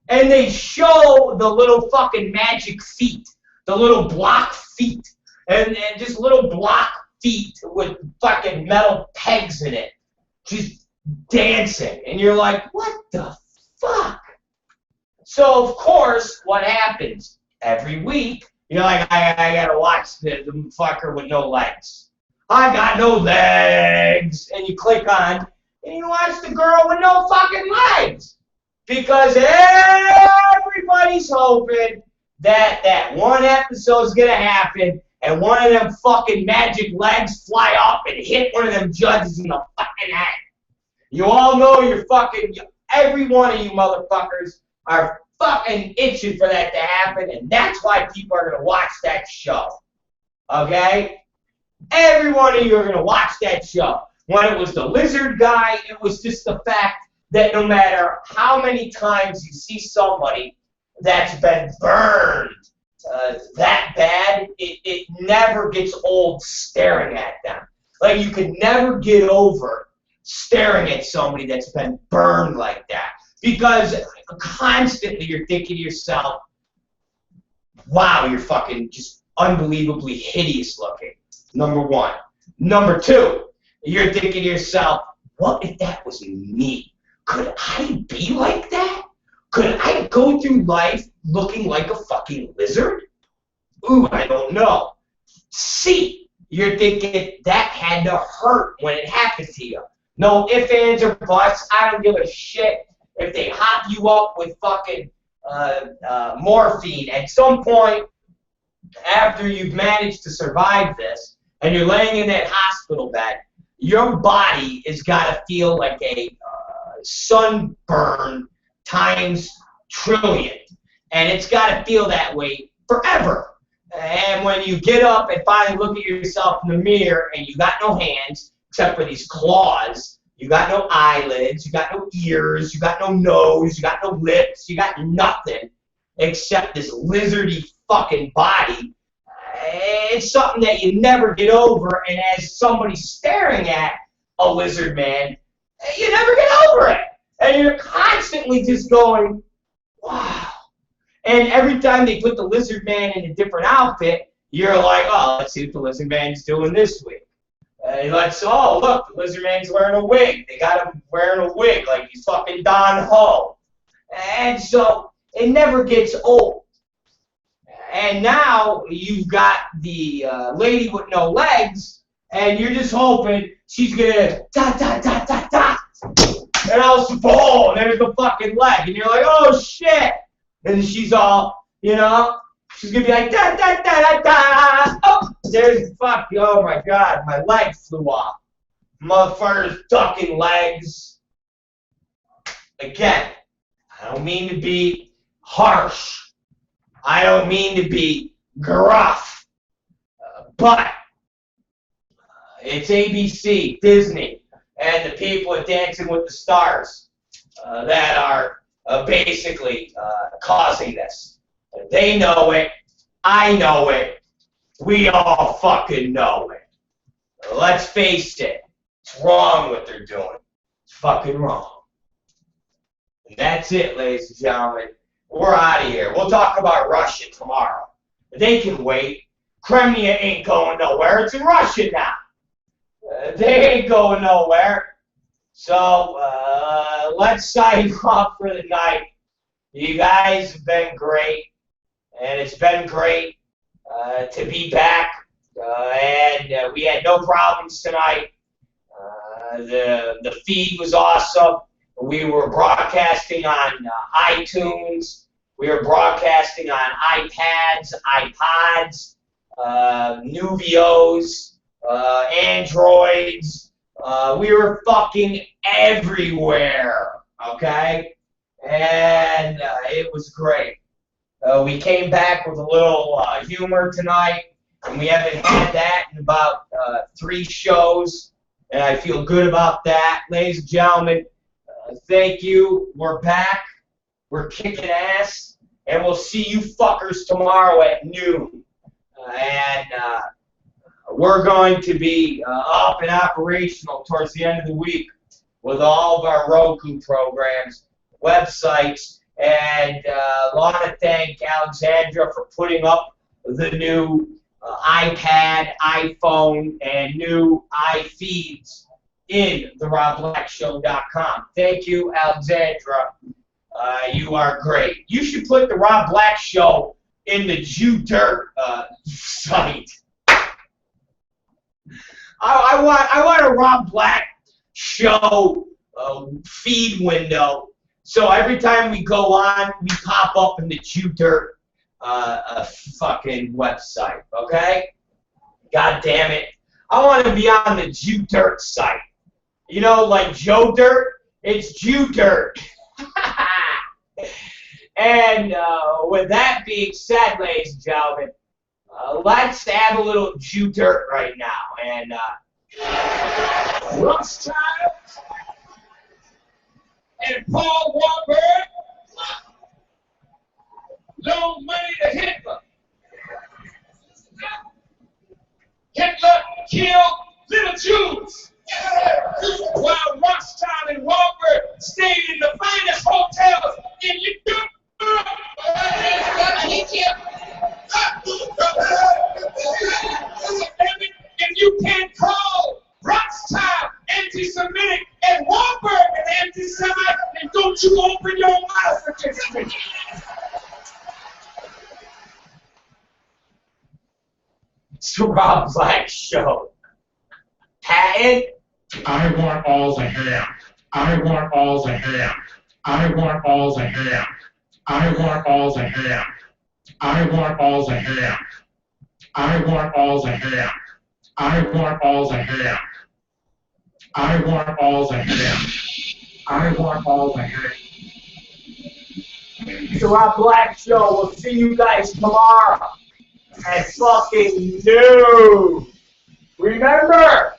and they show the little fucking magic feet, the little block feet, and just little block feet with fucking metal pegs in it, just dancing, and you're like, what the fuck? So of course, what happens every week? You're like, I gotta watch the fucker with no legs. I got no legs, and you click on, and you watch the girl with no fucking legs, because everybody's hoping that one episode's gonna happen, and one of them fucking magic legs fly up and hit one of them judges in the fucking head. You all know you're fucking, every one of you motherfuckers are fucking itching for that to happen, and that's why people are gonna watch that show. Okay? Every one of you are gonna watch that show. When it was the lizard guy, it was just the fact that no matter how many times you see somebody that's been burned that bad, it never gets old staring at them. Like, you can never get over staring at somebody that's been burned like that, because constantly you're thinking to yourself, wow, you're fucking just unbelievably hideous looking, number one. Number two, you're thinking to yourself, what if that was me? Could I be like that? Could I go through life looking like a fucking lizard? Ooh, I don't know. C, you're thinking that had to hurt when it happened to you. No ifs, ands, or buts. I don't give a shit if they hop you up with fucking morphine. At some point, after you've managed to survive this, and you're laying in that hospital bed, your body has got to feel like a sunburn times trillion. And it's got to feel that way forever. And when you get up and finally look at yourself in the mirror and you got no hands except for these claws, you got no eyelids, you got no ears, you got no nose, you got no lips, you got nothing except this lizardy fucking body. It's something that you never get over, and as somebody staring at a lizard man, you never get over it. And you're constantly just going, wow. And every time they put the lizard man in a different outfit, you're like, oh, let's see what the lizard man's doing this week. Oh, look, the lizard man's wearing a wig. They got him wearing a wig like he's fucking Don Ho. And so it never gets old. And now you've got the lady with no legs, and you're just hoping she's gonna da-da-da-da-da. And else, boom, there's the fucking leg. And you're like, oh, shit. And she's all, you know, she's going to be like, da-da-da-da-da. Oh, there's fuck. Oh, my God, my leg flew off. Motherfuckers ducking legs. Again, I don't mean to be harsh. I don't mean to be gruff. But it's ABC, Disney, and the people at Dancing with the Stars that are basically causing this. They know it. I know it. We all fucking know it. Let's face it. It's wrong what they're doing. It's fucking wrong. And that's it, ladies and gentlemen. We're out of here. We'll talk about Russia tomorrow. They can wait. Crimea ain't going nowhere. It's in Russia now. They ain't going nowhere. So let's sign off for the night. You guys have been great, and it's been great to be back. And we had no problems tonight. The feed was awesome. We were broadcasting on iTunes. We were broadcasting on iPads, iPods, Nuvios, Androids. We were fucking everywhere, okay? And it was great. We came back with a little humor tonight, and we haven't had that in about 3 shows, and I feel good about that. Ladies and gentlemen, thank you. We're back. We're kicking ass, and we'll see you fuckers tomorrow at noon. And we're going to be up and operational towards the end of the week with all of our Roku programs, websites, and I want to thank Alexandra for putting up the new iPad, iPhone, and new iFeeds in the RobBlackShow.com. Thank you, Alexandra. You are great. You should put the Rob Black Show in the Jew Dirt site. I want a Rob Black Show feed window, so every time we go on, we pop up in the Jew Dirt fucking website. Okay? God damn it! I want to be on the Jew Dirt site. You know, like Joe Dirt. It's Jew Dirt. And with that being said, ladies and gentlemen, let's have a little Jew Dirt right now. And Rothschild and Paul Warburg loaned money to Hitler. Hitler killed little Jews, while Rothschild and Warburg stayed in the finest hotels in Europe. If you can't call Rothschild anti-Semitic and Warburg an anti-Semite, then don't you open your mouth against me. It's the Rob Black Show. Patton? I want all the ham. I want all the ham. I want all the ham. I want all the ham. I want all the ham. I want all the ham. I want all the ham. I want all the ham. I want all the ham. It's the Rob Black Show. We'll see you guys tomorrow at fucking noon. Remember,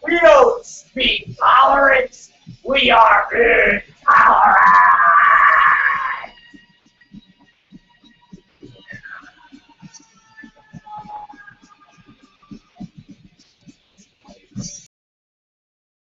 we don't speak tolerance. We are intolerant.